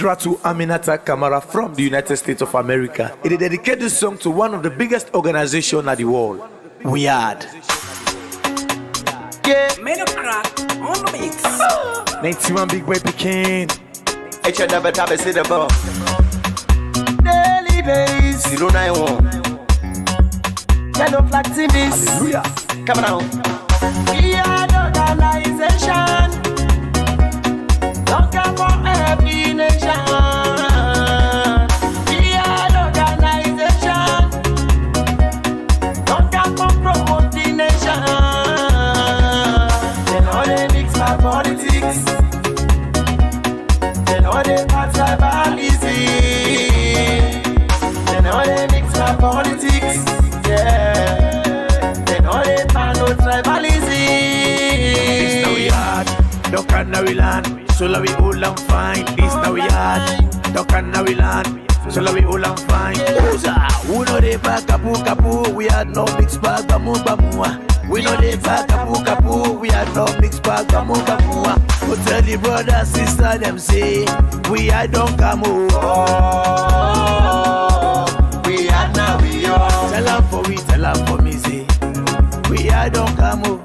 to Aminata Kamara from the United States of America. It is a dedicated song to one of the biggest organizations in the world. We had. Yeah, made a crack on the mix. 91 big boy Pekin. It's your double tap, it's the ball. Daily days. 091. Yellow flag TVs. Hallelujah. Come on. We are the organization. Don't come for every nation. We are the organization. Don't come for promote the nation. They know they mix my politics. They know they pass tribalism. They know they mix my politics. Yeah. They know they pass no tribalism. This now we had. Don't can now we land. So la we all and fine. This now we had. Don't can now we land. So la we all and fine. Who know they back kapu. We had no mixed bag bamu. We know they back kapu. We had no mixed bag bamu. Go tell the brother sister them say we had don't come over. We are now we are. Tell them for me say we had don't come over.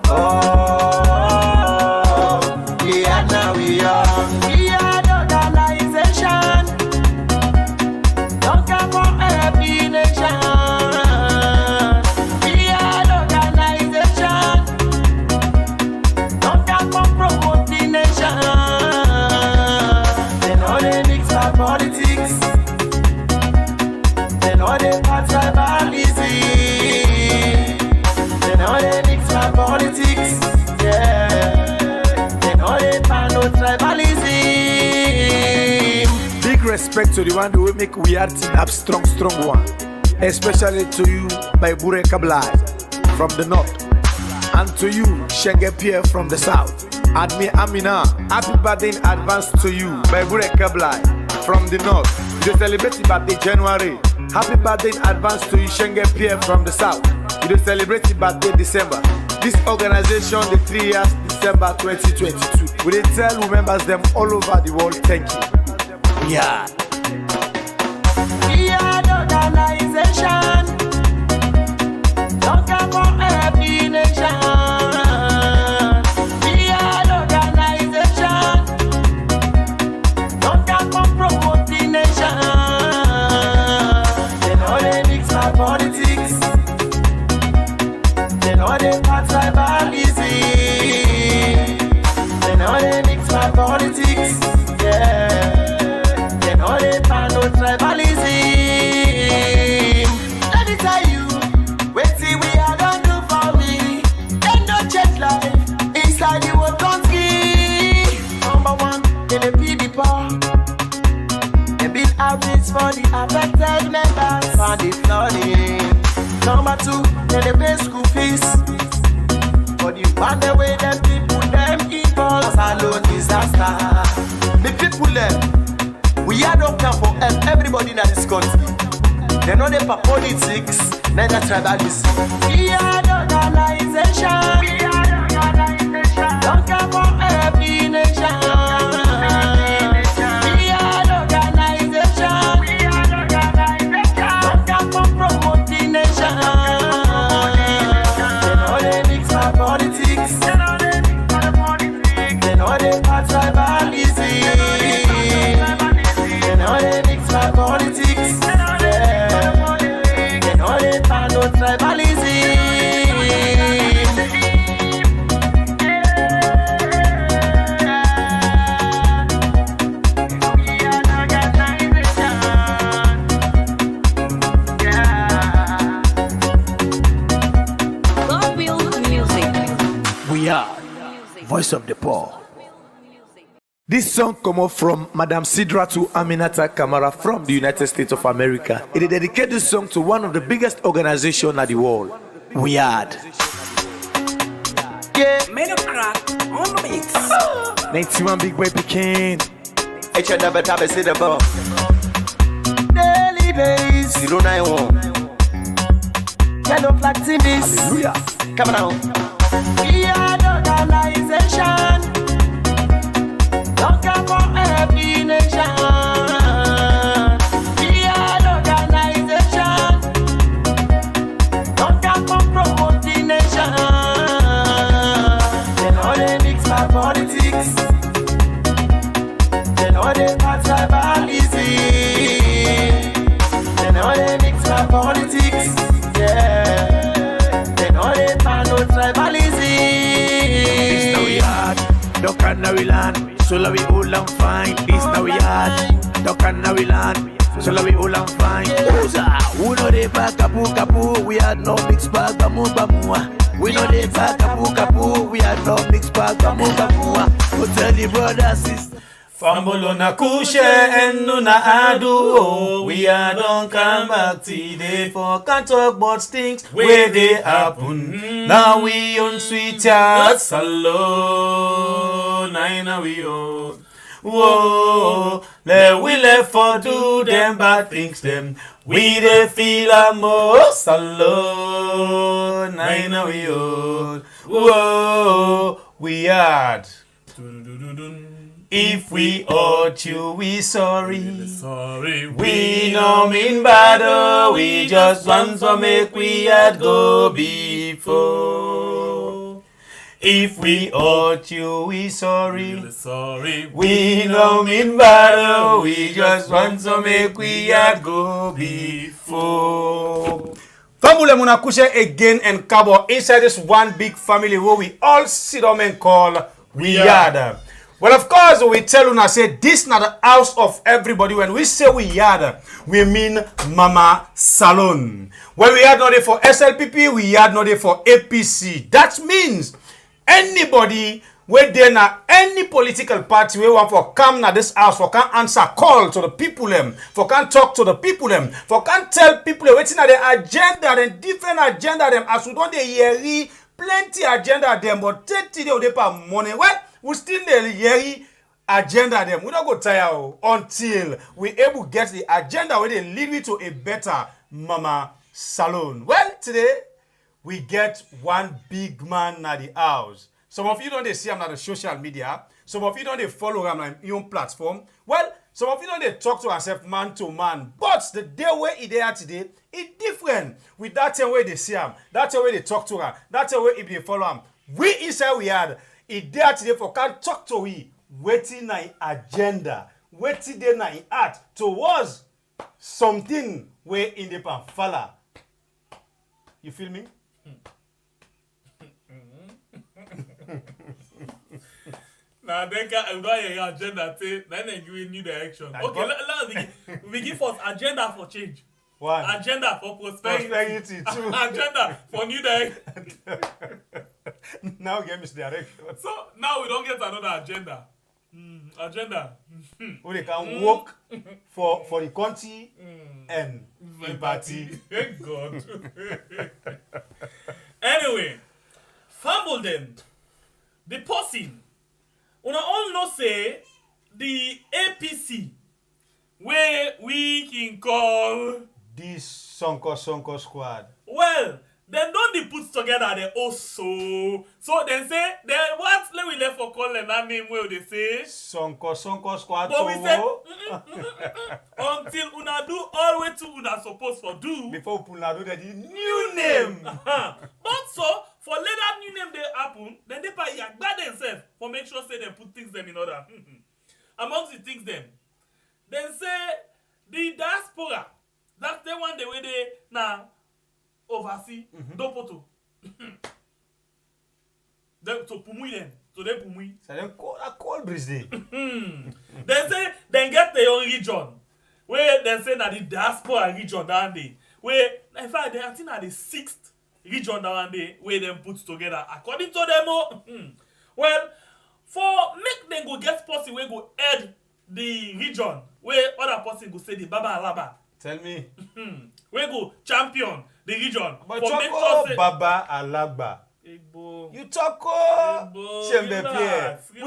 We are now we are. We are the organization. Don't come for every nation. We are the organization. Don't come for promote the nation. They know they mix our politics. They know they pass tribalism. They know they mix our politics. Yeah. Tribalism. Big respect to the one who will make we are team up strong one. Especially to you, by Bure Kablai from the north. And to you, Shenge Pierre from the south. And me Amina, happy birthday in advance to you, by Bure Kablai from the north. You celebrate your birthday January. Happy birthday in advance to you, Shenge Pierre from the south. You celebrate your birthday December. This organization, the 3 years, December 2022. We did tell who members them all over the world, thank you. Yeah. We are the organization. Don't come for every nation. We are the organization. Don't come for promote the nation. They know they mix my politics. They know they pass tribalism. They know they mix my politics. Yeah. They know they pass no tribalism. Let me tell you, wait till we are gonna do for me. Ain't no jet life inside the world country. Number one, in the people. They build houses for the affected members for the flooding. Number two, then they pay school fees. For the one the way them people them evil alone disaster. The people them, we are don't come for everybody in this country. They know they for politics, neither tribalism. We are the organization. We are the organization. Don't come for every nation. We are the organization. We are the organization. Don't come for promote the nation. They know they mix my politics. They know they mix my politics. They know they pass tribalism. They know they mix my politics. They know they pass no tribalism. We are Voice of the Poor. This song come up from Madam Sidra to Aminata Kamara from the United States of America. It is a dedicated song to one of the biggest organizations in the world. We had. Yeah, made a crack on the mix. 91 big boy Pekin. It's your double tap, it's the ball. Daily days. 091. Yellow flag TVs. Hallelujah. Come on. We are the organization. Don't come for every nation. tribalism. They know they mix my politics. Yeah. They know they man no tribalism. This now we hard, duck and now we land. So we all and fine. This now we hard, duck and now we land. So we all and fine. Who know they back kapu. We had no mixed bag bamu. We know they back kapu. We had no mixed bag bamu. Go tell the brothers sisters. Fambulo na kushe enu na adu. We are don't come back today for can't talk about things where they happen. Now we on sweet hearts alone. Now we own. Whoa, we left for do them bad things them. We they feel a most alone. Now we own. Whoa, we had. If we hurt you, we sorry. We no mean bad, oh, we just want to make we had go before. If we hurt you, we sorry. We no mean bad, oh, we just want to make we had go before. Family Munakushe again and Cabo inside this one big family where we all sit down and call we had. Well, of course, we tell you, say this not the house of everybody. When we say we had, we mean Mama Salon. When we had not there for SLPP, we had not there for APC. That means anybody where there na any political party we want for come na this house for can answer call to the people them, for can talk to the people them, for can tell people waiting at the agenda and different agenda them as we don't hear plenty agenda them, but 30 days they pay money. Well, we still the yearly agenda them. We don't go tire until we able to get the agenda where they lead me to a better Mama Salon. Well, today we get one big man at the house. Some of you don't they see him on the social media. Some of you don't they follow him on your own platform. Well, some of you don't they talk to yourself man to man. But the day where he there today, it's different with that way they see him, that way they talk to her, that way if they follow him. We inside we had. It there today for can talk to we waiting na agenda, waiting there na art towards something where in the panfala. You feel me? Now then can go your agenda say then they give you new direction. Okay, we give us agenda for change. One. Agenda for prosperity. Two. Agenda for new direction. Now give me direction. So now we don't get another agenda. Agenda. Who they can work for the country and the party. Thank God. Anyway, fumble them. The person. Una all know say the APC where we can call this Sonko squad. Well, then don't they put together the also. So then say then what let we left for call that name where they say Sonko squad. but we say until una do all way to una supposed for do before una do the new name. But so for later new name they happen, then they buy yagba themselves for make sure say they put things them in order. Amongst the things them, then say the diaspora. That's the one the way they now oversee Dopoto. Then to Pumui then. So they Pumui. So then call breeze day. Then say then get the own region. Where they say that the diaspora region down there. Where in fact they are think at the 6th region down there where them put together according to them. Well, for make them go get person where go head the region where other person go say the Baba Alaba. Tell me. We go champion the region. But for Choco sure Baba Alagba. Igbo. You talk Chembe Pierre. We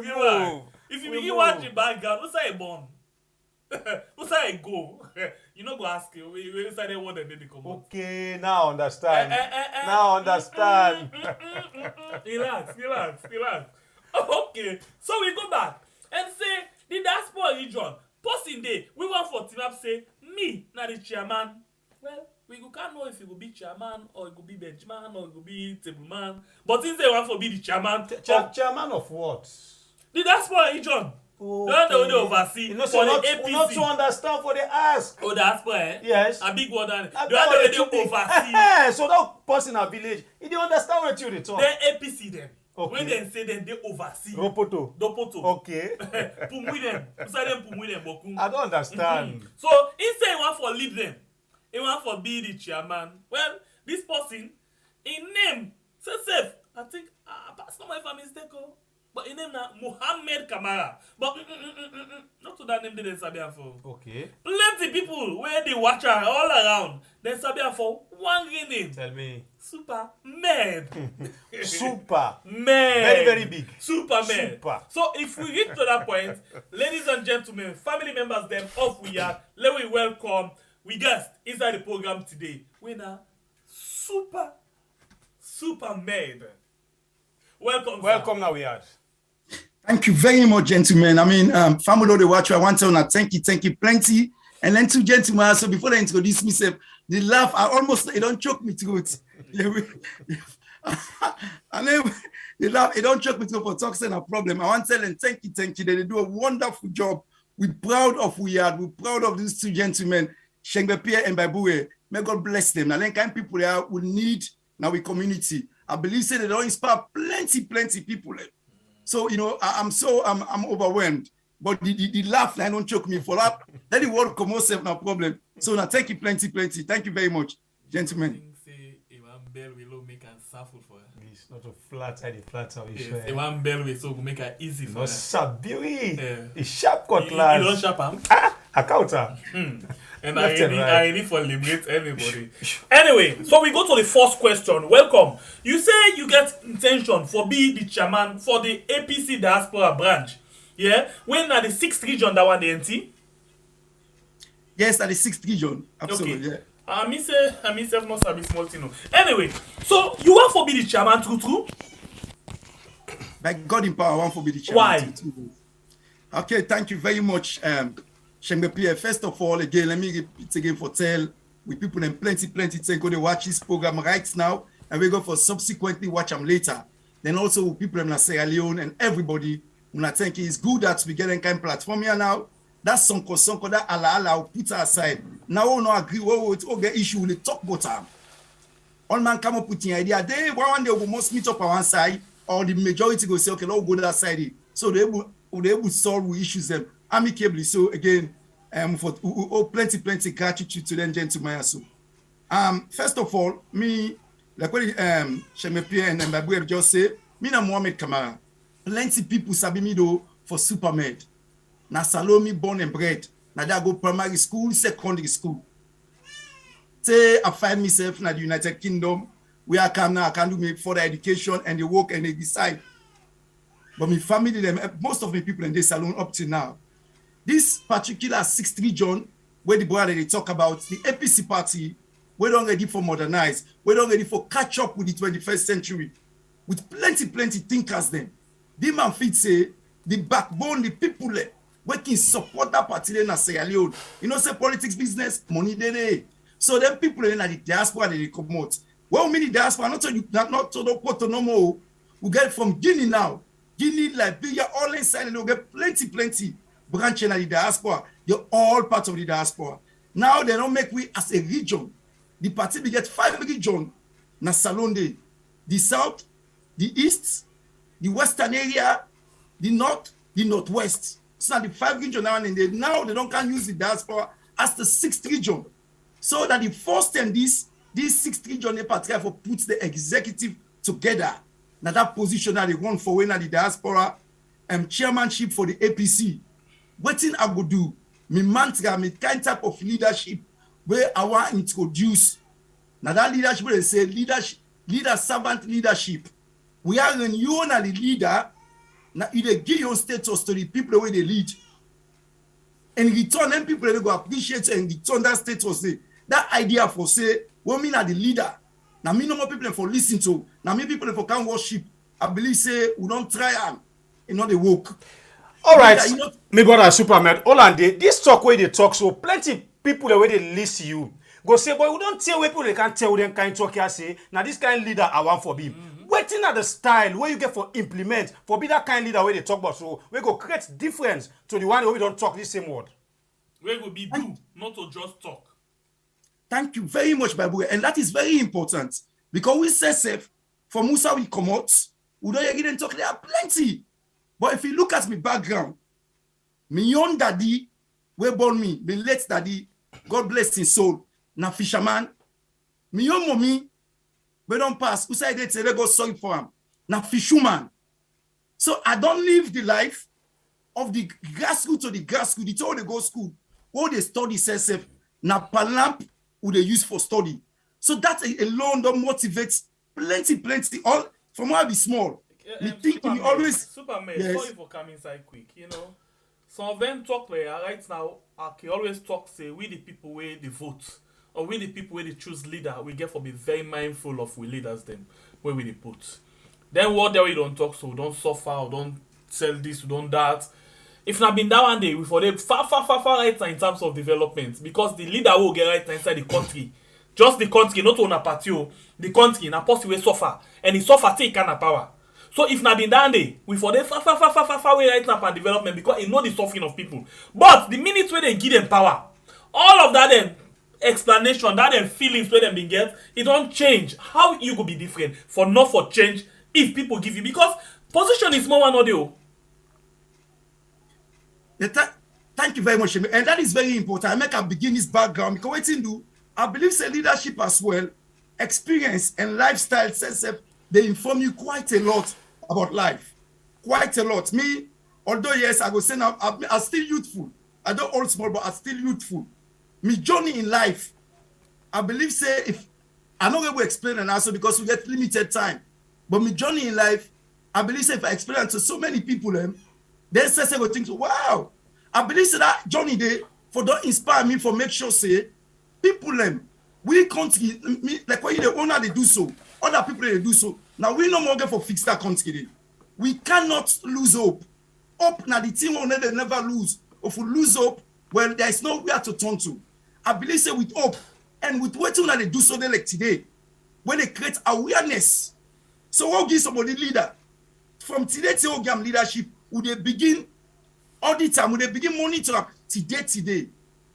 move. If you begin watch the background, who say born? Who say go? You know go ask you. We say they want them to come. Okay, now understand. Now understand. Relax. Okay, so we go back and say the diaspora region. Person day, we want for team up say me, not the chairman. Well, we can't know if it will be chairman or it will be benchman or it will be tableman. But since they want for be the chairman, Chairman of what? the diaspora region. Don't know the oversee You know, for so the APC. not to understand for the ask. Oh, diaspora, eh? Yes. A big word. Don't I know got the it. oversee. So that person in a village, he don't understand what you talk. Then APC them. Okay. When they say then they oversee. Ropoto. Dopoto. Okay. Pumui them. Say them pumui them boku. I don't understand. So instead he want for lead them, he want for be the chairman. Well, this person, in name, say safe. I think that's not my family mistake. But in name now Mohamed Kamara. But not to that name they Sabia for. Okay. Plenty people where they watch her all around. They Sabia for one name. Tell me. Super Med. Super. Med. Very, very big. Super Med. Super. So if we reach to that point, ladies and gentlemen, family members, them of we are, let me welcome we guest inside the program today. Winner Super Med. Welcome. Welcome now we are. Thank you very much, gentlemen. I mean, family of the watcher, I want to thank you plenty. And then two gentlemen, so before they introduce myself, they laugh, it don't choke me through it. And then they laugh, it don't choke me through for talking a problem. I want to tell them thank you. They do a wonderful job. We're proud of we're proud of these two gentlemen, Shengbe and Babue. May God bless them. Now, then kind people there we need now we community. I believe they don't inspire plenty people. So, you know, I'm overwhelmed. But the laugh, I don't choke me for that. Let the word come out, no problem. So now thank you plenty. Thank you very much, gentlemen. It's not a flat how you show. Yes, one bell way so we make it easy for No them. sabiri. Yeah. It's sharp You cutlass. don't sharp am? A counter. And Left and right. I ready for liberate everybody. Anyway, so we go to the first question. Welcome. You say you get intention for be the chairman for the APC Diaspora branch. Yeah? When are the 6th region that one the NT? Yes, that is 6th region. Absolutely, Okay. yeah. I mean not sabi small thing. Anyway, so you want for be the chairman true? By God in power, I want to be the chairman. Why? Okay, thank you very much, Shengbe Pierre. First of all, again, let me repeat again for tell with people and plenty things go to watch this program right now, and we go for subsequently watch them later. Then also with people in Sierra Leone and everybody, when I think it's good that we get a kind of platform here now. That's sonko that Allah put aside. Now we no agree we get issue with the talk about them. All man come up with an idea. They one day we must meet up on one side, or the majority go say, okay, let's go to that side. So they will solve the issues them amicably. So again, for plenty gratitude to them gentlemen. So, first of all, me like what Sheme Pierre and Babu just say, me na Mohamed Kamara. Plenty people sabi me though for Supermed. Na Salome born and bred. Na there go primary school, secondary school. Say I find myself in the United Kingdom, where I come now, I can do my further education and they work and they decide. But my family, them, most of the people in this salon up to now. This particular 6th region, where the brother they talk about, the APC party, we're not ready for modernize, we're not ready for catch up with the 21st century. With plenty thinkers then. The man fit say, the backbone, the people we can support that party in Sierra Leone. You know, say politics, business, money, they. So them people in the diaspora, they come out. Well, many diaspora, not to the Porto no more. We get from Guinea now. Guinea, Liberia, all inside, and we get plenty branch in the diaspora. They're all part of the diaspora. Now they don't make we as a region. The party we get 5 regions. Na Salonde, the south, the east, the western area, the north, the northwest. So the 5 regions now and now they don't use the diaspora as the 6th region. So that the first time this 6th region in particular for puts the executive together. Now that position that they want for when the diaspora chairmanship for the APC. What thing I go do? Me mantra, me kind type of leadership where I want to introduce. Now that leadership they say leader servant leadership. We are when you are the leader. Now you give your status to the people where they lead. And return them people they go appreciate and return that status. That idea for say, when me are the leader. Now me no more people for listen to. Now me people for can worship. I believe say we don't try and you know they work. All right, me brother Supermed. Olande, this talk where they talk so plenty people the way they listen you. Go say, boy, we don't tell people they can't tell them kind talk here say. Now this kind leader I want for him. Wait Waiting at the style where you get for implement for be that kind leader where they talk about so we go create difference to the one where we don't talk the same word. We go be do, not to just talk. Thank you very much, Babu. And that is very important. Because we say safe, for Musa we come out, we don't again talk, there are plenty. But if you look at my background, my young daddy, we born me, my late daddy, God bless his soul, na fisherman. My young mommy, we don't pass, who say they go sorry for him, na fisherman. So I don't live the life of the grassroots to the grassroots, the told they go school, all they study safe, na palamp who they use for study. So that alone don't motivate plenty. All from where I be small. Me think we always Superman, yes. sorry for coming inside quick. You know, some of them talk like right now. I can always talk say we the people where they vote or we the people where they choose leader. We get for be very mindful of we leaders them where we they put. Then what there we don't talk so don't suffer or don't sell this or don't that. If not been that one day we for them far right now in terms of development because the leader will get right now inside the country. Just the country, not on a patio, the country, na post we suffer, and he suffer take kind of power. So if not been that day, we for them far away right now and development because he know the suffering of people. But the minute where they give them power, all of that then explanation, that then feelings where them been get, it don't change. How you go be different for not for change if people give you because position is more one audio. Thank you very much, and that is very important. I make a begin this background because what you do. I believe say leadership as well, experience and lifestyle they inform you quite a lot about life. Quite a lot. Me, although yes, I go say now I'm still youthful. I don't old small, but I'm still youthful. Me journey in life, I believe say if I'm not going to explain an answer because we get limited time. But me journey in life, I believe say if I explain to so many people then say go think wow. I believe say that journey there for don't inspire me for make sure say people we country like when the owner they do so, other people they do so. Now we no more get for fix that country. We cannot lose hope. Hope now the team will never lose. If we lose hope, well there is nowhere to turn to. I believe say with hope and with what they do so they like today, when they create awareness. So what give somebody leader from today till leadership? Would they begin all the time? Would they begin monitor today?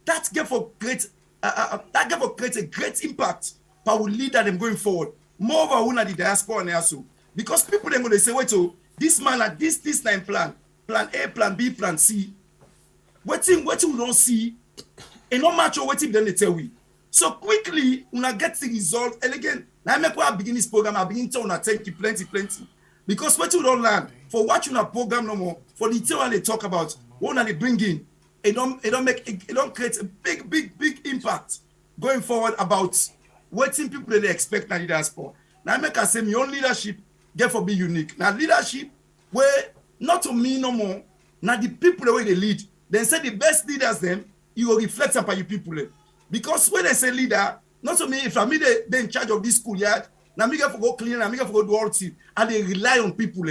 That get for great. That gave create a great impact but will lead them going forward. More of a the diaspora and also because people then going to say, wait, oh, this man at this time plan A, plan B, plan C. Waiting we don't see, and no matter what then they tell we. So quickly, when I get the result, and again, now I make why I begin this program, I begin to thank you plenty. Because what you don't learn for watching a program no more, for the detail they talk about, what they bring in. It don't create a big impact going forward about what people really expect na leaders for. Now I make I say my own leadership get for be unique. Now leadership where not to me no more. Now the people the way they lead, then say the best leaders them you will reflect upon your people. Because when they say leader, not to me if I me they in charge of this schoolyard, now me get for go clean, now me get for go do all things, and they rely on people.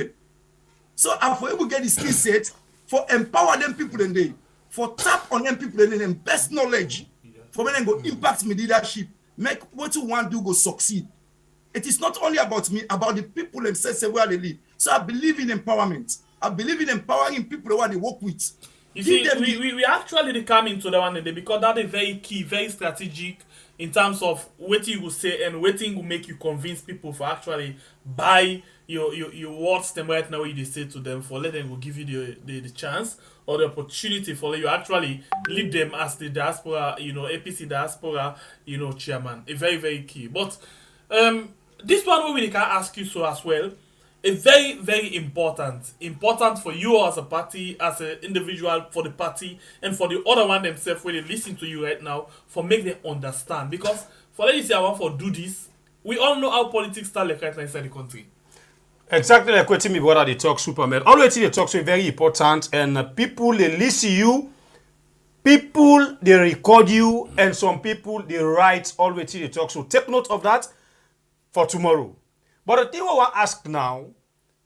So if we able get the skill set for empower them people in day. For tap on them people and them best knowledge for when they go impact me leadership, make what you want to do go succeed. It is not only about me, about the people themselves where they live. So I believe in empowerment. I believe in empowering people who they work with. You see, we actually come into that one today because that is very key, very strategic in terms of what you will say and what will make you convince people for actually buy your words them right now you say to them for let them will give you the chance or the opportunity for you actually lead them as the diaspora, APC Diaspora, chairman. A very key. But this one we can ask you so as well. A very important for you as a party, as an individual, for the party, and for the other one themselves when they listen to you right now, for make them understand. Because for let you say I want to do this, we all know how politics start like right now inside the country. Exactly like what me brother they talk Superman. Always they talk so very important and people they listen you, people they record you, and some people they write always they talk. So take note of that for tomorrow. But the thing I want to ask now,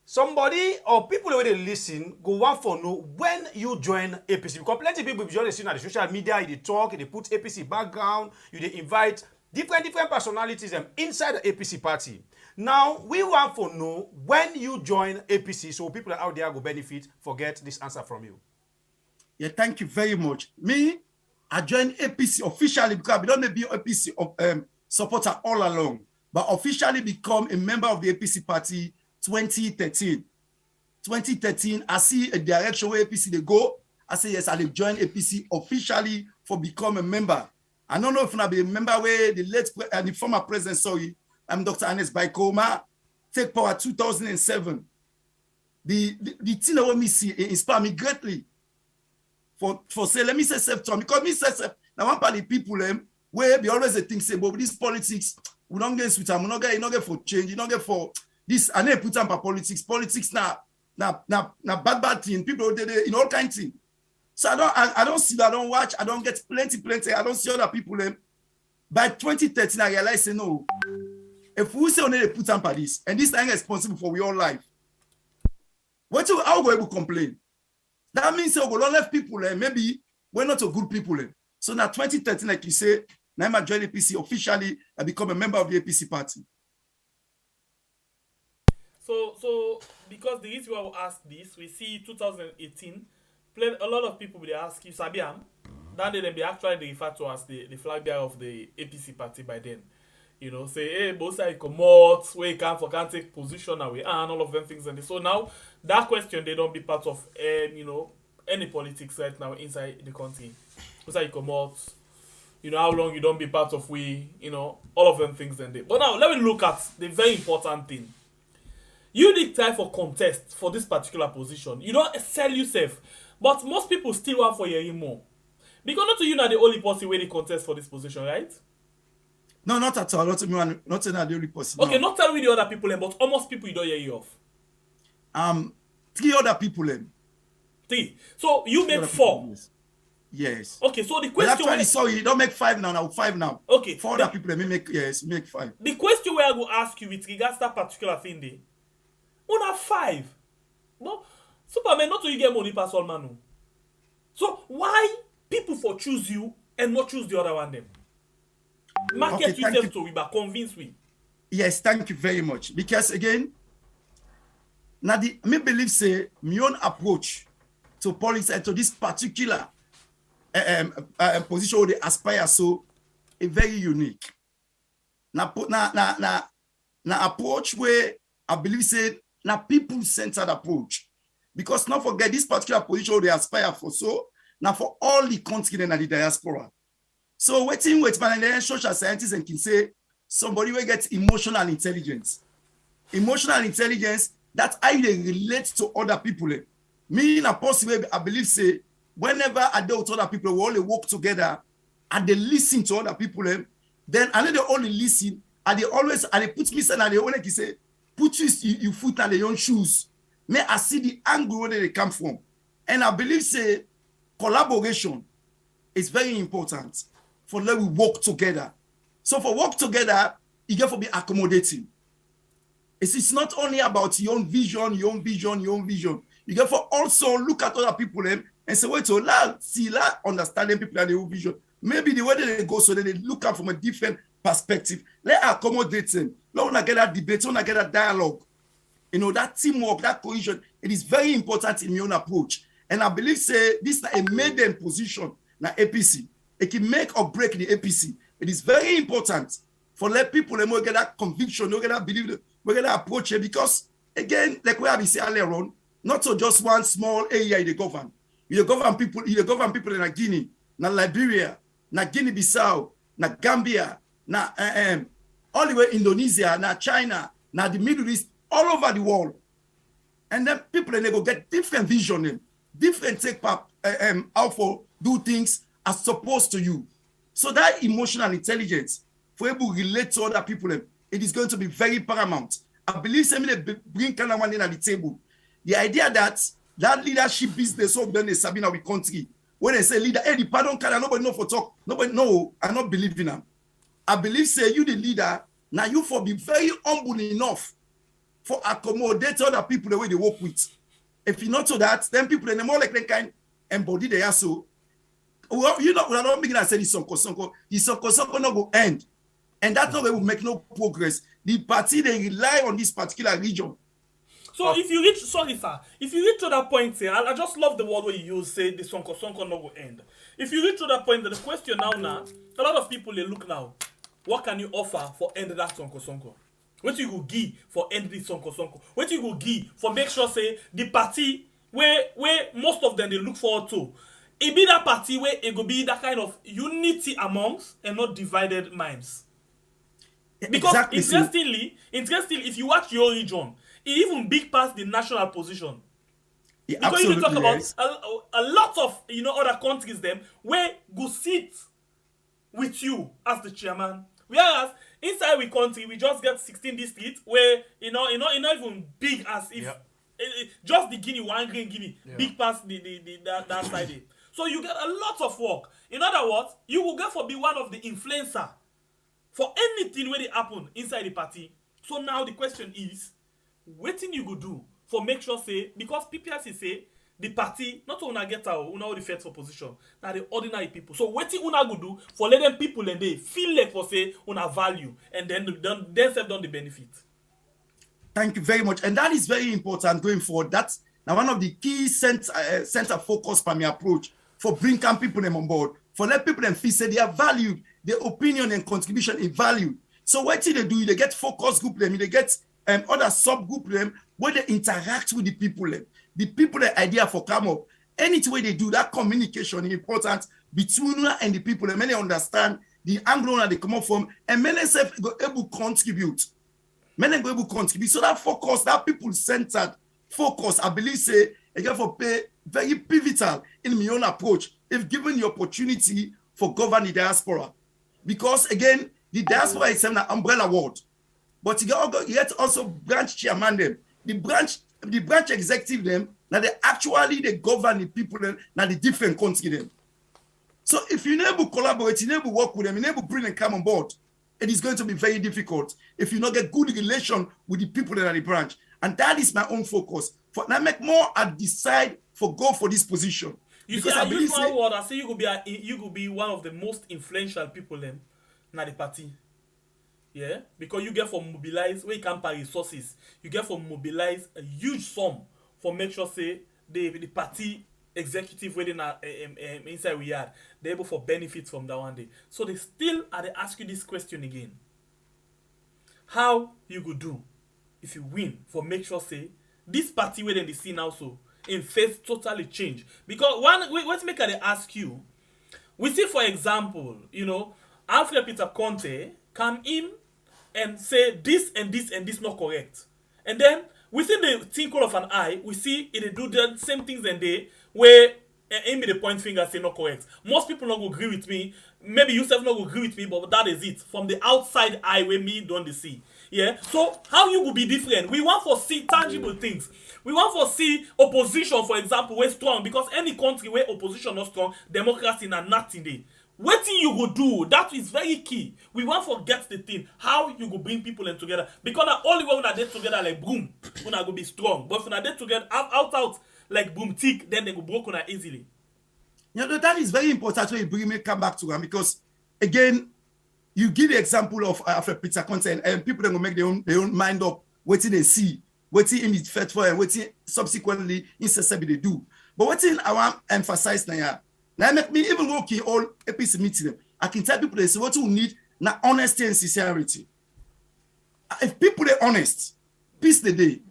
somebody or people who they listen go want to know when you join APC. Because plenty of people join the the social media, they talk, they put APC background, they invite different personalities inside the APC party. Now, we want to know when you join APC, so people out there will benefit, forget this answer from you. Yeah, thank you very much. Me, I joined APC officially because I don't be APC supporter all along, but officially become a member of the APC party 2013. 2013, I see a direction where APC they go. I say, yes, I'll join APC officially for become a member. I don't know if I'll be a member where the former president, sorry, I'm Dr. Anes Baikoma, take power 2007. The thing that me see inspire me greatly. For say, let me say self to because me say self. Now one part of the people where they always think say, but with this politics, we don't get with them, we don't get for change, you don't get for this, and then put them for politics. Politics now bad thing. People they in all kinds of things. So I don't see that, I don't watch, I don't get plenty, I don't see other people By 2013, I realized say no. If we say only they put them for this, and this thing is responsible for we all life. How we able to complain? That means we don't left people maybe we're not a good people. So now 2013, like you say, now I join APC officially and become a member of the APC party. So because the reason why I will ask this, we see 2018, a lot of people will ask you, Sabiam, that they be actually referred to as the flag bearer of the APC party by then. You know, say, hey, both sides come out, where you can't take position and all of them things and this. So now that question they don't be part of any politics right now inside the country. Both sides come out, how long you don't be part of all of them things and they. But now let me look at the very important thing. You did try for contest for this particular position. You don't sell yourself, but most people still want for your more. Because not you not the only person where they contest for this position, right? No, not at all. Not the only person. Okay, not tell me the other people, but almost people you don't hear you off. 3 other people. 3. So you make 4. Yes. Okay, so the question. Actually, sorry, you don't make 5 now. Now 5 now. Okay. 4 other people make 5. The question where I go ask you with regards to that particular thing, they have 5. No, Superman, not to you get money pass all man. So why people for choose you and not choose the other one them? Market yourself to we, but convince we. Yes, thank you very much. Because again, now me believe say my own approach to politics and to this particular position where they aspire so is very unique. Now approach where I believe say now people-centered approach. Because not forget this particular position where they aspire for so now for all the continent and the diaspora. So waiting with social scientists and can say somebody will get emotional intelligence. Emotional intelligence that I relate to other people. Me in a possible, I believe say whenever I deal with other people, we only work together and they listen to other people. Then I know they only listen and they put me and they only say put your foot on their own shoes. May I see the angle where they come from. And I believe say collaboration is very important. For let we work together. So for work together, you get to be accommodating. It's not only about your own vision. You get to also look at other people and say, wait, so understanding people and their own vision. Maybe the way they go so that they look at from a different perspective. Let accommodate them. Let us get that debate, let us get that dialogue. That teamwork, that cohesion, it is very important in your own approach. And I believe say this is a maiden position na APC. It can make or break the APC. It is very important for let people get that conviction, get that belief, get that approach. Because again, like we have said earlier on, not so just one small area they govern. You govern people in Guinea, na Liberia, na Guinea-Bissau, na Gambia, na all the way Indonesia, na China, na the Middle East, all over the world. And then people they go get different vision, different take part, how for do things as supposed to you. So that emotional intelligence, for able to relate to other people, it is going to be very paramount. I believe somebody bring kind of one in at the table. The idea that leadership business of then is Sabina with country. When they say leader, hey, the pardon can nobody know for talk. Nobody know, I not believe in them. I believe say you the leader, now you for be very humble enough for accommodate other people the way they work with. If you not to that, then people are more like they can embody the so. Well, we're not beginning to say this sonko not go end. And that's not going to make no progress. the party they rely on this particular region. So if you reach, sorry sir, if you reach to that point, say, I just love the word where you use, say the sonko no will end. If you reach to that point, the question now, a lot of people they look now, what can you offer for end that sonko? What you go give for end this sonko? What you go give for make sure say the party where most of them they look forward to, it be that party where it go be that kind of unity amongst and not divided minds. Because interestingly, if you watch your region, it even big past the national position. Yeah, because you talk about a lot of other countries them where go sit with you as the chairman. Whereas inside we country we just get 16 districts where not even big as if just the Guinea, one green Guinea, big past that side. So you get a lot of work. In other words, you will get for be one of the influencer for anything where they happen inside the party. So now the question is, what thing you go do for make sure say, because PPRC say the party not only get out una the first opposition, now the ordinary people. So what thing una go do for let them people and they feel like for say una value and then self done the benefit. Thank you very much, and that is very important going forward. That's now one of the key center focus for my approach for bringing people them on board, for let people them feel say they are valued, their opinion and contribution is valued. So what they do, they get focus group them, they get other subgroup them where they interact with the people them. The people the idea for come up. Any way they do that communication is important between you and the people. And many understand the angle that they come up from, and many self go able to contribute. Many go able to contribute. So that focus, that people-centered focus, I believe say again for pay very pivotal in my own approach if given the opportunity for govern the diaspora. Because again, the diaspora is an umbrella word. But you get also branch chairman them. The branch executive them, now they govern the people them, now the different country them. So if you never collaborate, you never work with them, you never bring them come on board, it is going to be very difficult if you not get good relation with the people that are the branch. And that is my own focus. For now, make more and decide for go for this position. You because see, I use one word. I say you could be one of the most influential people then, na the party. Yeah, because you get for mobilize where you can pay resources. You get for mobilize a huge sum for make sure say the party executive within inside we had they're able for benefits from that one day. So they still are they ask you this question again. How you could do if you win for make sure say this party within the scene also in face totally change? Because let's make they ask you. We see for example, Alfred Peter Conte come in and say this and this and this not correct. And then within the twinkle of an eye, we see it do the same things and they where aim the point finger say not correct. Most people not go agree with me. Maybe you self not go agree with me, but that is it. From the outside eye where me don't see. Yeah. So how you will be different? We want to see tangible things. We want to see opposition, for example, where strong, because any country where opposition not strong, democracy na nothing there. What thing you go do, that is very key. We want to forget the thing, how you go bring people in together. Because the only way when they together like boom, when I go be strong. But when they together out like boom tick, then they go broken easily. That is very important when you bring me come back to them, because again, you give the example of Alfred Peter Conte, and people then will make their own mind up what they see, what in it fed for, and what subsequently incessantly they do. But what I want to emphasize now. Now make me even work in all APC meeting. I can tell people they say what you need now honesty and sincerity. If people are honest, peace the day.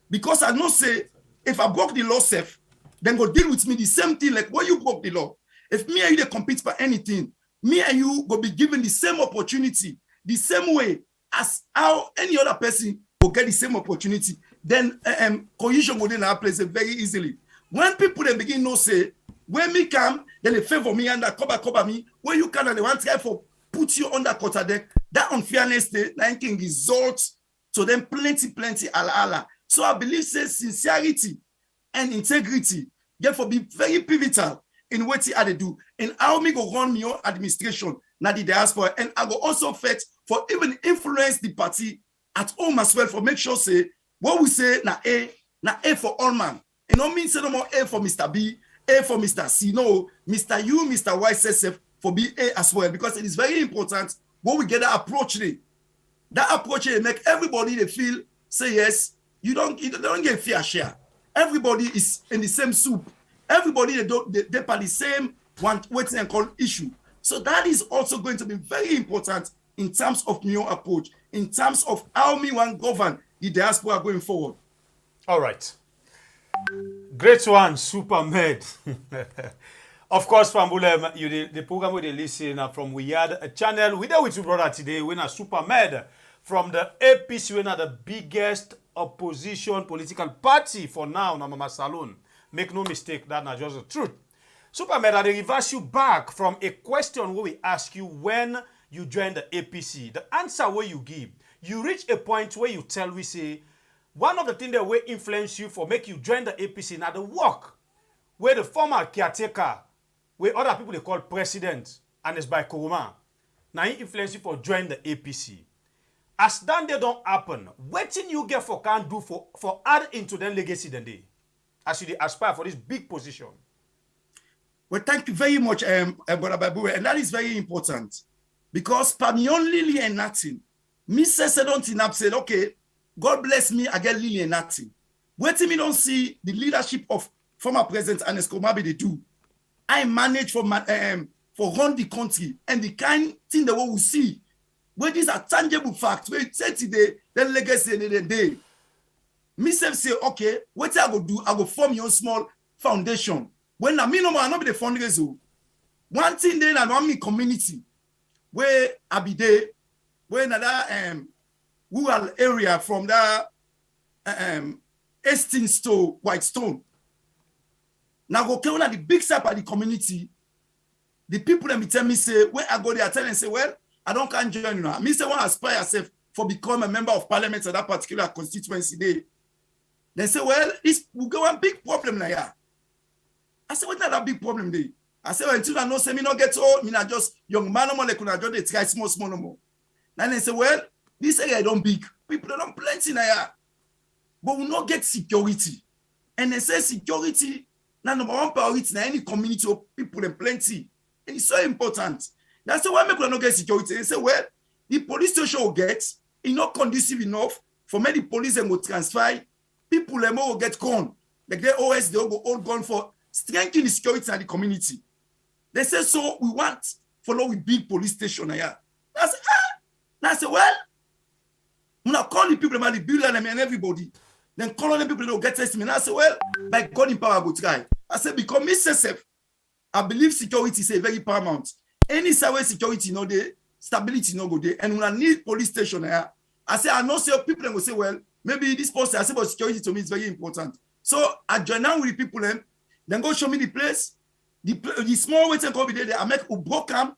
Because I know say if I broke the law safe, then go deal with me the same thing like why you broke the law. If me and you they compete for anything, me and you go be given the same opportunity, the same way as how any other person will get the same opportunity. Then cohesion will in our place very easily. When people they begin to say, when me come, then they favor me and they cover me. When you can and they want to try for put you on the quarter deck, that unfairness they can result to them plenty ala. So I believe say sincerity and integrity therefore be very pivotal in what they do. And how me go run my own administration na the diaspora, and I go also fight for even influence the party at home as well for make sure say what we say na A for all man. It don't mean say no more A for Mr. B, A for Mr. C. No, Mr. U, Mr. Y, SF for B, A as well, because it is very important when we get that approach there. That approach they make everybody they feel say yes. You don't get fair share. Everybody is in the same soup. Everybody they part the same one what's called issue. So that is also going to be very important in terms of new approach, in terms of how me want govern the diaspora going forward. All right. Great one, Supermed. Of course, from the program where they listen from we had a channel. We there with you brother today. We're a Supermed from the APC, we're the biggest opposition political party for now, na Mama Salon. Make no mistake, that's not just the truth. Supermed, I reverse you back from a question where we ask you when you join the APC. The answer where you give, you reach a point where you tell we say, one of the things that will influence you for make you join the APC, now the work where the former caretaker, where other people they call president, and it's by Kuruma, now he influence you for join the APC. As that they don't happen, what thing you get for can do for add into the legacy then they, as you aspire for this big position? Well, thank you very much, Brother Babu, and that is very important because Pamion Lily and nothing. Mr. Sedontinap said, okay, God bless me, I get Lily and nothing. Wait me don't see the leadership of former President Ernest Komabe they do. I manage for run the country and the kind thing that we will see. Where these are tangible facts, where it said today, then legacy and then day. Myself say, okay, what I go do, I go form your small foundation. When I mean, I not be the fundraiser. One thing then I want me community where I be there, where another rural area from that Hastings to Whitestone. Now go carry the big side of the community. The people that me tell me say, where I go there, I tell them say, well, I don't can join you now. Me say, want to aspire yourself for become a member of parliament at that particular constituency day. They say, well, this will go a big problem now. Yeah. I say, what's not that big problem there? I say, well, until I know, say me not get old, me not just young man no more, like I just try small no more. Then they say, well, this area don't big. People don't plenty now. Yeah. But we not get security. And they say security, now number one priority in any community of people and plenty. And it's so important. That's why people not get security. They say, well, the police station will get, it's not conducive enough for many police and will transfer. People will get gone. Like they always, they will go all gone for strengthening the security in the community. They say, so we want follow with big police station here. I say, I say, well, when I call the people, the builder and everybody, then call on the people that will get testimony. I say, well, by God in power, I go try. I say, because myself, I believe security is a very paramount. Any side security no there, stability no go there. And when I need police station here, I say, I know say people will say, well, maybe this person, I say, but security to me is very important. So I join down with the people, then go show me the place. The small way to come there, I make a program,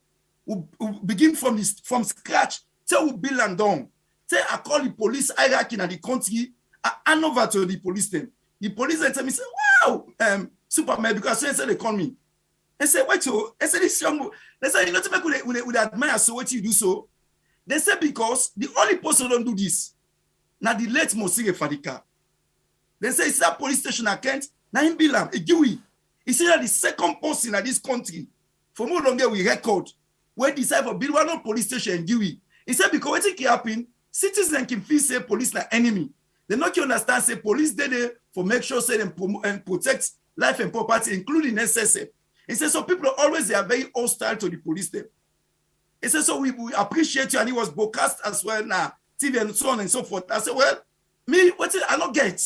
begin from scratch, till we build and down. Say I call the police hierarchy in the country, I hand over to the police then. The police then tell me, say, wow, Superman, because so they call me. They say, wait, they say this young, they say, you know, to make would admire, so what you do so? They say, because the only person who don't do this, now the late Mosire Fadika. They say, it's that police station I can't, now him Bilam, a Giwi. He said that the second person in this country, for more longer we record, where decide for build one police station in Giwi. He said, because what can happen, citizens can feel say police like enemy. They not understand, say police there for make sure say them and protect life and property, including SSF. He said, so people always, they are very hostile to the police there. He said, so we appreciate you, and he was broadcast as well now, TV and so on and so forth. I said, well, me, what I not get?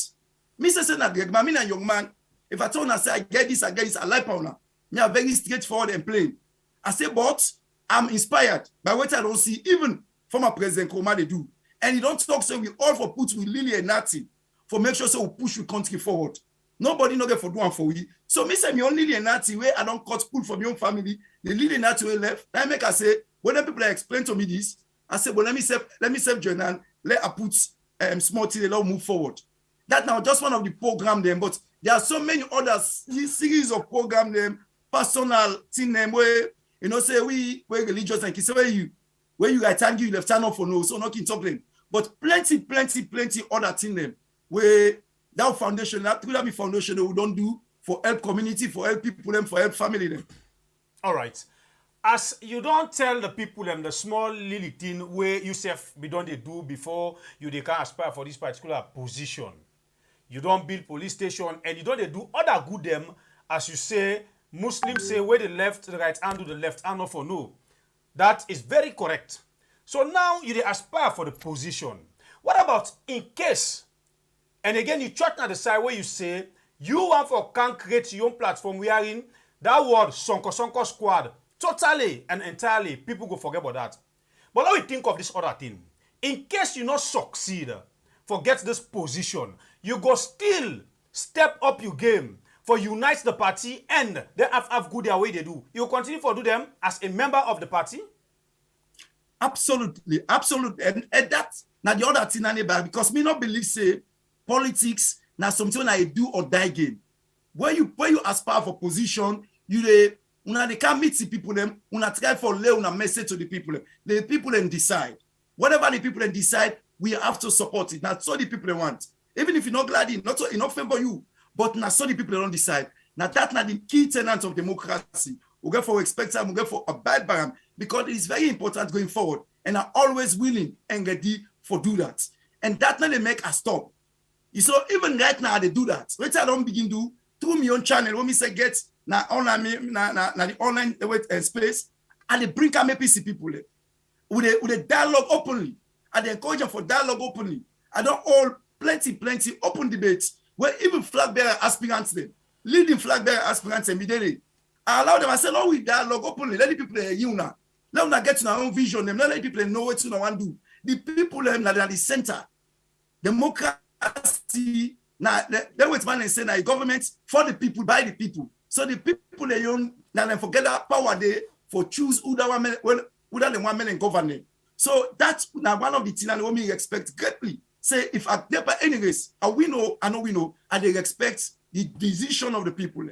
Me say, na Greg, but me a young man, if I told her, say, I get this, I like Paula. Me are very straightforward and plain. I say, but I'm inspired by what I don't see, even former President Nkrumah they do. And he don't talk, say, we all for put with Lily and Natty, for make sure so we push the country forward. Nobody no get for do one for we. So me say me only Lily and Natty where I don't cut pull from your family. The Lily and Natty left. I make I say, when the people explain to me this, I say, well, let me save journal, let I put small thing, let move forward. That now just one of the program them, but there are so many other series of program them, personal thing them where you know say we religious and say where you guys thank you left turn off for no, so not in talking. But plenty other thing them where that foundation, that will be foundation that we don't do for help community, for help people them, for help family them. All right. as you don't tell the people them the small little thing where you self be done they do before you they can aspire for this particular position. You don't build police station and you don't they do other good them as you say Muslims say where the left the right hand do the left hand not for no. That is very correct. So now you they aspire for the position. What about in case, and again you chart on the side where you say you want for can create your own platform wherein that word sonko squad totally and entirely people go forget about that. But now we think of this other thing. In case you not succeed, forget this position, you go still step up your game for unite the party and they have good their way they do. You continue for do them as a member of the party? Absolutely. And that's now the other thing anybody because me not believe say politics now something I do or die game. When you aspire for position, they can't meet the people them, try for lay una message to the people. The people then decide. Whatever the people then decide, we have to support it. That's all the people want. Even if you're not glad in, not so enough favor you, but now so the people don't decide. Now that's not the key tenets of democracy. We go for expect them, we go for abide by them, because it is very important going forward. And are always willing and ready for do that. And that not they make a stop. You saw even right now they do that. Wait till I don't begin to through my own channel when me say get na online the online space and they bring come APC people with a dialogue openly and they encourage them for dialogue openly. I don't all plenty open debates where even flag bearer aspirants them, leading flag bearer aspirants immediately. I allow them, I say, we dialogue openly, let the people hear you now. Let them get to our own vision, them, let the people know what you want to do. The people them are at the center. Democracy, now they wait man and say now government for the people, by the people. So the people they own now they forget that power they for choose who that one man and govern. So that's now one of the things that we expect greatly. Say if I by anyways, I know we know, and they expect the decision of the people.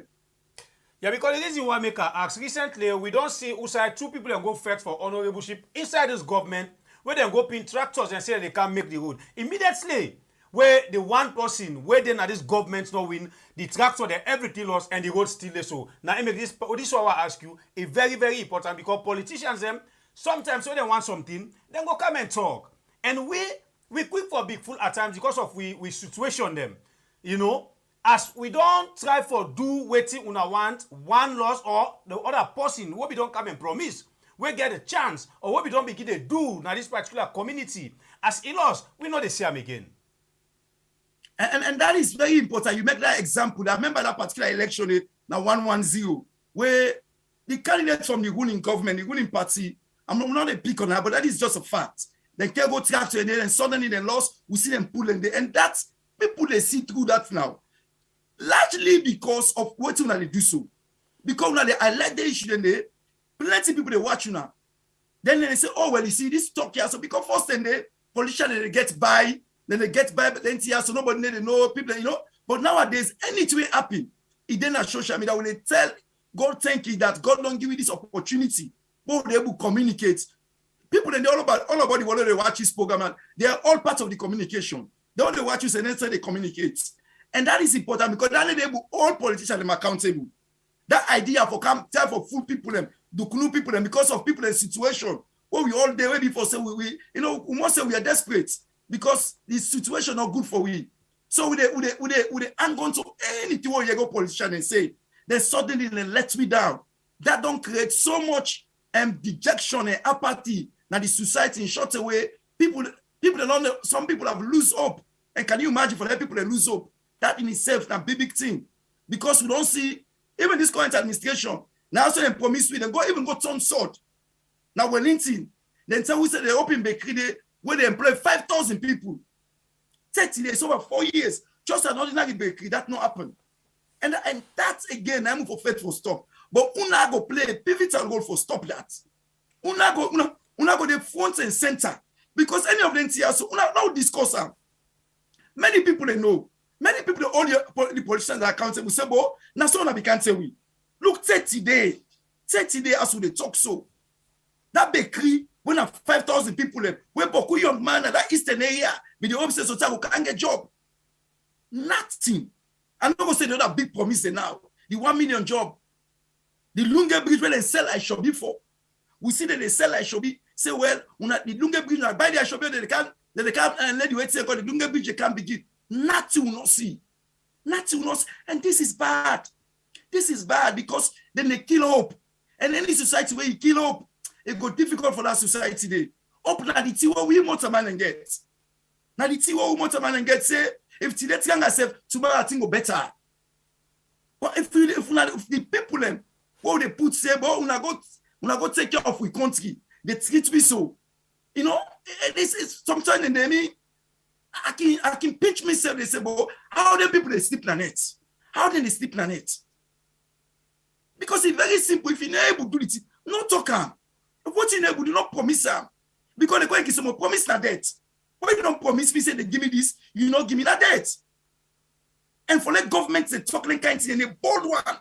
Yeah, because the reason why make a ask recently, we don't see outside two people and go fight for honorableship inside this government where they go pin tractors and say they can't make the road. Immediately, where the one person where then at this government not win, the tractor they everything lost and the road still is so. Now I make this is what I ask you is very, very important because politicians them sometimes when they want something, then go come and talk. And we quick for big fool at times because of we situation them. You know. As we don't try for do waiting una want one loss or the other person what we don't come and promise we get a chance or what we don't begin to do now this particular community as he lost we know they see him again. And that is very important. You make that example. I remember that particular election now 110 where the candidate from the ruling government, the ruling party, I'm not a pick on that, but that is just a fact. They can go track to and suddenly they lost, we see them pulling and that's people they see through that now. Largely because of what they do so. Because now they highlight the issue, then they plenty people they watch you now. Then they say, oh well, you see this talk here. So because first then they politicians they get by, but then here, so nobody they know people, you know. But nowadays, anything happen, it then on social media when they tell God thank you that God don't give you this opportunity. But they will communicate. People then they all about the world they watch this program, and they are all part of the communication. They only watch you and then say they communicate. And that is important because that enable all politicians them accountable. That idea for time for full people them, do people them because of people in situation where we all there before say we must say we are desperate because the situation not good for we. So we hang on to anything what you go politician and say, then suddenly they let me down. That don't create so much dejection and apathy now the society in short away. People don't know, some people have lose hope. And can you imagine for that people that lose hope? That in itself is a big thing. Because we don't see, even this current administration, now so they promise we, they go turn sword. Now Wellington, then tell we say they open bakery where they employ 5,000 people. 30 days, over 4 years, just an ordinary bakery, that not happen. And that's again, I'm for faith for stop. But una go play a pivotal role for stop that. Una go the front and center. Because any of them here, so una now discuss them. Many people they know. Many people, all the politicians are accountable. Say, but now so we can't say we. Look, 30 days as we talk so. That bakery, when 5,000 people, when beaucoup young man at that eastern area, with the home say so can't get job. Nothing. I'm not going to say the other big promise now. The 1 million job. The Lunga Bridge where they sell I shop before. We see that they sell like Shobi, say, well, the Dunga Bridge, by the Shobi, they can't let you wait till the Dunga Bridge, they can't begin. Nothing will not see. Nothing will not see. And this is bad. This is bad because then they kill hope. And any society where you kill hope, it go difficult for that society today. Hope na the tea we want a man and get. Now the tea we want a man and get, say, if today young yourself, tomorrow I think go better. But if the people them, what they put say, but when I go take care of we country, they treat me so. You know, this is sometimes in the I can pinch myself. They say, but how the people they sleep planet? How do they sleep planet? Because it's very simple. If you're not able to do it, not talk am. What you're able to do, not promise them. Because they go and give some promise that debt. Why you don't promise me, say they give me this, you not give me that debt. And for the government, they talk like kind of thing, and they bold one.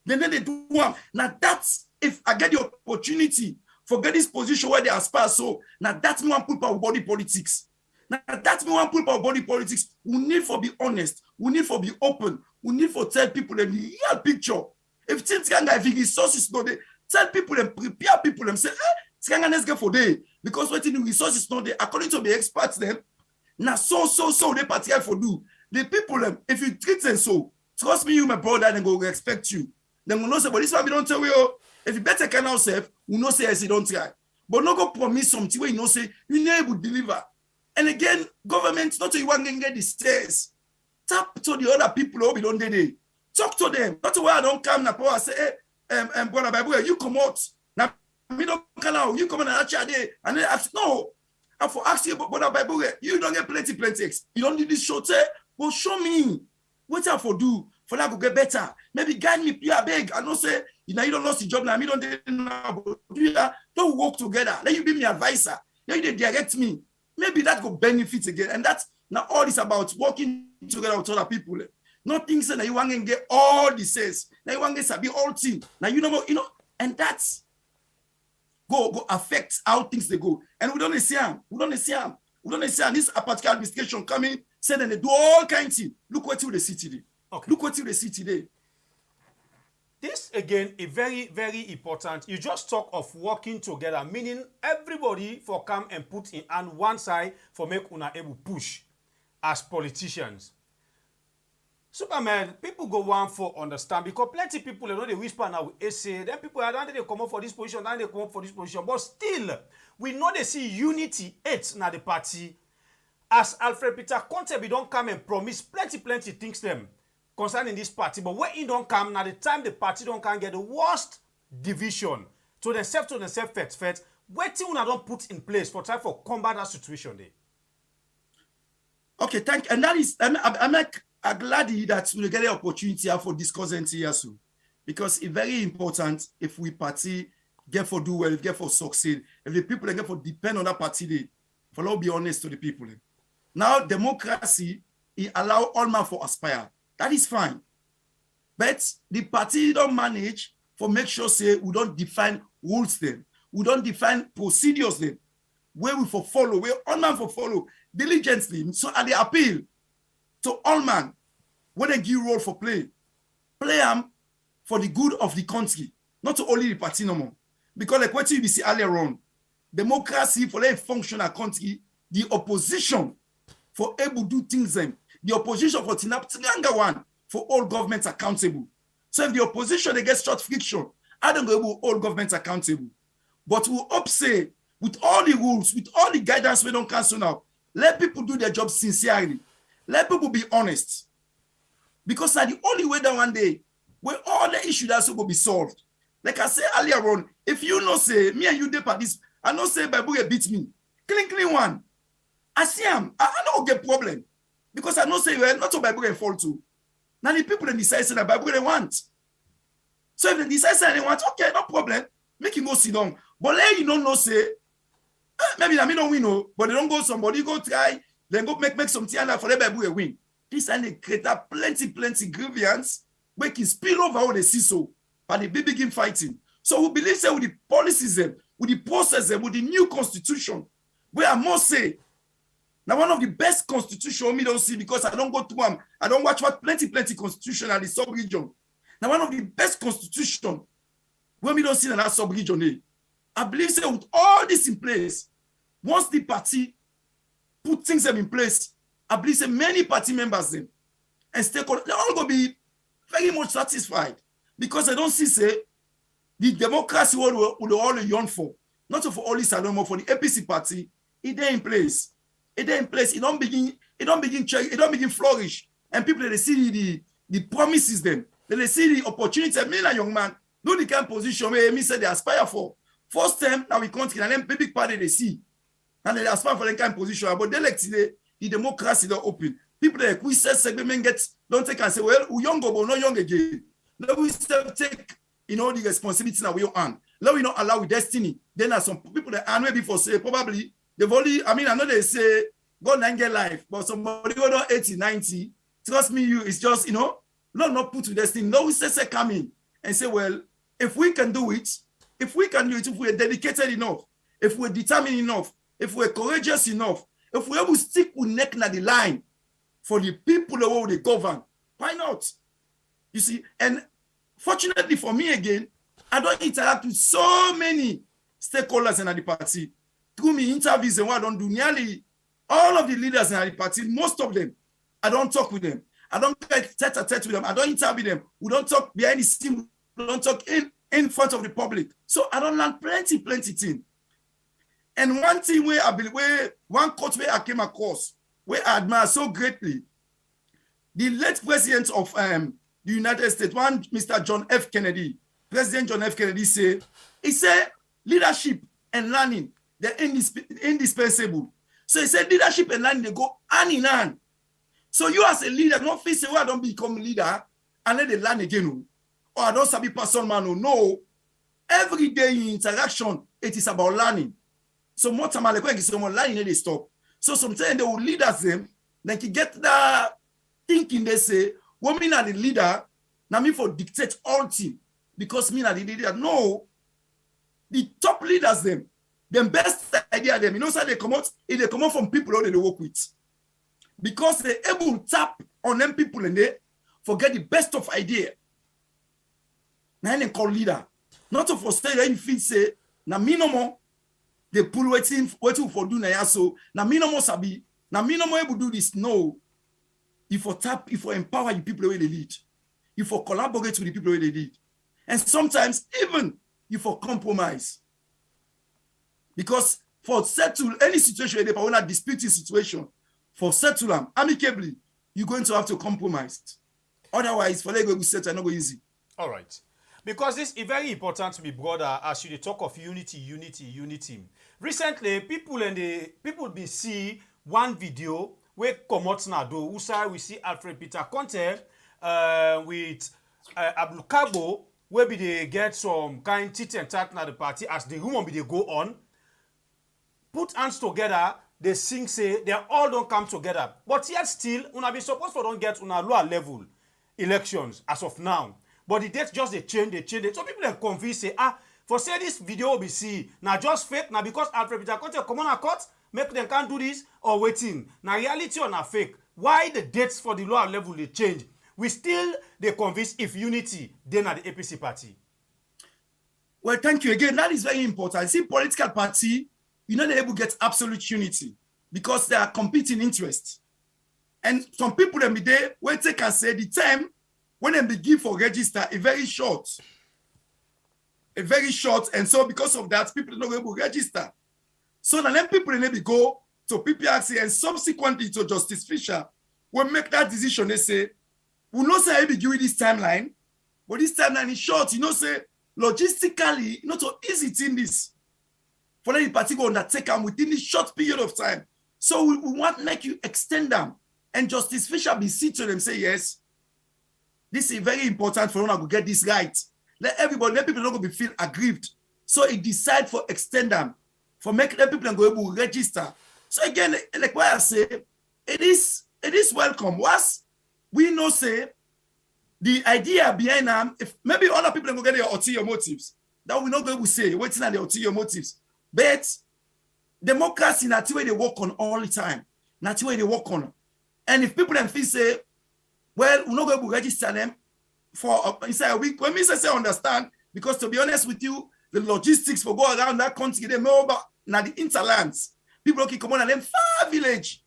Then they do one. Now that's, if I get the opportunity, forget this position where they aspire, so now that's me one put our body politics. Now that's me one put our body politics. We need for be honest. We need for be open. We need for tell people the real picture. If things can get resources, no, they tell people and prepare people and say, let's go for day. Because what the resources not there, according to the experts, them now so they party for do. The people them, if you treat them so, trust me, you my brother, they go respect you. Then we know say, but this one we don't tell you. If you better can yourself, we know say yes, you don't try. But no go promise something where you know say you not able to deliver. And again, government not you want to get the stairs. Tap to the other people who we don't do. Talk to them. Not where I don't come now. I say, brother Bible, you come out. Now me don't come out. You come and ask day and then ask no. I for ask you, brother Bible, you don't get plenty. You don't do this show. Say, well, show me what I for do for that go get better. Maybe guide me. You are beg. I know say you don't lost the job now. Me don't do now. Don't work together. Let you be my advisor. Let you direct me. Maybe that go benefit again. And that's now all this about working together with other people. Nothing say that you want to get all the says. Now you want to be all team. Now you know, and that's go affect how things they go. And we don't see them. This particular administration coming, say that they do all kinds of things. Look what you they see today. Okay. Look what you they see today. This again is very, very important. You just talk of working together, meaning everybody for come and put in on one side for make una able push as politicians. Superman, people go one for understand because plenty people they know they whisper now with essay. Then people are they come up for this position, then they come up for this position. But still, we know they see unity 8 na the party. As Alfred Peter Conte, we don't come and promise plenty things them concerning this party. But when it don't come, now the time the party don't come get the worst division to themselves fet. Waiting when I don't put in place for time for combat that situation there. Okay, thank you. And that is I'm glad that we get the opportunity for discussing here soon. Because it's very important if we party get for do well, get for succeed. If the people get for depend on that party, they for now be honest to the people. Now democracy it allow all man for aspire. That is fine. But the party don't manage for make sure say we don't define rules them. We don't define procedures them. Where we for follow, where all man for follow diligently. So at the appeal to all man, when they give role for play them for the good of the country, not to only the party no more. Because like what you see earlier on, democracy for a functional country, the opposition for able to do things them, the opposition for Tinaptinganga one for all governments accountable. So if the opposition they get short friction, I don't go able all governments accountable. But we hope say with all the rules, with all the guidance we don't cancel now, let people do their job sincerely. Let people be honest. Because that's the only way that one day, where all the issues that will be solved. Like I said earlier on, if you know say, me and you dip at this, I know say Bible beat me. Clean one. I see him. I don't get problem. Because I know say, well, not to Bible fall to. Now the people that decide say that Bible they want. So if they decide say they want, okay, no problem. Make him go sit down. But let you don't know say, maybe I don't win, but they don't go somebody go try, then go make something for the Bible win. This and they create a plenty grievance, make it spill over all the see so, but they begin fighting. So we believe say with the policies, with the process, with the new constitution, where I must say, now one of the best constitution me don't see because I don't go to them, I don't watch what plenty constitution at the sub-region. Now one of the best constitution, when we don't see in that sub-region, I believe say with all this in place, once the party put things in place, I believe say many party members them and stakeholders, they're all going to be very much satisfied because they don't see say the democracy what we all yearn for, not for all this alone, for the APC party, it there in place. It there in place. It don't begin flourish. And people they see the promises them. They see the opportunity. Me and a young man, know the kind of position where me say they aspire for. First time now we country and then big party they see. And they aspire for that kind of position. But they like today, the democracy don't open. People like we say segment don't take and say, well, we young but not young again. Let we still take the responsibility now we on. Let we not allow with destiny. Then there are some people that are maybe for say probably they've only, I know they say God and get life, but somebody go down 80, 90. Trust me, it's just, not put to destiny. No, we say come in and say, well, if we can do it, if we're dedicated enough, if we're determined enough, if we're courageous enough, if we're able to stick with neck na the line for the people the way they govern, why not? You see, and fortunately for me again, I don't interact with so many stakeholders in the party. Through me interviews and what I don't do, nearly all of the leaders in the party, most of them, I don't talk with them. I don't get tete-a-tete with them. I don't interview them. We don't talk behind the scene. We don't talk in front of the public. So I don't learn plenty things. And one thing one quote where I came across, where I admire so greatly, the late president of the United States, one Mr. John F. Kennedy, President John F. Kennedy he said, leadership and learning, they're indispensable. So he said, leadership and learning, they go hand in hand. So you as a leader, don't feel say, well, I don't become leader and let they learn again. Or I don't sabi person man. No. Every day in interaction, it is about learning. So more time I like someone learning, they stop. So sometimes they will lead us them, then you get that thinking they say, well, me not the leader, now me for dictate all team. Because me not the leader. No. The top leaders them best idea them. So they come out from people who they work with. Because they're able to tap on them people and they forget the best of idea. Now they call leader. Not to forsake that if say, na me no more, they pull waiting for do na so, na me no more sabi, na me no more able to do this. No. If you tap, if you empower the people where they lead. If you collaborate with the people where they lead. And sometimes even if you compromise. Because for settle any situation, if I want a disputed situation, for settle them amicably, you're going to have to compromise. Otherwise, for them to settle, not go easy. All right. Because this is very important to me, brother, as you talk of unity. Recently, people be see one video where Komot Nado, Usa, we see Alfred Peter Conte with Abdul Kabo, where be they get some kind tit and tat na the party as the rumor be they go on, put hands together. They sing say they all don't come together. But yet still, una be supposed to don't get una lower level elections as of now. But the dates just they change it. So people are confused say, for say this video will be see, now just fake, now because Alfred Peter Conte come on a court, make them can't do this or waiting. Now reality or na fake. Why the dates for the lower level they change? We still they convince if unity, then at the APC party. Well, thank you again. That is very important. See, political party, you're not able to get absolute unity because there are competing interests. And some people them be there when they can say the time when they begin for register a very short. And so because of that, people are not able to register. So then people maybe go to PPRC and subsequently to Justice Fisher will make that decision. They say, we'll not say I be give this timeline, but this timeline is short. Say logistically, not so easy in this. For any particular undertake them within this short period of time. So we want to make you extend them. And Justice Fisher be see to them say, yes, this is very important for us to get this right. Let people not go be feel aggrieved. So it decide for extend them, for make them people go able to register. So again, like what I say, it is welcome. Once we know say the idea behind them, if maybe other people go get their ulterior motives, that we not go able to say waiting at the ulterior motives. But democracy, that's the way they work on all the time. That's the way they work on. And if people then feel say, well, we're not going to register them for inside a week. When me say understand, because to be honest with you, the logistics for go around that country, they know about now the interlands. People can come on and then far village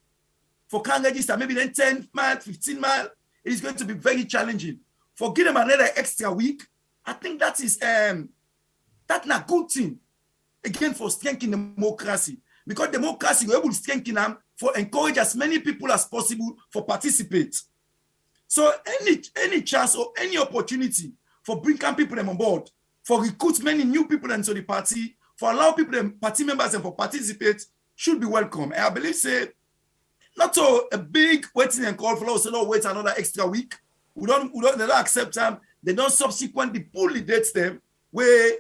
for can register, maybe then 10 miles, 15 miles. It is going to be very challenging. For give them another extra week, I think that is that's not a good thing. Again, for strengthening democracy. Because democracy, we're able to strengthen them for encourage as many people as possible for participate. So any chance or any opportunity for bringing people them on board, for recruit many new people into the party, for allow people them party members and for participate should be welcome. And I believe say not so a big waiting and call for us, so no wait another extra week. They don't accept them. They don't subsequently pull the dates them where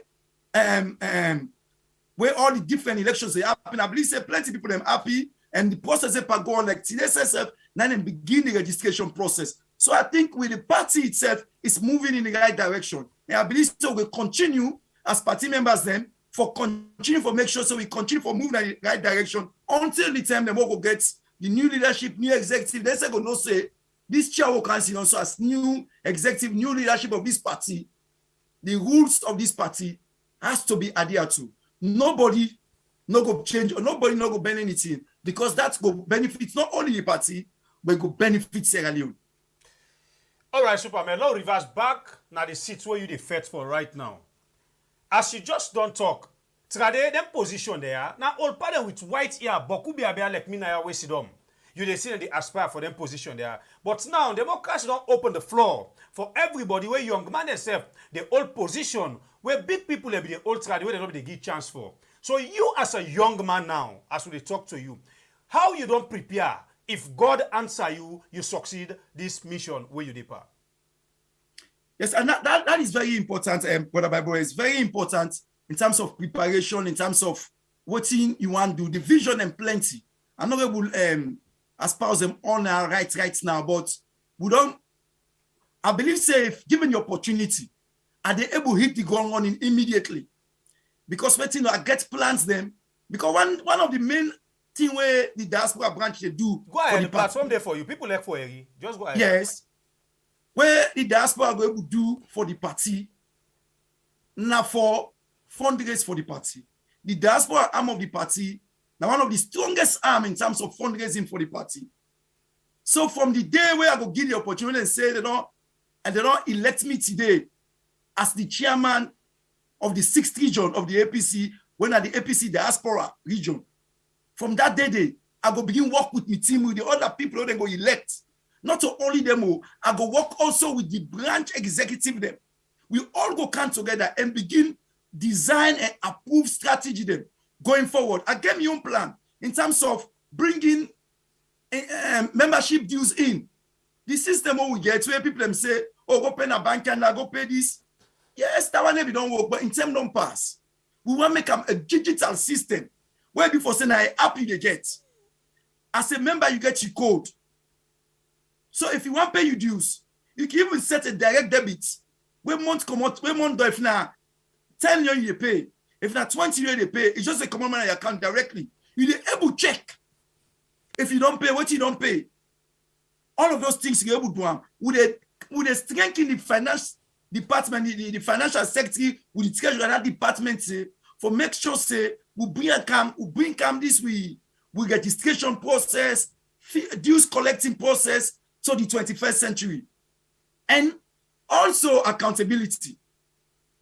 all the different elections they happen. I believe say plenty of people them happy and the process they go on like TSSF now then begin the registration process. So I think with the party itself is moving in the right direction. And I believe so we'll continue as party members then for continue for make sure so we continue for moving in the right direction until the time them will get the new leadership, new executive. They say go no say this chair will consider also as new executive, new leadership of this party. The rules of this party has to be adhered to. Nobody no go change or nobody no go bend anything because that go benefit not only the party but go benefit Sierra Leone. All right, Superman, now reverse back now the seats where you the fight for right now. As you just don't talk, trade them position there. Now all part with white ear, but could be like me now sit down. You they see that they aspire for them position there. But now democracy don't open the floor for everybody where young man themselves, the old position where big people have the old trade where they don't they give chance for. So you as a young man now, as we talk to you, how you don't prepare if God answer you, you succeed this mission where you depart? Yes, and that is very important, Brother Bible. It's very important in terms of preparation, in terms of what you want to do, the vision and plenty. I'm not able to espouse them on our right now, but we don't, I believe, say, if given the opportunity, are they able to hit the ground running immediately? Because I get plans them, because one of the main thing where the diaspora branch they do. Go ahead, the platform there for you. People like for Eri. Just go ahead. Yes. Where the diaspora are going to do for the party, now for fundraise for the party. The diaspora arm of the party, now one of the strongest arm in terms of fundraising for the party. So from the day where I go give the opportunity and say they don't elect me today as the chairman of the 6th region of the APC, when at the APC Diaspora region. From that day, I go begin work with my team, with the other people who they go elect. Not only them, I go work also with the branch executive them. We all go come together and begin design and approve strategy them going forward. I gave me own plan in terms of bringing membership dues in. The system we get where people them say, oh, go pay a bank and I go pay this. Yes, that one maybe don't work, but in terms don't pass. We want to make a digital system where before saying I happy they get. As a member, you get your code. So if you want to pay your dues, you can even set a direct debit. Where month come out, where month if now 10 million you pay, if not 20 million you pay, it's just a common money account directly. You're able to check. If you don't pay, what you don't pay. All of those things you're able to do. Would they strengthen the finance department, the financial secretary, with the treasury and that department say, for make sure say we bring come this we registration process, dues collecting process to the 21st century. And also accountability.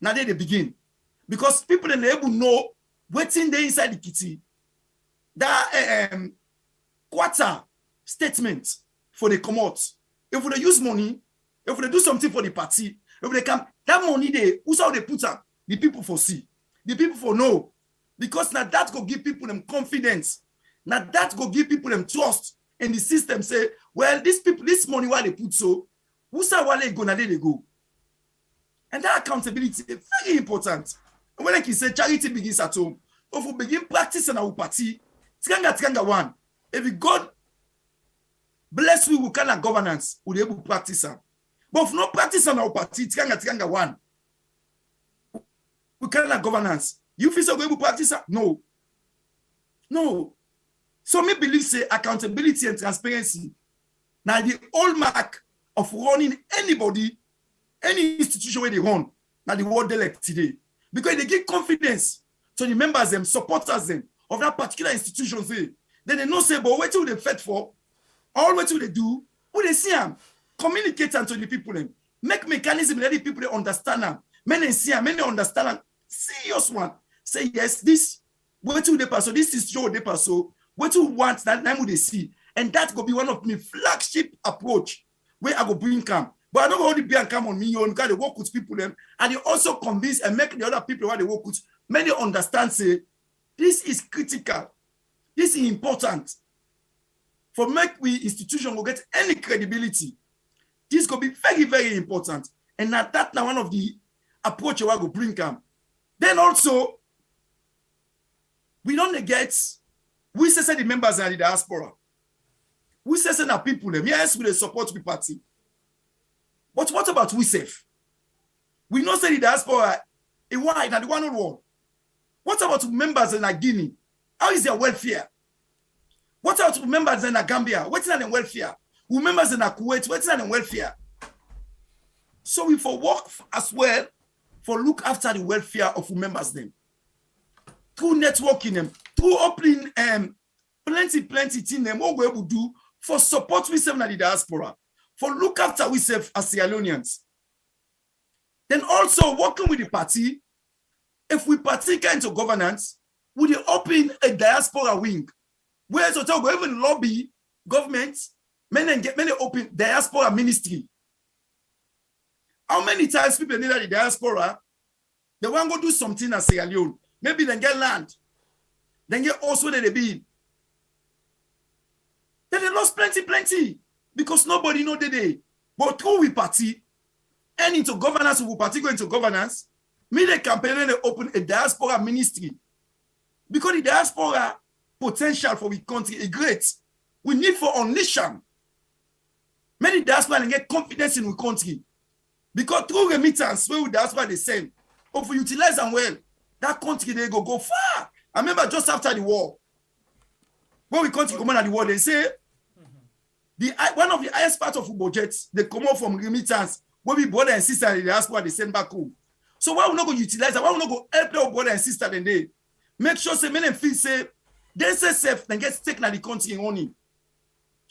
Now they begin. Because people are able to know what's in the inside the kitty. That quarter statement for the come out. If they use money, if they do something for the party, if they come, that money they who's how they put up, the people for see. The people for know. Because now that go give people them confidence. Now that go give people them trust in the system. Say, well, these people, this money why they put so, who's how they go, now they go. And that accountability is very important. And when I can say charity begins at home, if we begin practicing our party, Tkanga one. If God bless we with kind of governance, we'll be able to practice them. But if not practice on our party, Tkanga one. We kind of governance. You feel so able to practice that? No. No. So me believe say accountability and transparency. Now the hallmark of running anybody, any institution where they run, now the word elect today. Because they give confidence to the members, them, supporters them of that particular institution. Say, then they know say, but what do they fight for? All what do they do? Who they see them? Communicate them to the people. Them. Make mechanism let the people they understand them. Many see them, many understand them. Serious one. Say, yes, this, what do they pass? So this is show they pass. So what do you want that time would they see? And that could be one of my flagship approach where I go bring come. But I don't only be and come on me, because they work with people them, and they also convince and make the other people where they work with many understand say this is critical, this is important. For make we institution will get any credibility. This could be very, very important. And that now one of the approach I go bring come. Then also, we don't negate, we say the members are the diaspora. We say that people them, yes, we support the party. But what about we safe? We know say the diaspora a wide and the one on one. What about members in Guinea? How is their welfare? What about members in Gambia? What's their welfare? Who members in Kuwait? What's their welfare? So we for work as well for look after the welfare of members them. Through networking them, through opening plenty thing them what we able to do for support we serve in the diaspora. For look after we serve as Sierra Leoneans. Then also working with the party, if we partake into governance, we will open a diaspora wing. Where so we even lobby government, many open diaspora ministry. How many times people need the diaspora, they want to go do something as Sierra Leone. Maybe they get land, then get also the bill. Then they lost plenty. Because nobody know the day. But through we party, and into governance, we party go into governance, me the campaign and they open a diaspora ministry. Because the diaspora potential for the country is great. We need for unleash them. Many diaspora get confidence in the country. Because through remittance, where we diaspora the same. If we utilize them well, that country they go far. I remember just after the war, when we country come out the war, they say, one of the highest part of the budget, they come out from remittance, where we brother and sister in the diaspora, they send back home. So why we not go utilize that? Why we not go help their brother and sister then they make sure say men and feel say they say safe and get taken at the country only.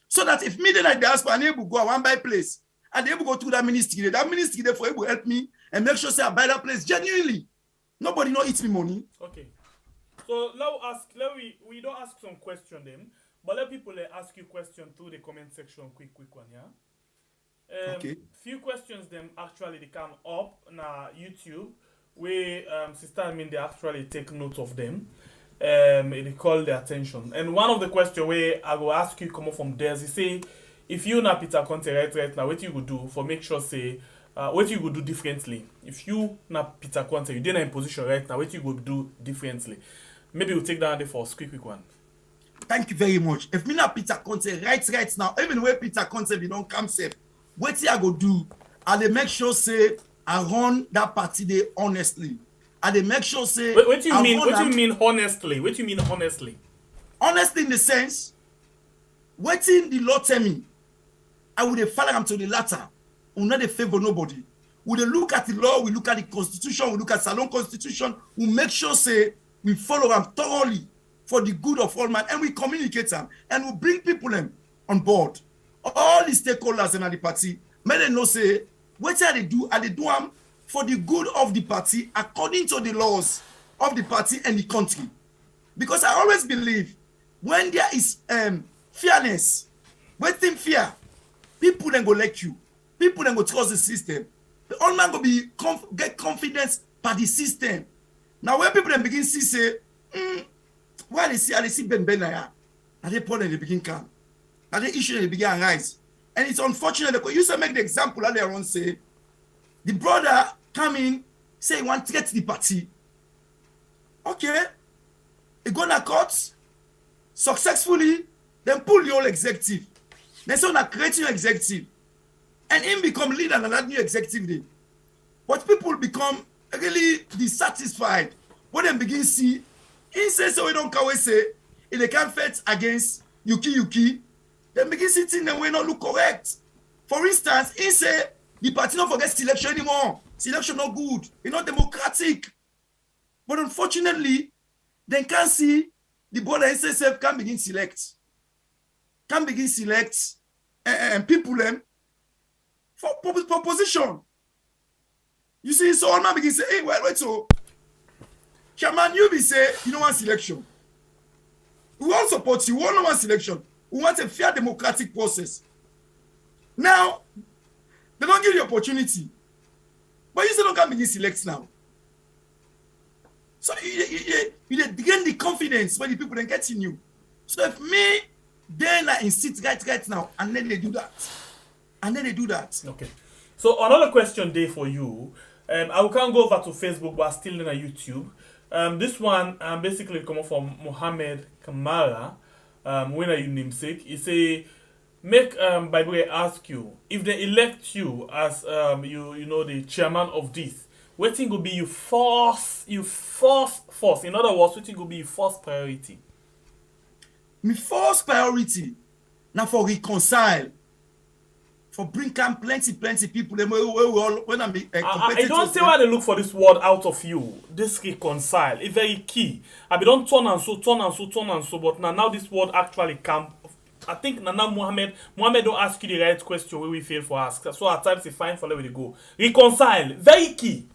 So that if me then like diaspora and able to go one by place and they able to go through that ministry therefore able to help me and make sure say I buy that place genuinely. Nobody not eat me money. Okay. So we don't ask some question then. But let people ask you questions through the comment section, quick one, yeah? Okay. Few questions them actually they come up on YouTube where Sister I mean they actually take note of them. They call their attention. And one of the questions where I will ask you come up from there, he say, if you na Peter Conte right now, what you would do for make sure say what you would do differently? If you na Peter Conte, you didn't in position right now, what you would do differently? Maybe we'll take down there for a quick one. Thank you very much. If me not Peter Conte right now, even when Peter Conte we don't come safe, what I go do, I dey make sure say I run that party day honestly. I dey make sure say. What do you mean? What do you mean honestly? What do you mean honestly? Honestly in the sense, waiting the law tell me, I would follow them to the latter. We not favor nobody. We look at the law, we look at the constitution, we look at Salon Constitution. We make sure say we follow them thoroughly. For the good of all man, and we communicate them, and we bring people on board. All the stakeholders in the party, may they know say, what are they do? Are they do them for the good of the party according to the laws of the party and the country? Because I always believe when there is fairness, waiting fear, people then go like you, people then go trust the system. The all man go be get confidence by the system. Now when people then begin to say, why they see Ben Benaya, and they put in the begin come, and they issue in the begin rise. And it's unfortunate because you used to make the example earlier on say, the brother come in, say he want to get to the party. Okay, he go to court, successfully, then pull the whole executive. Then so now create your executive. And him become leader and that new executive day. But people become really dissatisfied when they begin to see. He says so we don't can say if they can't fight against Yuki, then begin sitting the way not look correct. For instance, he say the party not forget selection anymore. Selection not good. It's not democratic. But unfortunately, they can't see the board and SSF can begin select. And people them for position. You see, so all man begin say, hey, wait, so Chairman, you be say, you don't want selection. We all support you, we all don't want selection. We want a fair democratic process. Now, they don't give you opportunity. But you still don't come begin select now. So you gain the confidence when the people then get in you. So if me, then I insist right now, and then they do that. Okay. So another question there for you. I can't go over to Facebook, but still in YouTube. This one basically come from Mohamed Kamara. When are you namesake? He say, make by the way ask you if they elect you as you know the chairman of this. What thing will be your first? In other words, what thing will be your first priority? My first priority now for reconcile, for bring plenty people. When I don't say why they look for this word out of you. This reconcile is very key. I be don't turn and so, but now this word actually come. I think now Mohamed don't ask you the right question where we fail for ask. So at times it's fine for where we go. Reconcile, very key.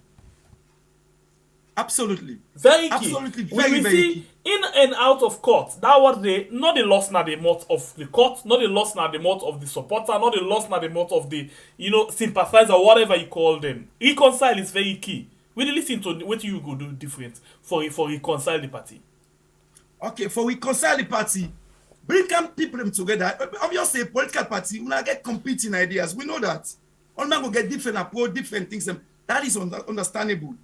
Absolutely. Very key. Absolutely. Very Very see key. in and out of court. That was not the loss now the mouth of the court, not the loss now the mouth of the supporter, not the loss now the mouth of the sympathizer, whatever you call them. Reconcile is very key. We listen to what you go do different for reconcile the party. Okay, for reconcile the party, bring people them together. Obviously, a political party will not get competing ideas. We know that. All man will get different approach, different things. That is understandable.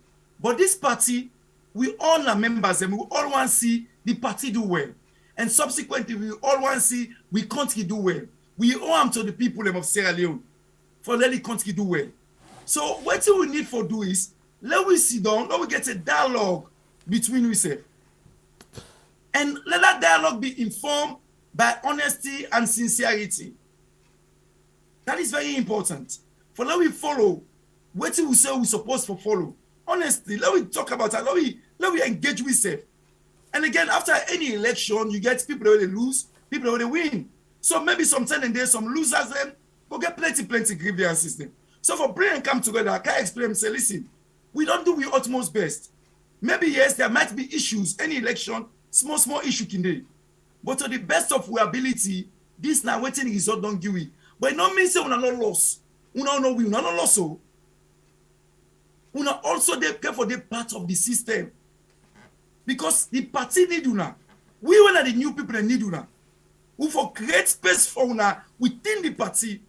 But this party, we all are members and we all want to see the party do well. And subsequently, we all want to see we country do well. We owe them to the people of Sierra Leone for let the country do well. So what we need for do is, let we sit down, let we get a dialogue between ourselves. And let that dialogue be informed by honesty and sincerity. That is very important. For let we follow what we say we're supposed to follow. Honestly, let we talk about that. Let we engage with it. And again, after any election, you get people that will lose, people that will win. So maybe sometimes there's some losers then go get plenty grievances then. So for bring and come together, I can explain and say, listen, we don't do our utmost best. Maybe yes, there might be issues, any election, small issue can do. But to the best of our ability, this now waiting result don't give it. But it don't mean say we are not lost. We are not lost. So we are also there for the part of the system. Because the party need una. We are the new people that need una. We for create space for una within the party.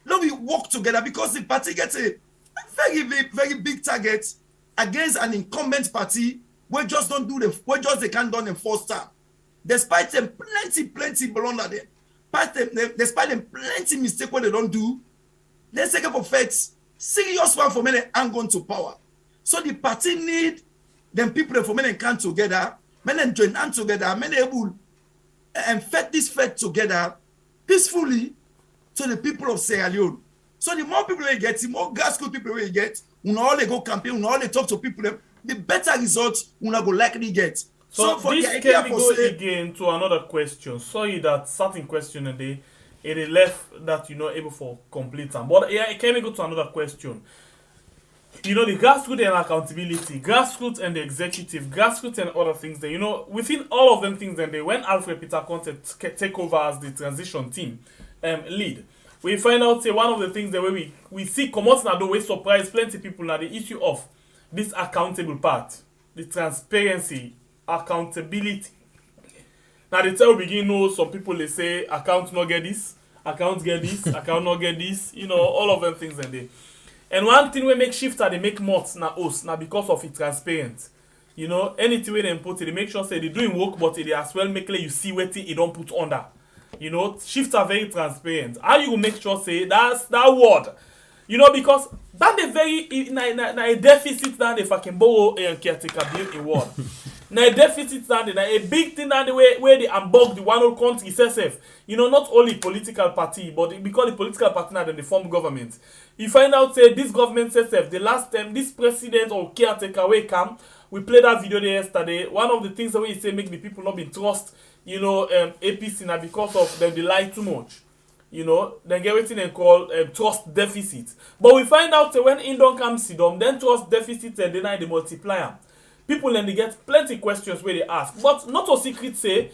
Now we work together because the party gets a very, very big target against an incumbent party where just don't do where just they can't done in first term. Despite them plenty blunder there. Despite them plenty mistake what they don't do, let's take up effects. Serious one for many hang on to power. So the party need them people for many come together, many join hand together, many able and fight this fight together peacefully to the people of Sierra Leone. So the more people we get, the more grassroots people we get, we all they go campaign, we all they talk to people, the better results we go likely get. So for this the idea can for go say, again to another question. Sorry that certain question and it left that you're not able for complete time. But yeah, it can go to another question. The grassroots and accountability, grassroots and the executive, grassroots and other things there, within all of them things then when Alfred Peter Conte take over as the transition team lead, we find out say one of the things that we see come out now the way surprise plenty people now the issue of this accountable part, the transparency, accountability. Now the time we begin some people they say account not get this, account get this, account not get this, all of them things and they. And one thing we make shifter they make mods now us now because of it transparent. Anything we then put it, they make sure say they doing work, but they as well make you see what it don't put under. Shifter very transparent. How you make sure say that's that word? Because that the very na a deficit that they fucking borrow and caretaker build a word. Na a deficit that a big thing that the way where they unbug the one whole country itself. Not only political party, but because the political party now then they form government. You find out say this government itself, the last time this president or caretaker will come, we played that video there yesterday. One of the things that we say make the people not be trust, APC now because of them they lie too much. Then get everything they call trust deficit. But we find out when Indon comes to them, then trust deficit and deny the multiplier. People then they get plenty questions where they ask. But not a secret say,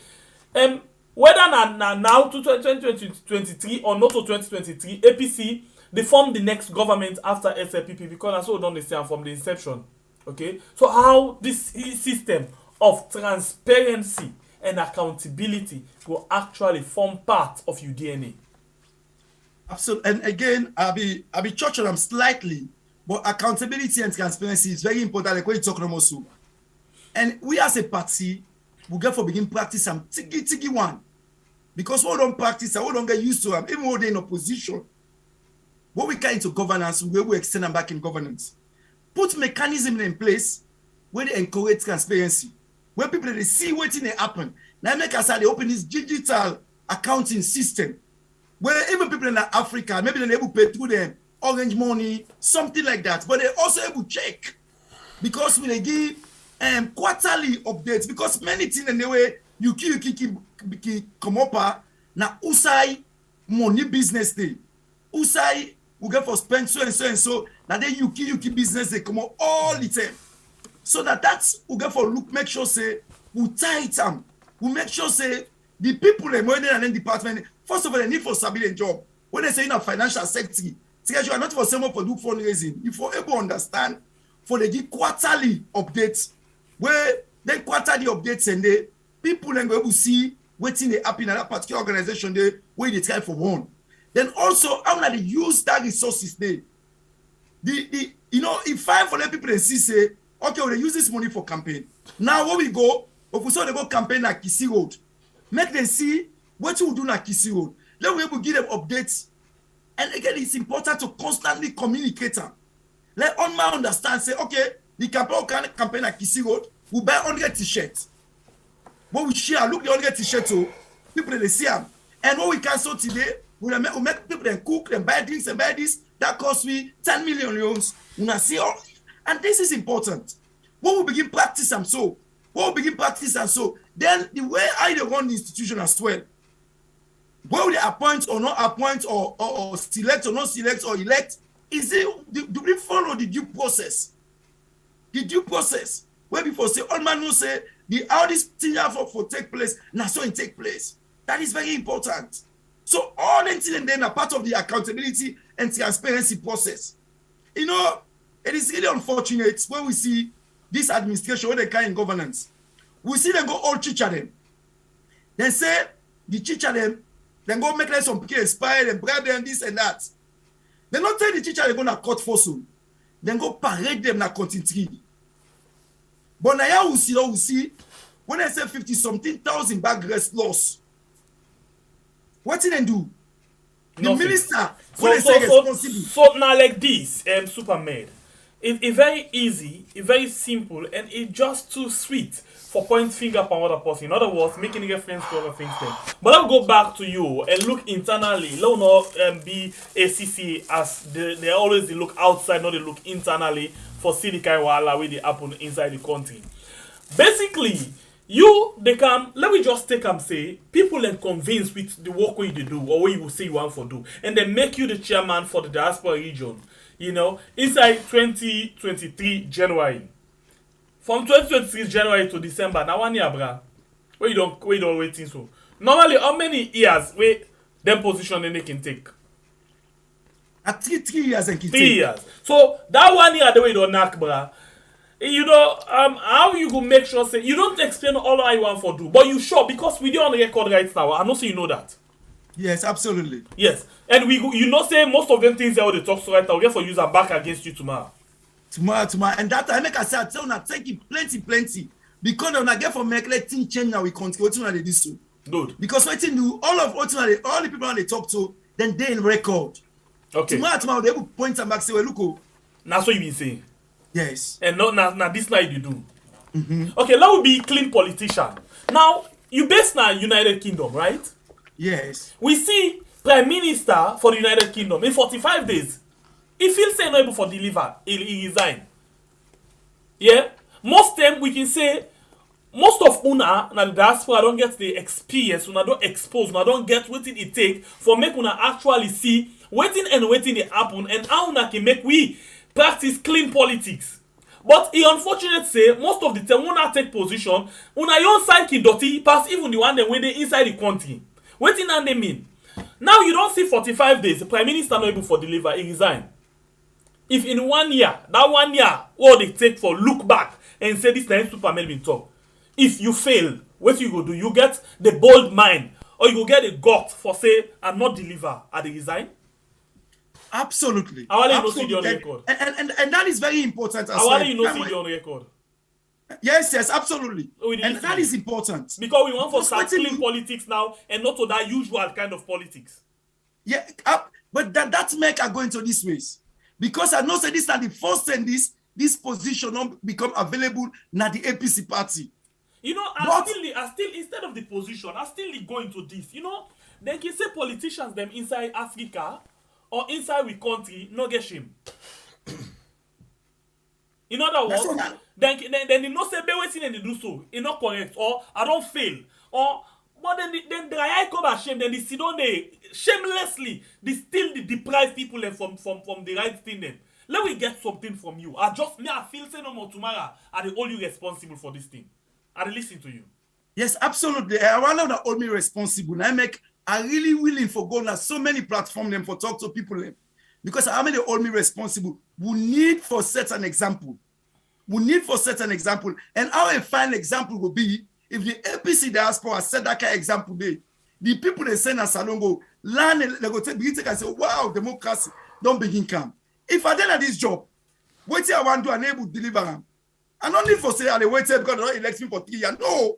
whether now to 2023 or not to 2023, APC they form the next government after SLPP because that's what we don't understand from the inception. Okay, so how this system of transparency and accountability will actually form part of your DNA. Absolutely. And again, I'll be touching them slightly, but accountability and transparency is very important. Like what you talking about. And we as a party, we get for begin practice some tiki one. Because we don't practice, we don't get used to them, even when they're in opposition. When we get into governance, we will extend them back in governance. Put mechanism in place where they encourage transparency. Where people they see what's in happen. Now make us they open this digital accounting system. Where even people in Africa, maybe they're able to pay through them orange money, something like that. But they're also able to check. Because when they give quarterly updates, because many things in the way you come up now usai money business day. Usai we get for spend so and so and so. Now then you business they come up all the time. So that's we get for look, make sure say we tight them. We make sure say the people in the department, first of all, they need for stability job. When they say in a financial sector, you are not for someone for do fundraising. If you're able to understand for the quarterly updates, where then quarterly updates and the people then go able to see what's in the happen in that particular organization there where they try for one. Then also how they use that resources there. If five for the people they see say, okay, well, they use this money for campaign. Now when we go, if we saw they go campaign at Kisi Road, make them see what you do at Kisi Road. Then we will give them updates. And again, it's important to constantly communicate them. Let on my understand, say, okay, the campaign at Kisi Road, we buy 100 t-shirts. What we share, look the 100 t-shirts to people they see them. And what we cancel today, we make people then cook and buy drinks and buy this. That costs me 10 million euros. And this is important. When we begin practice and so, then the way I run the institution as well, where they appoint or not appoint or select or not select or elect, is it do we follow the due process? The due process. Where before say all man know say how this thing for take place, now so it take place. That is very important. So all the things then are part of the accountability and transparency process. It is really unfortunate when we see this administration when they kind in governance. We see them go all teacher them. They say the teacher them, then go make like some people expire and bribe them this and that. They not tell the teacher they're gonna cut for soon. Then go parade them na continue. But now we see when they say 50-something thousand bag rest loss. What did they do? The Nothing. minister when they say responsible. So now like this, Superman. It's very easy, it's very simple, and it's just too sweet for pointing finger upon other person. In other words, making reference to other things then. But I'll go back to you and look internally. Let not be ACC as they always look outside, not they look internally for see the kind of wahala where they happen inside the country. Basically, let me just take and say, people are convinced with the work where you do or what you will say you want to do, and they make you the chairman for the diaspora region. Inside 2023 January. From 2023 January to December, now 1 year, bra. Where you don't waiting so. Normally, how many years where them position they can take? At 3 years and 3 years. So that 1 year the way you don't knock, bra. How you go make sure say you don't explain all I want for do, but you sure because we do on the record right now. I know so you know that. Yes, absolutely. Yes, and say most of them things that they talk so right now, we get for use and back against you tomorrow. Tomorrow, and that I make I say I tell you take it plenty. Because when I get for make let things change now we continue to they do so. Good. Because what you do, all the people they talk to, then they in record. Okay. Tomorrow they will point them back say, well, look. That's what you been saying. Yes. And now this slide you do. Okay, let me be clean politician. Now you based now United Kingdom, right? Yes. We see Prime Minister for the United Kingdom in 45 days. He feels say not able for deliver. He resign. Yeah? most time we can say most of una na the diaspora don't get the experience, una don't expose, una don't get wetin it take for make una actually see wetin dey happen and how una can make we practice clean politics. But e unfortunate say most of the time una take position, una your side ki dirty pass even the one dem wey dey inside the country. Wetin and they mean? Now you don't see 45 days, the Prime Minister not able for deliver, he resign. If in 1 year, that 1 year, all they take for look back and say this time Superman been talk. If you fail, what you go do? You get the bold mind, or you go get the gut for say I'm not deliver, are they resign? Absolutely. How are you not see the on record? And that is very important as How well. are you not see the on record? Yes, absolutely. And that is important. Because we want for start clean politics now and not to that usual kind of politics. Yeah, but that make I go into this ways. Because I know say this is the first time this position not become available na the APC party. You know, I still instead of the position, I still go into this. You know, they can say politicians them inside Africa or inside we country no get shame. In other words, then they no say be waiting and they do so. It's not correct or I don't fail or but then dry eye cover shame. Then they sit on they shamelessly they still deprive people from the right thing. Then let me get something from you. I feel say no more tomorrow. Are they all you responsible for this thing? I listen to you. Yes, absolutely. I want to hold me responsible. I really willing for go on so many platforms them for talk to people them. Because I mean they hold me responsible. We need for set an example. And how a fine example will be if the APC Diaspora set that kind of example there. The people they send us along go learn they go take and say, wow, democracy don't begin come. If I done at this job, what I want to enable deliver them. I don't need for say I wait because they don't elect me for 3 years. No.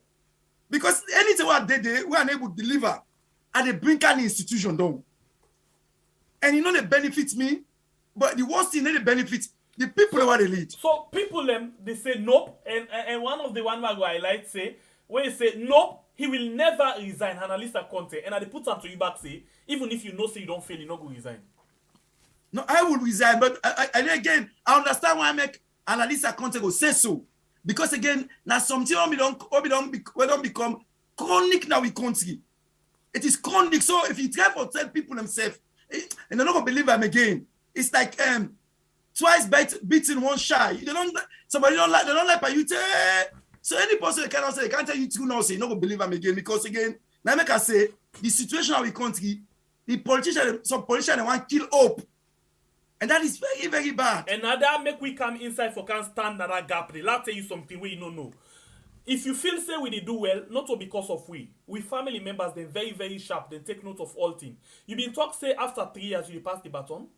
Because anything what they we are unable to deliver and they bring an institution down. And you know they benefit me, but the worst thing they benefit the people who they lead. So people they say nope, and one of the one who I like say when he say nope, he will never resign. Analyst Conte, and they put on to you back say even if you know say you don't fail, you not go resign. No, I will resign, but I again I understand why I make analyst Conte go say so because again now something we don't become chronic now we country. It is chronic. So if you try to tell people themselves and they're not gonna believe them again, it's like twice beating one shy. Somebody don't like by you. So any person cannot say they can't tell you true now. Say not gonna believe them again because again now make I say the situation of the country, some politicians want to kill hope. And that is very, very bad. And now that make we come inside for can stand that gap. Let's tell you something we don't know. If you feel say we did do well, not all because of we family members, they're very, very sharp, they take note of all things. You been talk say after 3 years you pass the baton?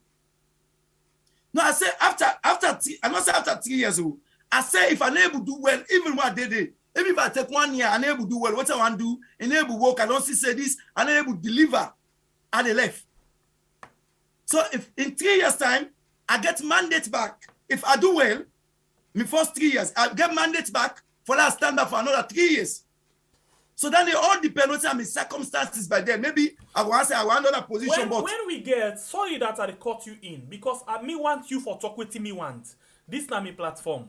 No, I say I not say after 3 years old. I say if I'm able to do well, even what they did, even if I take 1 year, I'm able to do well, what I want to do, enable work, I don't see say this, I'm able to deliver at the left. So if in 3 years' time, I get mandate back. If I do well, my first 3 years, I get mandate back for that stand up for another 3 years. So then they all depend on the circumstances by then. Maybe I want to say I want another position. When we get, sorry that I cut you in, because I me want you for talk with me want. This na me platform.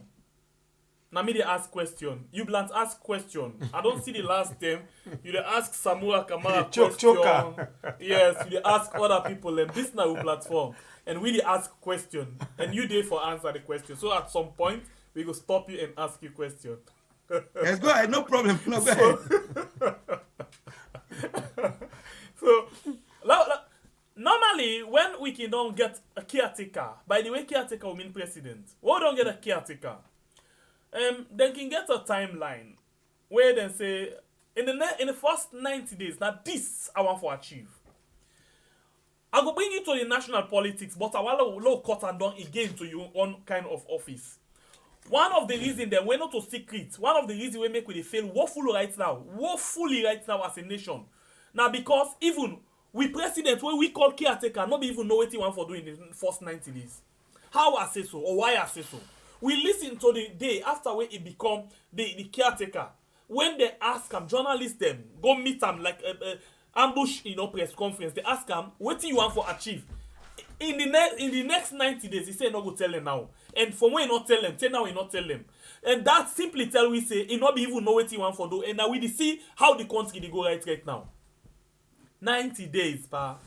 Now me they ask question. You blunt ask question. I don't see the last time. You they ask Samura Kamara question. Yes, you they ask other people. And this now platform. And we they ask question. And you there for answer the question. So at some point, we go stop you and ask you question. Yes, go ahead. No problem. No, go ahead. So, normally, when we can don't get a caretaker, by the way, caretaker will mean president. We don't get a caretaker. They can get a timeline where they say in the first 90 days, now this I want to achieve. I go bring you to the national politics, but I want to cut and down again to your own kind of office. One of the reasons that we're not a secret, one of the reasons we make we fail woefully right now as a nation. Now because even we president where we call caretaker, not even know what he want for doing in the first 90 days. How I say so or why I say so. We listen to the day after when it become the caretaker. When they ask him, journalists them, go meet him like ambush press conference, they ask him, what do you want to achieve? In the next 90 days, he say no go tell them now. And from when he not tell them, till now he not tell them. And that simply tell we say, it not be even know what you want for do. And now we see how the country they go right now. 90 days, pa.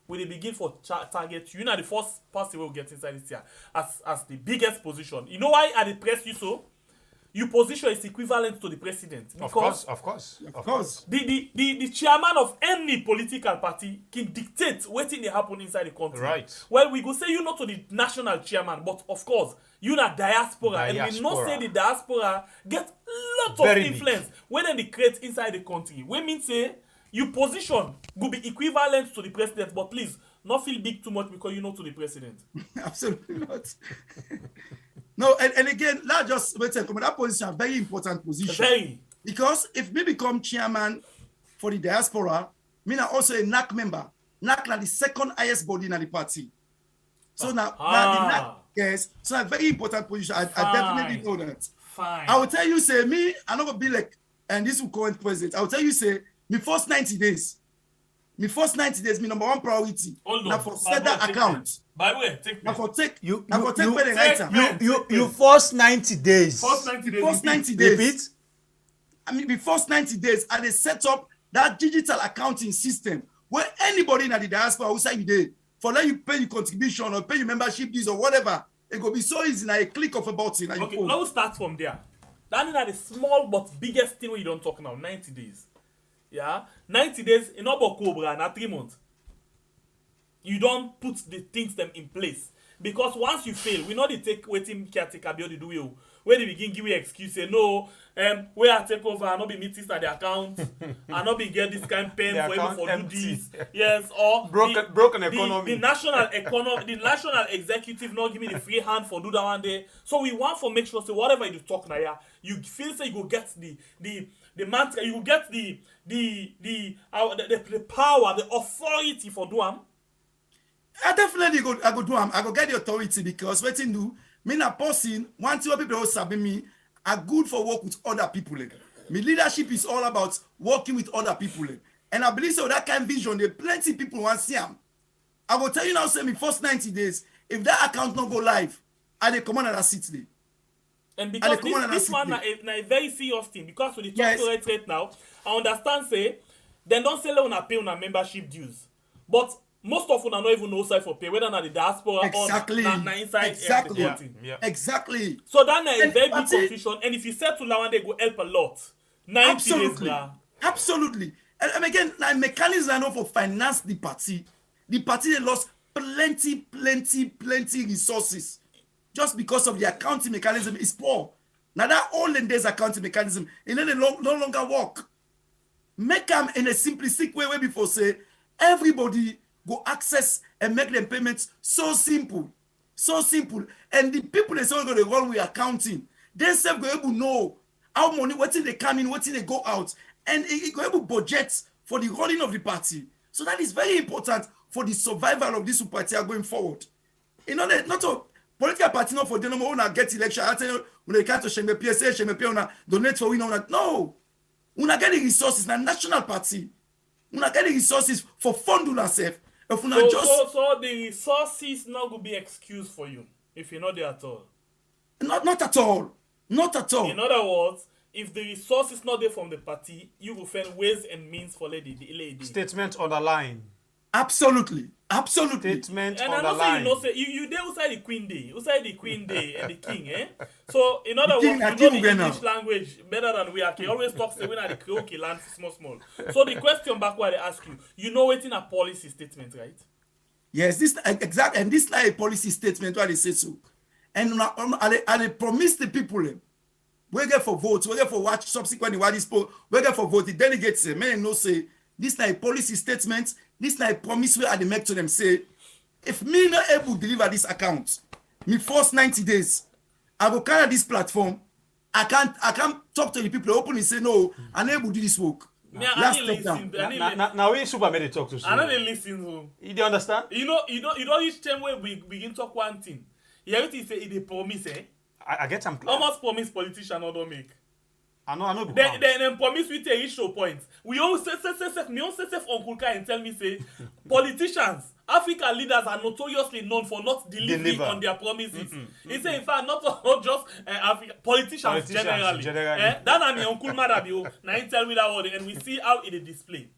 We begin for target you. You know the first person will get inside this year as the biggest position. You know why I dey press you so? Your position is equivalent to the president. Of course. The chairman of any political party can dictate what thing they happen inside the country. Right. Well, we go say you not to the national chairman, but of course, you na diaspora. And we not say the diaspora get lot of Very influence when they create inside the country. We mean say your position will be equivalent to the president, but please, not feel big too much because you know to the president. Absolutely not. No, and again, let's just wait a second. That position is a very important position. Very. Because if me become chairman for the diaspora, me na also a NAC member. NAC na the second highest body in the party. So now the NAC, yes, so a very important position. I definitely know that. Fine. I will tell you, say, me, I'm not gonna be like, and this will current president. I will tell you, say, me first 90 days, me number one priority. Now for set that account. By the way, take Now for take You first 90 days. First 90 days. First 90 days. Repeat. I mean, the first 90 days, and they set up that digital accounting system where anybody in the diaspora will say you did for let you pay your contribution or pay your membership dues or whatever. It will be so easy now, a click of a button. Okay, let's start from there. That is the small but biggest thing we don't talk now. 90 days. Yeah, 90 days in about Cobra, not 3 months. You don't put the things them in place. Because once you fail, we know they take waiting caretaker build do you. Where they begin give you excuse, say no, where I take over, I not be meeting at the account, I not be get this kind of pen for even for do this. Yes, or broken economy. The national executive not give me the free hand for do that one day. So we want to make sure say whatever you talk now, you feel say you go get the mantra, you get the power, the authority for do am. I definitely go do them. I go get the authority because what you do, me na person, one two people who sabi me are good for work with other people. My leadership is all about working with other people. And I believe so that kind of vision, there plenty people want to see them. I will tell you now, say me first 90 days, if that account not go live, I dey come on that seat there. And because this one na a very serious thing, because with the talk right now, I understand say, they don't say una pay una membership dues. But most of them not even know side for pay, whether na the diaspora or na inside the country. Exactly. So that na a very big confusion. And if you settle that one, they go help a lot. 90 days, bra. Absolutely. And again, na mechanism I know for finance the party. The party they lost plenty resources just because of the accounting mechanism is poor. Now that olden days accounting mechanism, it no longer work. Make them in a simplistic way where before say everybody go access and make them payments so simple. And the people they say going to run with accounting, they self go able to know how money, what they come in, what they go out, and it go able to budget for the running of the party. So that is very important for the survival of this party going forward. You know, not a political party not for them no get election. I tell you, when they come to Shengbe PSA, una donate for winner. No, una get the resources. Na national party, una get the resources for fund yourself. So the resources not going to be excuse for you if you're not there at all. Not at all. In other words, if the resource is not there from the party, you will find ways and means for lady. Statement on the line. Absolutely. Statement and on the line. And I know say you there outside the Queen Day, and the King, eh? So in other words, you know the English language better than we are. He always talks say when are the Creole land small. So the question back where they ask you know what's in a policy statement, right? Yes, this exactly, and this is like a policy statement where they say so. And I promise the people we get for votes, we get for watch subsequently what this we get for vote. The delegates say, men no say this is like a policy statement. This is like a promise where I make to them say, if me not able to deliver this account, me first 90 days, I will carry this platform. I can't talk to the people openly say no, I'm able to do this work. Now we super made talk to. I know they listen. You don't understand? You know each time where we begin talk one thing. You everything say it they promise, eh? I get some. Almost promise politician or don't make. I know. Then promise we take issue points. We all say me all say Uncle Kai and tell me say politicians African leaders are notoriously known for not delivering on their promises. He say in fact not just politicians generally. That na me uncle Madabio. Now he tell me that word and we see how it is displayed.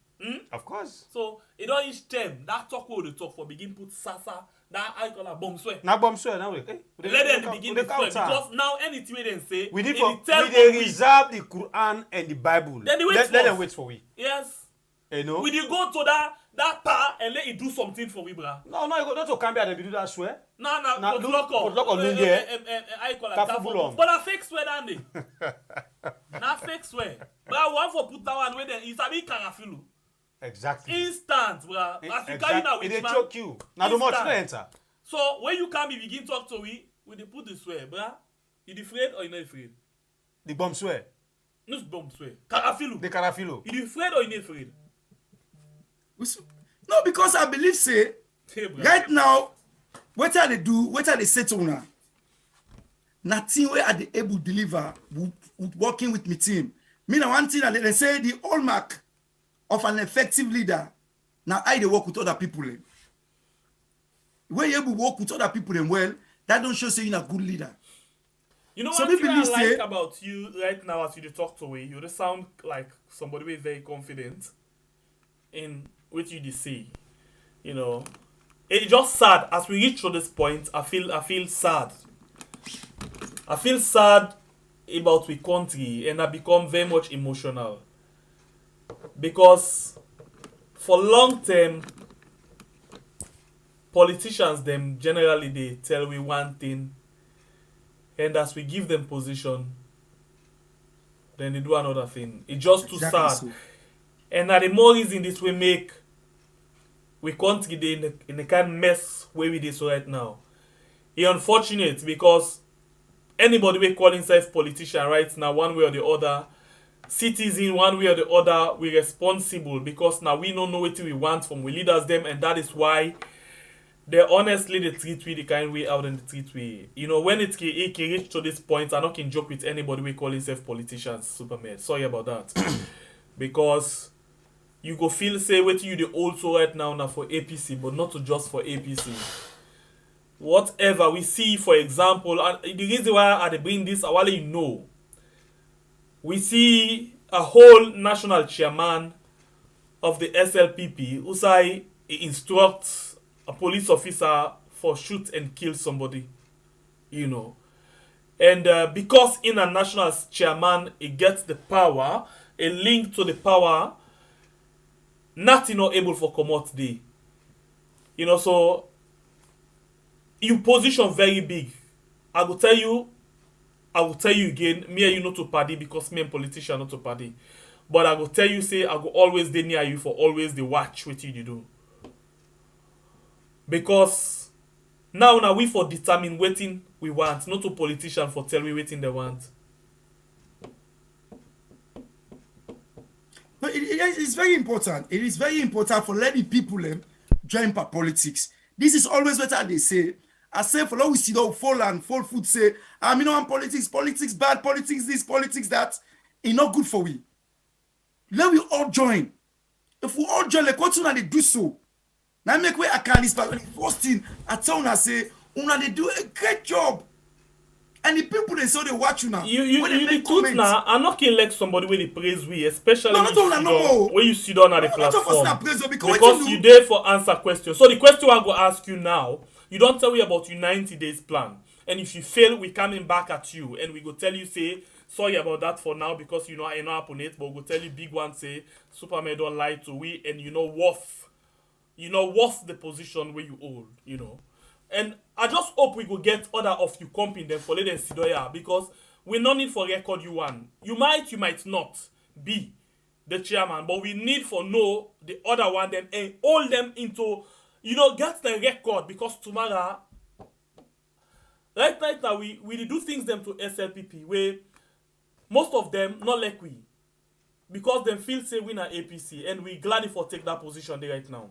Of course. So it don't each them that talk with the talk for begin put sasa that I call a bomb sweat. Now bomb swear now. Let them begin the sweat because now anything we then say we reserve the Quran and the Bible. Then let them wait for we. Yes. You know. We did go to that part and let it do something for we, bruh. No, you go not to Cambia and do that swear. No, look I call it but a fake swear, Andy. Not fake swear. But I want for put that one where then it's a big carafilu. Exactly. Instant, bruh. Exactly. It choke you. Now the much to enter. So when you come, you begin talk to we they put the swear, bruh. You afraid or you not afraid? The bomb swear. No bomb swear. Carafilu. The carafilo. You afraid or you not afraid? No, because I believe say right now, what are they do? What are they say to now? Nothing where are they able to deliver working with my team. Me now one thing that they say the hallmark of an effective leader. Now I they work with other people. When you able to work with other people well, that don't show say you're a good leader. You know what I like about you right now as you talk to me, you just sound like somebody who is very confident in what you say. You know, it's just sad as we reach to this point. I feel sad. I feel sad about the country, and I become very much emotional because for long term, politicians them generally they tell we one thing, and as we give them position, then they do another thing. It's just too sad. So. And the more reason this will make we country in the kind of mess where we is right now. It's unfortunate because anybody we call himself politician right now, one way or the other, citizen one way or the other, we responsible because now we don't know what we want from we leaders them, and that is why they honestly they treat we the kind way out and the treat we. You know, when it can reach to this point, I'm not can joke with anybody we call himself politicians, Superman. Sorry about that. Because you go feel say what you the also right now for APC, but not just for APC. Whatever we see, for example, and the reason why I bring this, I want you know, we see a whole national chairman of the SLPP who say he instructs a police officer for shoot and kill somebody, you know, and because in a national chairman he gets the power, a link to the power. Nothing not able for come out there. You know, so you position very big. I will tell you again, me and you not to party because me and politician not to party. But I will tell you, say I go always dey near you for always the watch what you do. Because now we for determine waiting we want, not to politician for tell we waiting they want. But it's very important. It is very important for letting people join politics. This is always what they say. I say for long we see the full and full food say, you know, I'm politics bad, politics this, politics that. It's not good for we. Let we all join. If we all join, like what they do so. Now make way I can this, but the first thing I tell una say, they do a great job. And the people they saw they watch you now. You the truth now. I'm not gonna let somebody when they praise we, especially when you sit down at the platform. Because you there for answer questions. So the question I'm gonna ask you now, you don't tell me about your 90 days plan. And if you fail, we coming back at you and we go tell you say sorry about that for now because you know I know upon it, but we go tell you big one say Superman don't lie to we and you know worth the position where you hold, you know. And I just hope we will get other of you comping them for let them sit there because we no need for record you one. You might not be the chairman, but we need for know the other one then and hold them into, you know, get the record because tomorrow, right now we do things them to SLPP where most of them not like we because them feel say we na APC and we glad for take that position there right now.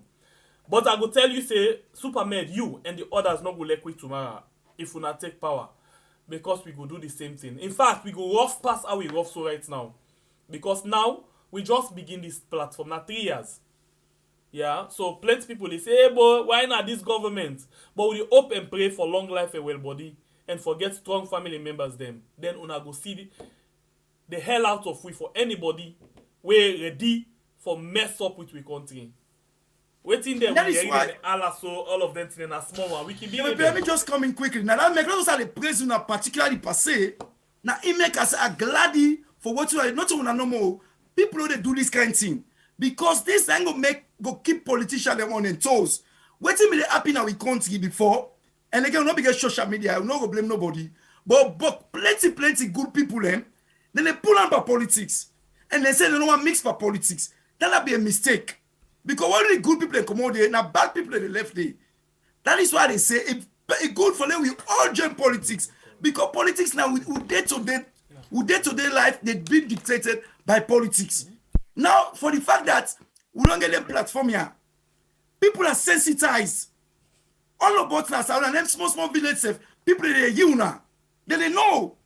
But I go tell you, say, Superman, you and the others not go let quit tomorrow if we not take power. Because we go do the same thing. In fact, we go rough past how we rough so right now. Because now, we just begin this platform. Now 3 years. Yeah, so plenty people they say, hey boy, why not this government? But we hope and pray for long life and well body and forget strong family members them. Then una go see the hell out of we for anybody we ready for mess up with we country. Waiting there, That we is why Allah so all of them in a small one. We can be let me just come in quickly. Now that make us the president particularly passé. Now it make us a glady for what you are not to no more. People know they do this kind of thing. Because this ain't go keep politicians them on their toes. Waiting me they happen now we country before. And again, not because social media, I will not go blame nobody. But plenty good people them. Then they pull on for politics. And they say they don't want mix for politics. That'll be a mistake. Because all the good people they come out there, now bad people they left there. That is why they say it's good for them we all join politics. Because politics now with day-to-day life, they've been dictated by politics. Now, for the fact that we don't get them platform here, people are sensitized. All about us, and them small villages, people they hear now. They know.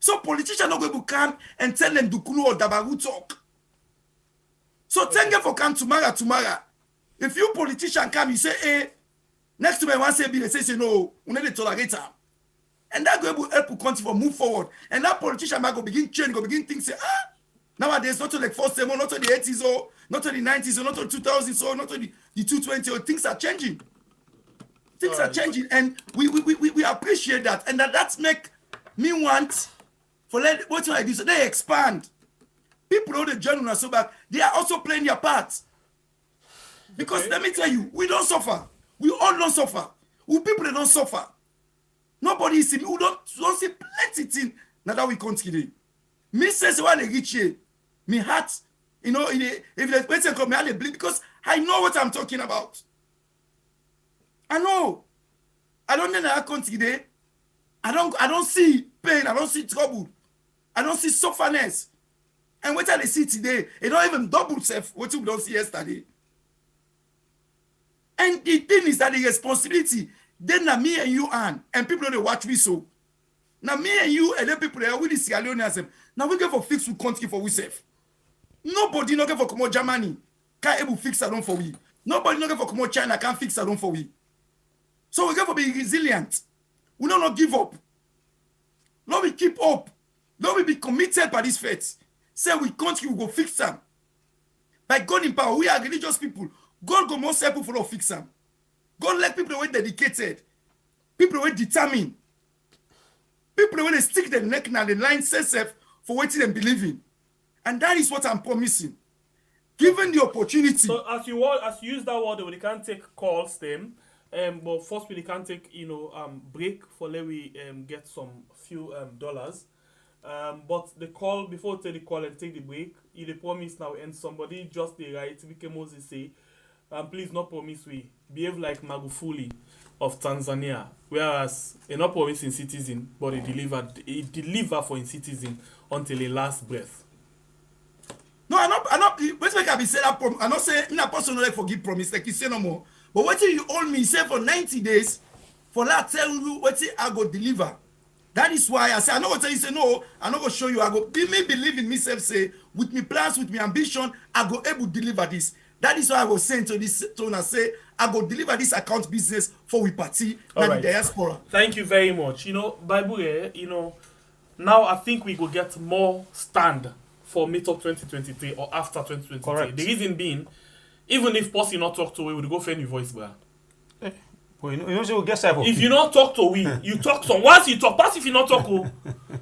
So politicians not going to come and tell them Dukunu or Dabaru talk. So thank you for come tomorrow. If you politician come, you say, hey, next to me, one say, they say, no, we need to tolerate them. And that will help the country for move forward. And that politician might go begin change, go begin think, say, nowadays, not to like 47, not to the 80s, or not to the 90s, or not to the 2000s, or not to the 220, or things are changing. Things are changing, and we appreciate that. And that's make me want for let what I do, so they expand. People know the journey are so back, they are also playing their parts. Because let me tell you, we don't suffer. We all don't suffer. We people they don't suffer. Nobody is who don't see plenty things now that we continue. Me says when they reach here, me heart, if the person come, me I bleed because I know what I'm talking about. I know. I don't know that continue. I don't see pain. I don't see trouble. I don't see sufferness. And what I see today, it don't even double self what you don't see yesterday. And the thing is that the responsibility, then now me and you and people don't watch me so. Now me and you and the people there with the Sierra Leoneans. Now we get for fix we country for we safe. Nobody not get for come out Germany can't able fix alone for we. Nobody not get for come out China can't fix alone for we. So we get for be resilient. We don't not give up. Let we keep up. Let we be committed by this faith. Say we country we go fix them. By God in power, we are religious people. God go most help people to fix them. God let people who are dedicated, people who are determined, people who stick their neck and the line self for what they believe in. And that is what I'm promising. Given the opportunity. So as you use that word, we can't take calls them. But first we can take break for let we get some few dollars. But the call before we take the call and take the break, you promise now and somebody just the right Vike Moses say, please not promise we behave like Magufuli of Tanzania, whereas he not promising citizen, but he deliver for his citizen until the last breath. No, I not. Wait make I be say that. I not say in a person like forgive promise like you say no more. But what you owe me say for 90 days for that tell you what I go deliver. That is why I say I know what you say no. I not go show you. I go believe in myself. Say with me plans, with me ambition, I go able to deliver this. That is why I was saying to this tone. I say I go deliver this account business for we party and the diaspora. Thank you very much. Bible, now I think we go get more stand for meetup 2023 or after 2023. Correct. The reason being, even if Posse not talk to we would go for any voice, bro. Well, we'll get if you not talk to we, you talk some. Once you talk, pass if you not talk to.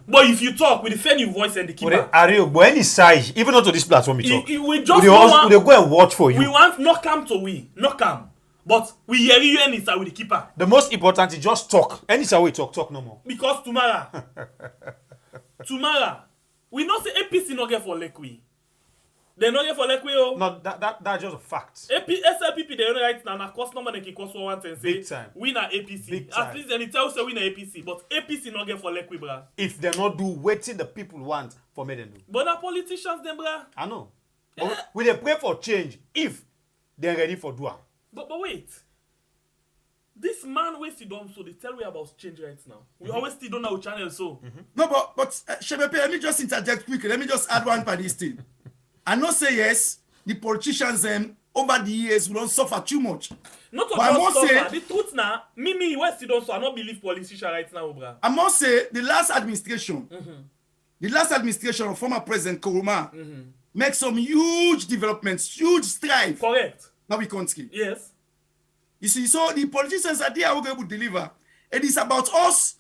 But if you talk, we defend your voice and the keeper. But any size, even not to this platform, we talk. We just we go and watch for you. We want not come to we, not come. But we hear you any side with the keeper. The most important is just talk. Any side we talk no more. Because tomorrow, we not say APC not get for Lekwe. They not get for Lekwe, oh. No, that's just a fact. SLPP they only right now na cost number they can cost for one and say Big time. We na APC. Big At time. least they tell say we na APC, but APC not get for Lekwe, bra. If they not do waiting the people want for me them do. But na politicians them, bra. I know. But we dey pray for change if they're ready for do. But wait. This man we sit down so they tell me about change right now. We always still don't know channel so. No, but Shebepe, let me just interject quickly. Let me just add one for this thing. I know say yes, the politicians them over the years, we don't suffer too much. Not to But I must just say- suffer. The truth now, me, West don't so I don't believe politicians right now, bro. I must say, the last administration of former President Nkrumah make some huge developments, huge strive Correct. now we country. Yes. You see, so the politicians are there who are able to deliver. It is about us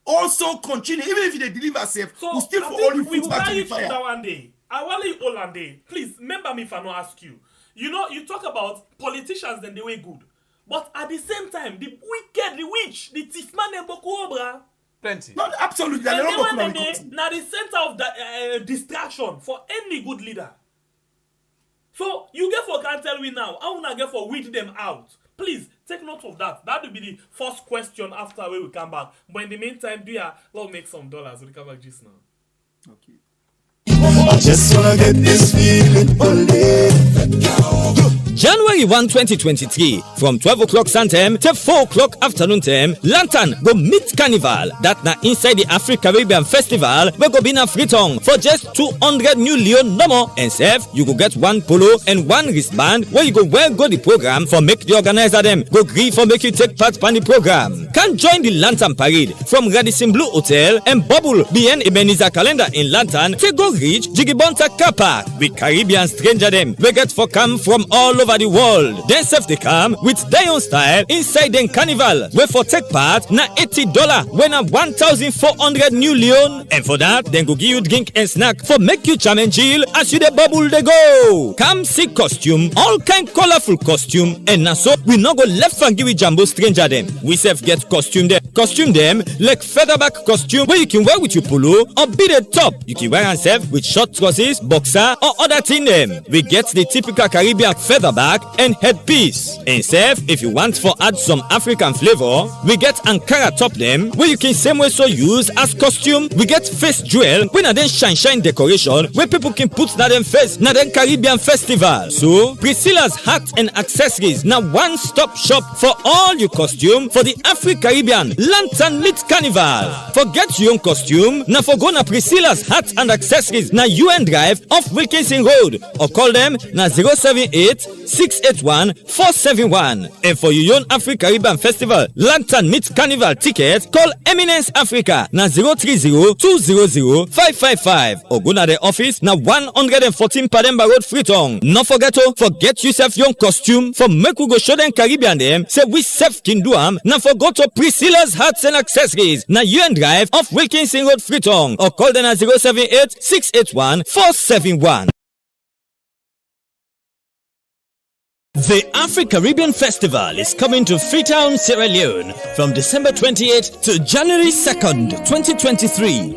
also continue, even if they deliver safe, So we still I for all the think we food will back to carry the it fire. down one day. I want you all one day. Please remember me if I don't ask you. You know, you talk about politicians then they way good. But at the same time, the wicked, the witch, the thief man and Boko bruh. Plenty. Not absolutely. And They're they not want going them to now the center of the distraction for any good leader. So you get for can tell me now, I wanna get for weed them out. Please take note of that. That will be the first question after we come back. But in the meantime, let's make some dollars. We'll come back just now. Okay. I just wanna get this feeling January 1, 2023, from 12 o'clock sun time to 4 o'clock afternoon time, Lantern go meet Carnival. That na inside the Africa Caribbean Festival, we go be na Freetown for just 200 new Leon no more. And save, you go get one polo and one wristband where you go wear go the program for make the organizer them go agree for make you take part in the program. Can join the Lantern Parade from Radisson Blue Hotel and Bubble BN Ebenezer Calendar in Lantern to go reach Jigibonta Car Park with Caribbean stranger them. We get for come from all over the world. Then self they come with Dion style inside the carnival. Where for take part na $80 when a 1,400 new Leon. And for that, then go give you drink and snack for make you charm and chill as you the bubble they go. Come see costume, all kind colorful costume. And na so we no go left and give you jumbo stranger them. We self get costume them like featherback costume where you can wear with your polo or be the top. You can wear and self with short trousers, boxer or other thing them. We get the typical Caribbean featherback and headpiece. And self, if you want for add some African flavor, we get Ankara top them where you can same way so use as costume. We get face jewel when then shine decoration where people can put na them face na them Caribbean festival. So Priscilla's hat and accessories now one-stop shop for all your costume for the Africa Caribbean Lantern Meet Carnival. Forget your own costume now for go na Priscilla's hat and accessories na UN Drive off Wilkinson Road or call them na 078-681-471. And for your own Africa Caribbean Festival Lantern Meet Carnival ticket, call Eminence Africa na 030-200-555 or go na the office na 114 Pademba Road, Freetown. No forget to forget yourself your costume for make we go show them Caribbean them. Say we self can do am. Now forgot to Priscilla's hats and accessories na UN Drive off Wilkinson Road, Freetown or call them at 078-681-471. The Africa Caribbean Festival is coming to Freetown, Sierra Leone from December 28th to January 2nd, 2023.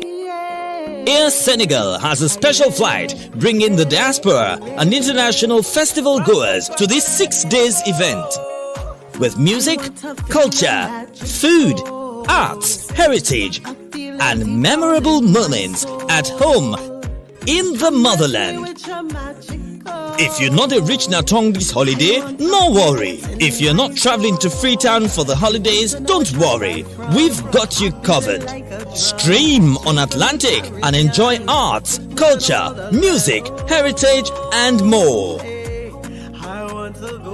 Air Senegal has a special flight bringing the diaspora and international festival goers to this 6 days event. With music, culture, food, arts, heritage, and memorable moments at home in the motherland. If you're not a rich Natong this holiday, no worry. If you're not traveling to Freetown for the holidays, don't worry. We've got you covered. Stream on Atlantic and enjoy arts, culture, music, heritage, and more.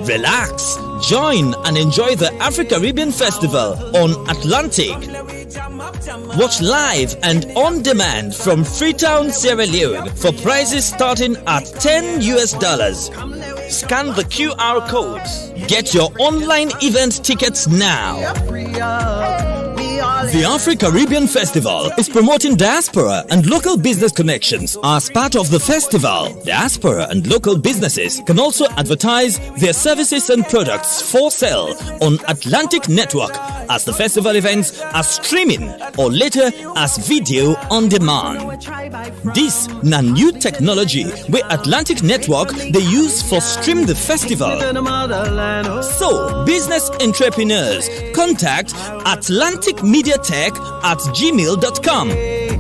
Relax, join and enjoy the Africa Caribbean Festival on Atlantic. Watch live and on demand from Freetown, Sierra Leone for prices starting at $10 US. Scan the QR codes. Get your online event tickets now. The Africa Caribbean Festival is promoting diaspora and local business connections. As part of the festival, diaspora and local businesses can also advertise their services and products for sale on Atlantic Network as the festival events are streaming or later as video on demand. This na new technology where Atlantic Network they use for stream the festival. So, business entrepreneurs, contact atlanticmediatech@gmail.com.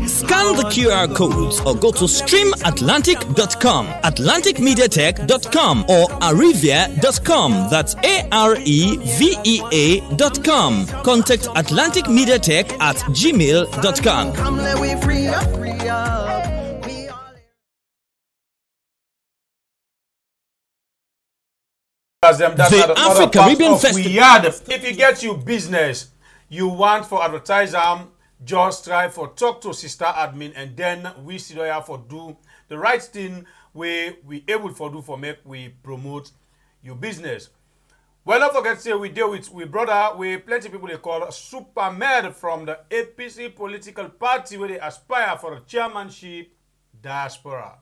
Scan the QR codes or go to streamatlantic.com, atlanticmediatech.com or arevia.com. That's AREVEA.com. Contact atlanticmediatech@gmail.com. Come let we free up. That's them. That's The not other Africa parts Caribbean of Festival. we are the- If you get you business, you want for advertiser, just try for talk to sister admin, and then we sit there for do the right thing where we able for do for make we promote your business. Well, don't forget to say we deal with brother, we plenty people they call Supermed from the APC political party where they aspire for a chairmanship diaspora.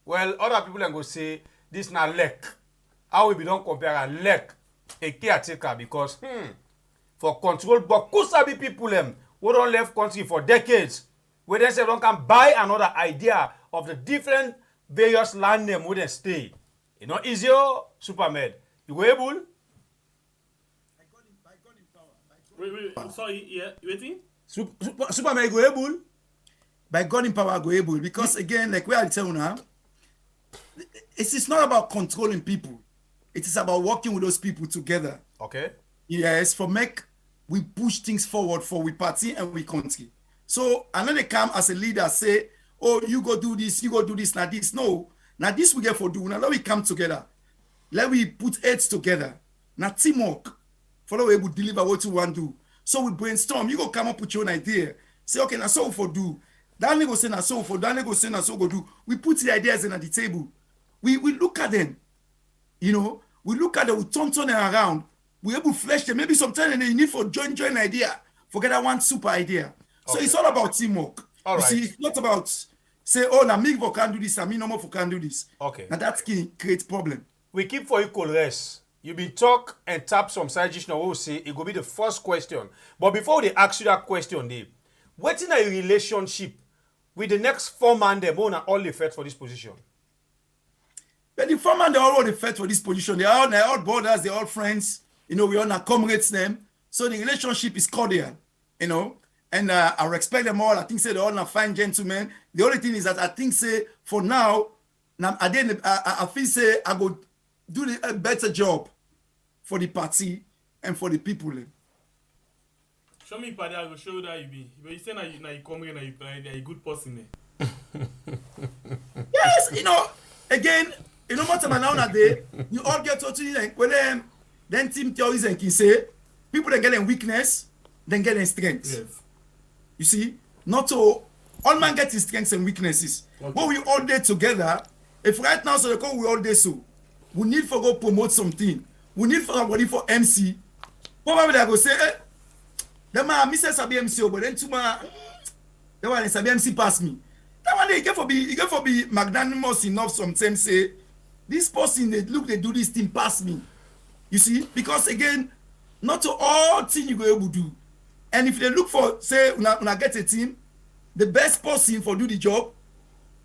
Well, other people are going to say this na lek. How we don't compare a lek a caretaker because for control but kusabi people them who don't left country for decades where they say don't can buy another idea of the different various land name where they stay. You know, easier Supermed. You go able? Wait, sorry, yeah, waiting? Supermed go able? By God in power, go able. Because again, like we are telling now, it's not about controlling people. It is about working with those people together. Okay. Yes, we push things forward for we party and we country. So I know they come as a leader say, oh, you go do this, now this. No, now this we get for do. Now let we come together. Let we put heads together. Now teamwork. Follow we will deliver what you want to do. So we brainstorm. You go come up with your own idea. Say, okay, now so for do. That nigga say now so for, that nigga say now so go do. We put the ideas in at the table. We look at them. You know, we look at them, we turn them around. We able to flesh them. Maybe sometimes you need for join idea. Forget that one super idea. So it's all about teamwork. All right. See, it's not about say, oh, now me can do this, and me no more can do this. Okay. And that can create problem. We keep for equal rest. You been talk and tap some side dish now. We'll say it will be the first question. But before they ask you that question, Dave, what's in a relationship with the next 4 man them who are all the fit for this position? But the 4 man they already fit for this position. They're all brothers, they're all friends. You know, we all comrades them. So the relationship is cordial. You know, and I respect them all. I think say they're all fine gentlemen. The only thing is that I think say for now I feel say I go do a better job for the party and for the people. Show me, Paddy, I will show you that you be. But you say now you come here and you're a good person. Yes, you know, again, you know what I'm now day, you all get to like when then team theories and can say people that get in weakness, then get in strengths. Yes. You see, not to all man get his strengths and weaknesses. Okay. But we all day together. If right now so they call we all day so we need for go promote something. We need for somebody for MC. Probably they go say, that man me say sabi MC, but then tuma that one sabi MC pass me. That one they get for be magnanimous enough sometimes say this person they do this thing pass me. You see, because again, not to all thing you go able to do. And if they look for say when I get a team, the best person for do the job.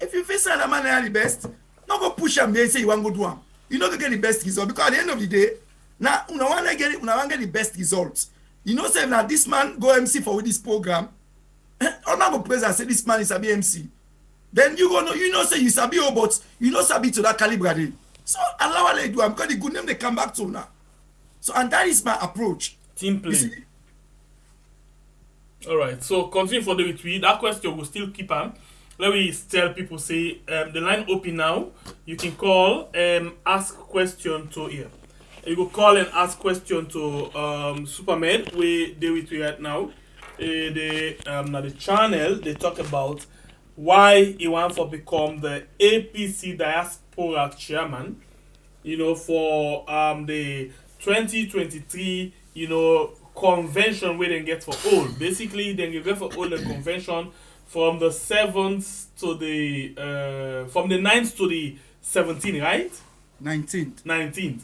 If you feel say that man are the best, not go push them there and say you want to go do them. You not gonna get the best result because at the end of the day, now you want to get the best results. You know, say now this man go MC for this program, I'm not gonna praise and say this man is a BMC. Then you go know, you know, say you sabi but you know sabi to that caliber day. So allow what they do. I'm because the good name they come back to now. So and that is my approach. Team play. All right. So continue for the tweet. That question will still keep on. Let me tell people say the line open now. You can call ask question to here. You go call and ask question to Supermed. We deal with you right now. Now the channel they talk about why he want to become the APC Diaspora chairman. You know, for the 2023 convention where they get for all. Basically, then you get for all the convention from the 7th to the from the 9th to the 17th, right? 19th.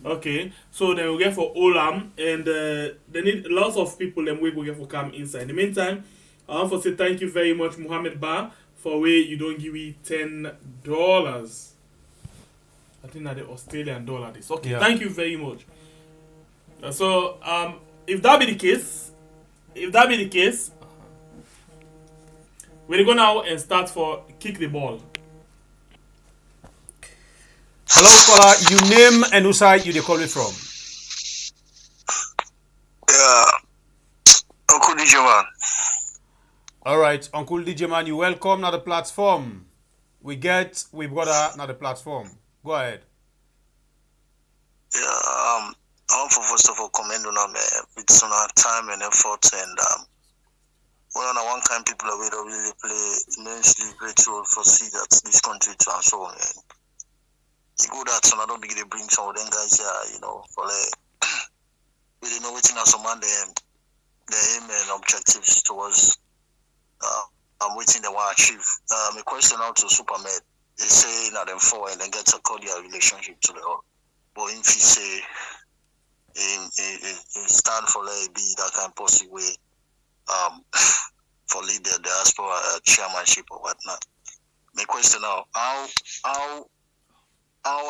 Okay, so then we get for Olam, and they need lots of people. Then we will get for come inside. In the meantime, I want to say thank you very much, Mohamed Ba, for where you don't give me $10. I think that the Australian dollar is okay. Yeah. Thank you very much. So if that be the case, we're going now and start for kick the ball. Hello, caller. You name and whose side you they call it from? Uncle DJ Man. All right, Uncle DJ Man, you welcome now the platform. We got now the platform. Go ahead. Yeah, I want to first of all commend on with some time and effort, and well, on one kind people away that really play immensely great role for see that this country transform. And it's good that some don't begin to bring some of them guys here, you know, for like really know waiting on some man the aim and objectives towards I'm waiting they want to achieve. A question out to Superman. They say that them four and then get a cordial relationship to the all. But if he say in stand for like be that kind of possible way for lead the diaspora chairmanship or whatnot. My question now, how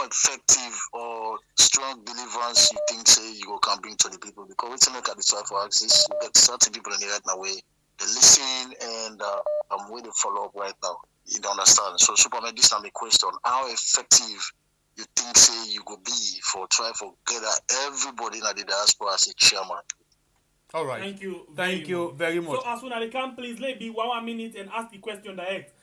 effective or strong believers you think say you can bring to the people? Because we to make at the try for access, you get certain people in the right now way they listen and I'm waiting to follow up right now. You don't understand. So Superman, this is my question. How effective you think say you could be for try for gather everybody in the diaspora as a chairman? All right. Thank you very much. So as soon as they can, please let me 1 minute and ask the question direct.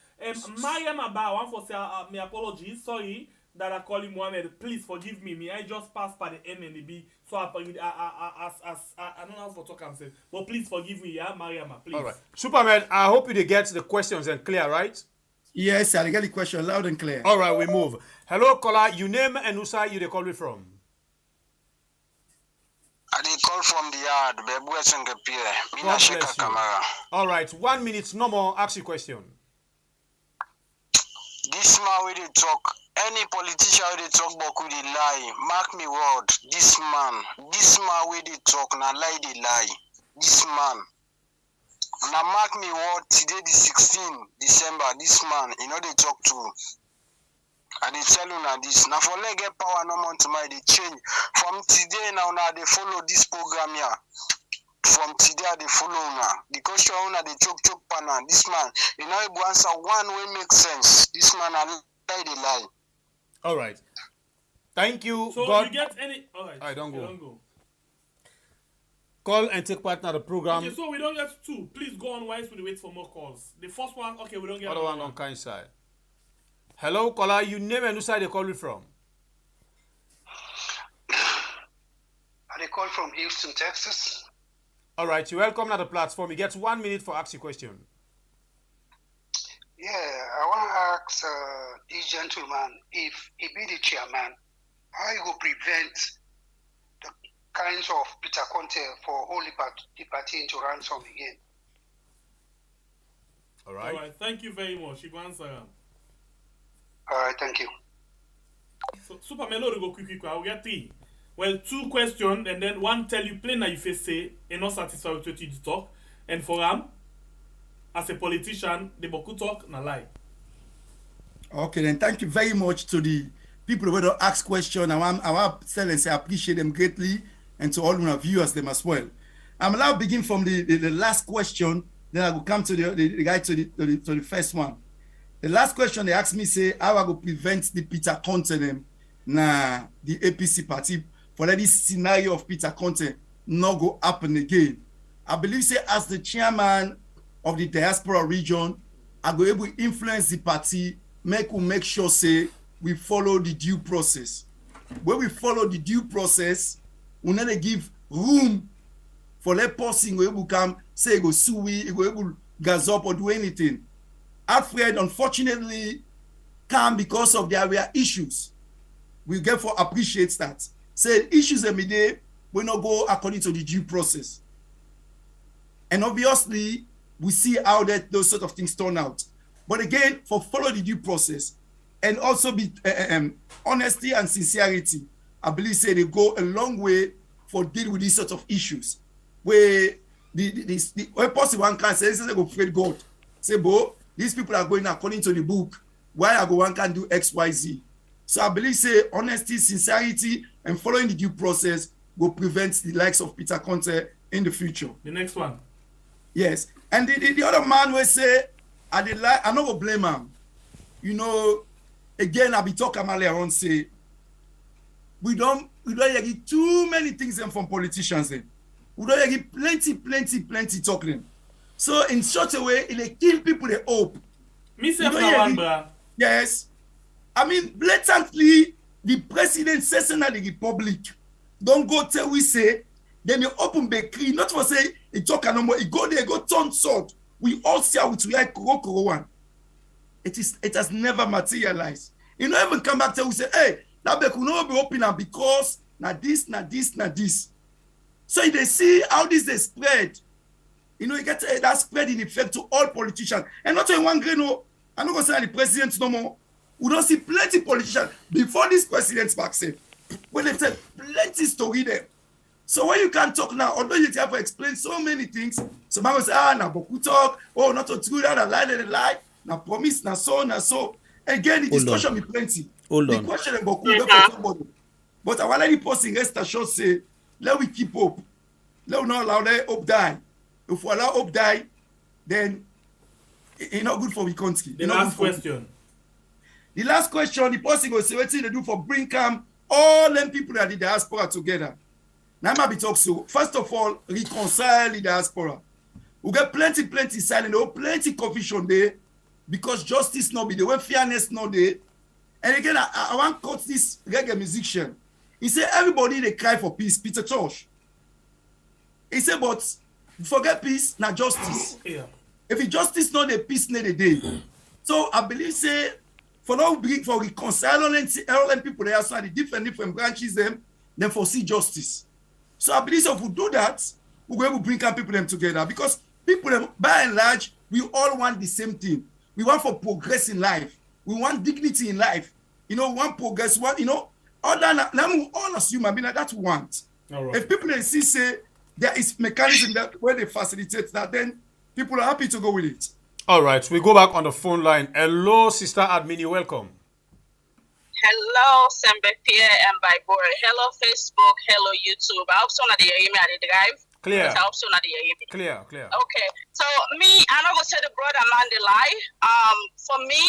Mariam Abba, I want to say my apologies. Sorry that I call him Mohamed. Please forgive me. I just passed by the M and the B, so I don't know how to talk myself. But please forgive me, yeah, Mariam, please. All right, Superman. I hope you get the questions and clear, right? Yes, I get the question loud and clear. All right, we move. Hello, caller. You name and who side you they call me from? I did call from the yard. God bless you. Kamara. All right, 1 minute, no more. Ask your question. This man we dey talk. Any politician we dey talk about could lie. Mark me word. This man we dey talk na lie dey lie. This man. Now mark me word. Today the 16th December. This man, you know they talk to. And they tell you now this. Now for let get power no more to my they change. From today now they follow this program here. From today they follow now. The question now they choke pana. This man, you know he answer one way makes sense. This man I lie they lie. All right. Thank you. So God. you get any? All right. I don't go. Don't go. Call and take part in the program. Okay, so we don't get two. Please go on whilst we wait for more calls. The first one, okay, we don't get Other one on kind side. Hello, caller. You name and who side they call you from? I call from Houston, Texas. All right, you're welcome to the platform. You get 1 minute for ask your question. Yeah, I want to ask this gentleman if he be the chairman, how he will prevent the kinds of Peter Conte for Holy Party into ransom again. All right. All right. Thank you very much. You can answer. All right, thank you. So Super Melo to go quick. I will get three. Well, 2 questions and then one tell you plain that you face say and not satisfied with what you talk. And for as a politician, the boku talk na lie. Okay, then thank you very much to the people who don't ask questions. I want to tell and say I appreciate them greatly, and to all our viewers them as well. I'm allowed to begin from the last question, then I will come to the guy to the first one. The last question they asked me say how I will prevent the Peter Conte them na the APC party for that this scenario of Peter Conte not go happen again. I believe say as the chairman of the diaspora region, I go able to influence the party, make sure say we follow the due process. When we follow the due process, we need to give room for that person who come say go sue we, go able gas up or do anything. Alfred unfortunately come because of their issues. We therefore appreciate that. Say issues every day will not go according to the due process. And obviously, we see how those sort of things turn out. But again, for follow the due process and also be honesty and sincerity, I believe say they go a long way for deal with these sort of issues. Where the possible one can say, they go afraid God. Say, bo, these people are going according to the book. Why I go one can do X, Y, Z? So I believe say honesty, sincerity, and following the due process will prevent the likes of Peter Conte in the future. The next one. Yes. And the other man will say, I'm not going to blame him. You know, again, I be talking earlier on, say, we don't get too many things from politicians. We don't get plenty talking. So in such a way, it kill people they hope. Me say one, bro. Yes. I mean, blatantly, the president says in the republic, don't go tell we say, then you open bakery, not for say, it talk no more, it go there, go turn sword. We all see how it's like Koro one. It has never materialized. You know, even come back to we say, hey, that bakery will not be open now because now this. So they see how this they spread. You know, you get that spread in effect to all politicians. And not only one grain, no, I'm not going to say the president no more. We don't see plenty politicians before this president's vaccine. When they tell plenty story there. So when you can't talk now, although you have to explain so many things, somebody will say, now Boku talk, oh, not to true that, a lie, now promise, now so. Again, the discussion be plenty. The question is Boku, for somebody. But I want to post in rest assured say, let we keep hope. Let we not allow that hope die. If we allow hope die, then it's not good for the country. The last question. The last question, the person will say, what they do for bring all them people that the diaspora together. Now I be talk so. First of all, reconcile the diaspora. We get plenty silent, plenty confusion there because justice not be there, when fairness not there. And again, I want to quote this reggae musician. He said, everybody they cry for peace, Peter Tosh. He said, but forget peace, not justice. Yeah. If it's justice, not the peace, not the day. So I believe say for reconcile all them people there, so the different branches them, then foresee justice. So I believe if we do that, we're going to bring people them together because people them, by and large, we all want the same thing. We want for progress in life. We want dignity in life. You know, one progress, one, you know, all assume I mean that's want. Right. If people they see say there is mechanism that where they facilitate that, then people are happy to go with it. All right, we go back on the phone line. Hello, Sister Admini, welcome. Hello, Sembe Pierre and Bybora. Hello, Facebook. Hello, YouTube. I hope so not the hear me at the drive. Clear. I hope so not the hear me. Clear. Okay, so me, I'm not gonna say the brother man the lie. For me,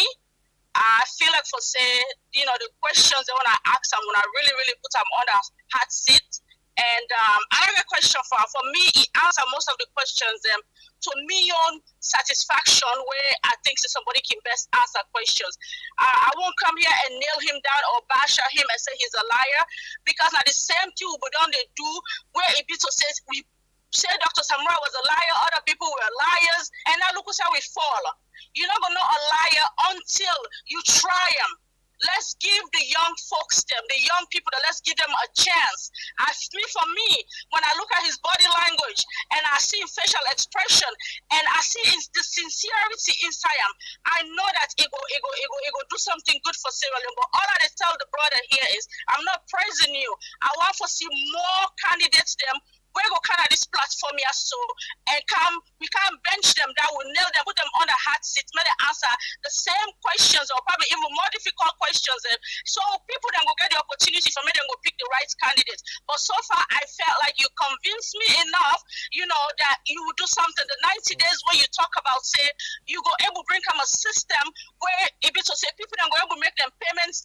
I feel like for say, you know, the questions they wanna ask, I'm gonna really put them on the hot seat. And I have a question for me. He answered most of the questions to me on satisfaction, where I think somebody can best answer questions. I won't come here and nail him down or bash him and say he's a liar, because at the same thing we don't do where it be to say we say Dr. Samra was a liar, other people were liars, and now look how we fall. You're not gonna know a liar until you try him. Let's give the young folks the young people, let's give them a chance. For me, when I look at his body language and I see facial expression and I see the sincerity inside him, I know that it go do something good for Sierra Leone. But all I tell the brother here is, I'm not praising you. I want to see more candidates we go kind of this platform here so and we can't bench them down, we nail them, put them on the hot seat, make them answer the same questions or probably even more difficult questions. So people then go get the opportunity for me then go pick the right candidates. But so far I felt like you convinced me enough, you know, that you will do something. The 90 days where you talk about say you go able to bring a system where it be to say people then go able to make them payments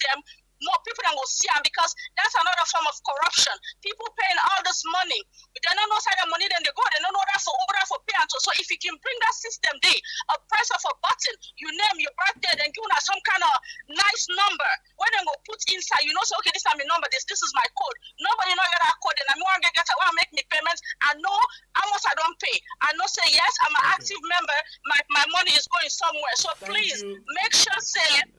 more people than go see them, because that's another form of corruption. People paying all this money, but they don't know how the money then they go. They don't know that for pay. So if you can bring that system there, a press of a button, you name your birthday, then give us some kind of nice number. When they go put inside, you know, so okay, this is my number, this is my code. Nobody know that code, and I want to make me payments. I know how much I don't pay. I know say yes, I'm an active member. My money is going somewhere. So please make sure say.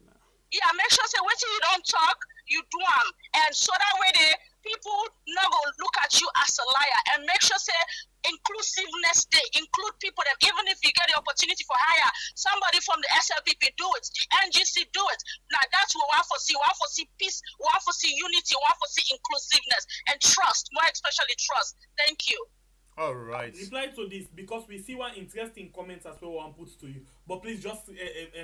Yeah, make sure say what you don't talk, you do them, and so that way the people not gonna look at you as a liar. And make sure say inclusiveness, they include people that even if you get the opportunity for hire somebody from the SLPP, do it, the NGC, do it. Now that's what we want to see. We want to see peace, we want to see unity, we want to see inclusiveness and trust, more especially trust. Thank you. All right. Reply to this, because we see one interesting comments as well one puts to you. But please just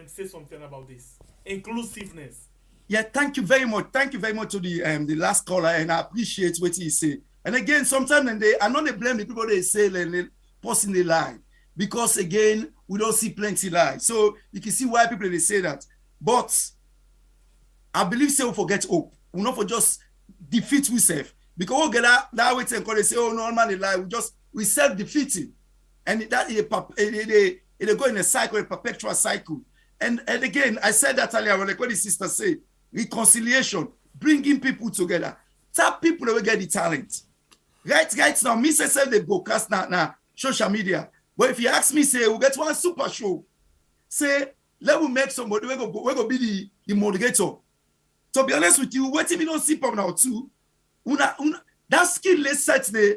say something about this. Inclusiveness. Yeah, thank you very much. Thank you very much to the last caller, and I appreciate what he said. And again, sometimes I know they blame the people they say and they post in the lie, because again, we don't see plenty lies. So you can see why people they say that. But I believe say we forget hope. We not for just defeat ourselves. Because we get that way and they say, oh no, man, they lie. We self-defeating. And that they go in a cycle, a perpetual cycle. And again, I said that earlier when the sister said, reconciliation, bringing people together. Tap people that will get the talent. Right now, me say they broadcast now social media. But if you ask me, say we get one super show. Say let me make somebody we go be the moderator. To be honest with you, waiting me don't see from now too. That skill-less set there,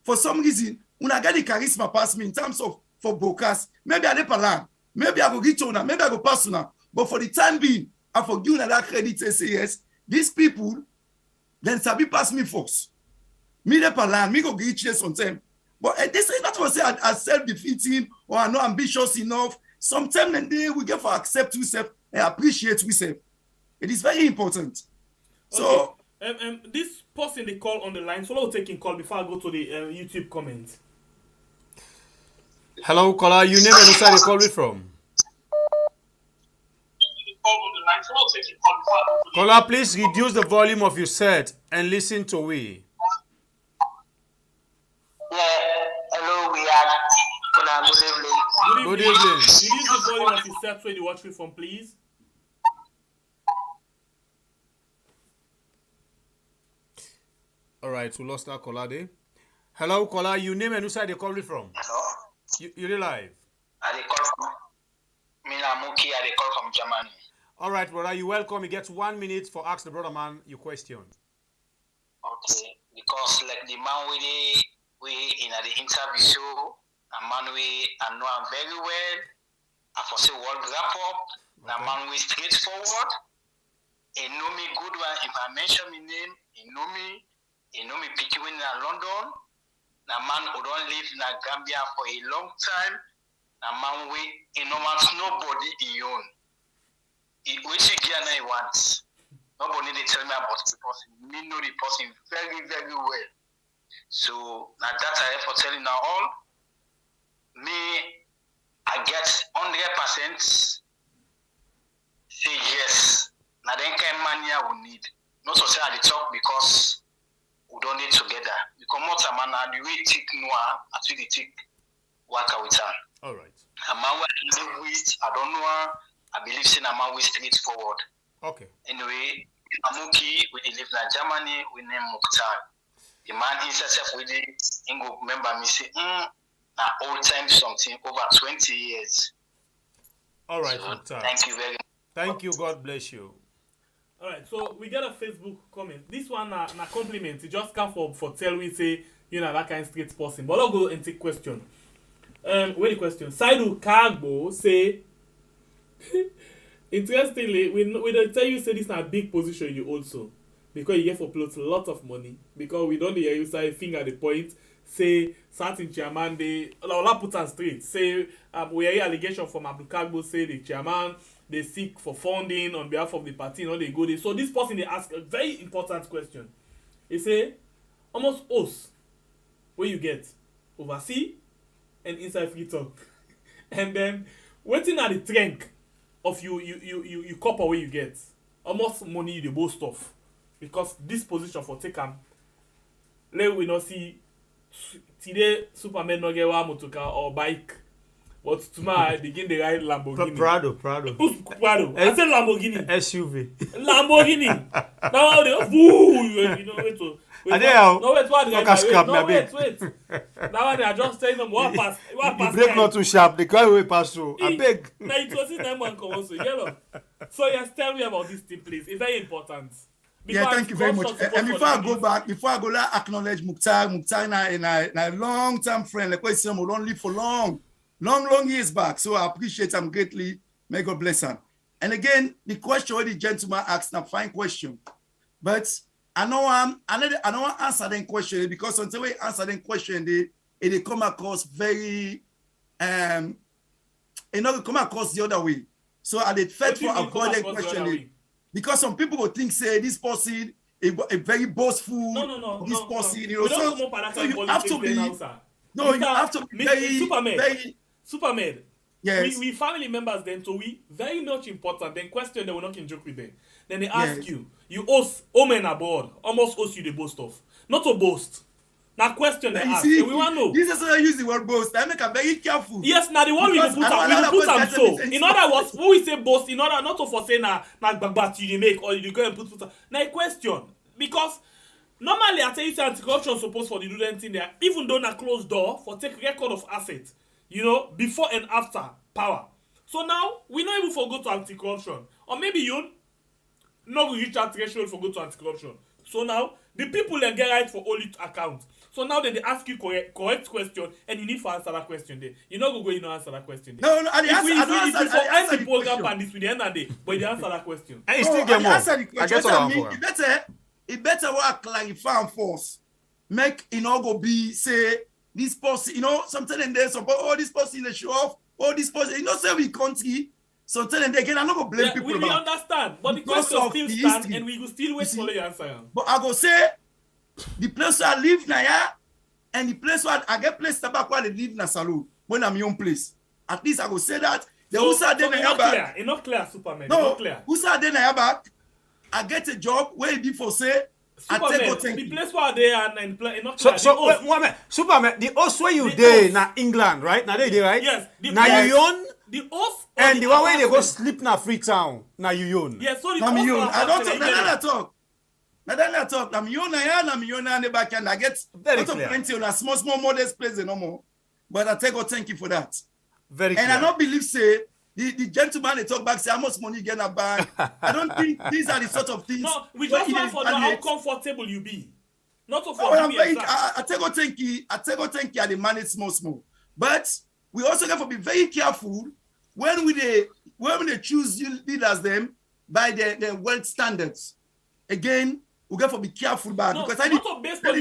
for some reason, una get the charisma pass me in terms of for broadcast. Maybe I never learn. Maybe I go get on, maybe I go pass on. But for the time being, I forgive that credit and say yes. These people, then sabi pass me first. Me never learn, me go get chase on them. But this is not to say I'm self-defeating or I'm not ambitious enough. Sometimes and then we get for accept ourselves and appreciate ourselves. It is very important. So this person they call on the line, so I'll take in call before I go to the YouTube comments. Hello, caller. You name and who side you call it from? Caller, please reduce the volume of your set and listen to we. Yeah, hello, we are. Good evening. Reduce the volume of your set where you watch me from, please. All right, we lost our caller there. Hello, caller. You name and who side you call it from? Hello. You're live. I call from Muki. I call from Germany. All right, brother. You welcome. You get 1 minute for ask the brother man your question. Okay, because like the man we in the interview show, a man I know him very well. I foresee world wrap up. The man we straightforward. He know me good one. If I mention my name, he know me. He know me picking in London. The man who don't live in Gambia for a long time. The man he no wants nobody he own. Which again I want. Nobody they tell me about the person. Me know the person very, very well. So now that I have for telling now all, me I get 100% say yes. Now then kind of money I will need. Not so say I talk because we don't need together. We come out a man and the way tick noir, actually tick work with her. All right. A man we live with, I don't know. I believe in a man we straightforward. Okay. Anyway, Amuki, we live in Germany, we name Mukhtar. The man himself with the English member, me say, now all time something over 20 years. All right, so, Mukhtar. Thank you very much. Thank you. God bless you. All right, so we get a Facebook comment. This one na compliment. It just come for tell we say that kind of straight person. But I'll go and take question. Wait the question. Saidu Kagbo say. Interestingly, we don't tell you say this is a big position you also because you get for plot a lot of money because we don't hear you say finger the point say certain chairman they put on straight say we hear allegation from Abdul Kagbo say the chairman they seek for funding on behalf of the party they go there. So this person they ask a very important question. He say almost us where you get overseas and inside free talk and then waiting at the trunk of you copper where you get almost money the both stuff because this position for take let we not see today Superman no get one motor car or bike but tomorrow I begin the ride Lamborghini. Prado. Prado. I said Lamborghini. SUV. Lamborghini. Now they wait to wait. Now they are just telling them what pass. You break not too sharp. The car will pass through. I beg. Now it was in that one come also. So yes, tell me about this thing, please. It's very important. Yeah, thank you very much. And before I go back, let acknowledge Mukhtar in a long-term friend. Like what we don't live for long years back. So I appreciate him greatly. May God bless him. And again, the question the gentleman asked, a fine question, but I don't answer that question because until we answer that question, they come across very come across the other way. So I did fed for avoid that question because some people will think say this person a very boastful. No. This person, you have to be. No, you have to be very Superman. Yes. We family members then, so we very much important. Then question they will not joke with them. Then they ask you host home and abroad, almost host you the boast of. Not to boast. Now question they You ask. see, We want to know. this is why I use the word boast. I make a very careful. Yes, now the one we Because put I don't am, we allow put that am person so. to say In other words, when we say boast, in order not to for say na gbagba you make or you go and put am. Now a question because normally I tell you say anti-corruption supposed for the do them thing there, even though na closed door for take record of assets, you know, before and after power. So now we not even for go to anti-corruption, or maybe you not go reach that threshold for go to anti-corruption. So now the people then get right for only account. So now then they ask you correct question and you need to answer that question there. You not go you not answer that question there. No, I answer the program and this with the end of the day, but you answer that question. And you still get more. Answer the question. I What I mean, it better what clarify and force. Make you know go be say this person, you know, sometimes they support all this person they show off, all this person, you know, say we country. Sometimes they can not go blame people. We understand, but the question still stand and we will still wait for your answer. But I go say the place where I live now, and the place where I get place back where they live in a saloon when I'm young place. At least I go say that. The so, Usa then back. It's not clear, Superman. No, not clear. Usa then back. I get a job where it be for say. Superman, the place where they are and play not clear. So Mohamed, Superman, the host where you there na England, right? Now they right? Yes. Now you own. The host and the one where they go sleep na Freetown, na you own. Yes, so the host. I don't talk. I talk. I'm Yona, and the back and I get plenty on a small modest place no more. But I thank you for that. Very and clear. I don't believe say the gentleman they talk back say how much money you get in a bank. I don't think these are the sort of things. No, we just want for know how comfortable you be. Not to for I thank you and they manage small. But we also have to be very careful when we choose leaders them by their wealth standards. Again, we have to be careful about because I need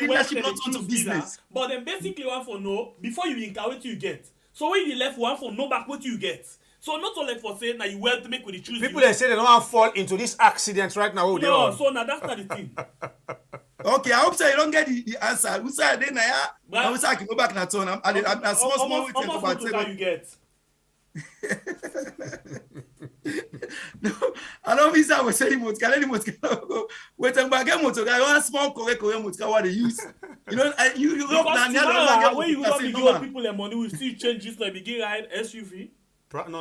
leadership not to business. But then basically one for know before you encounter what you get. So when you left one for know back what you get. So not only for saying that you wealth make with the choose. People they say they don't want to fall into this accident right now. No, so now that's not the thing. Okay, I hope so you don't get the answer. Who said then I say I can go back and turn. I'm small we think about it. You get. No, I don't mean I was saying go. Wait and back motor. I want small correct what they use. You know, you go now when you want to give people their money, we still change this like begin ride SUV. Prado.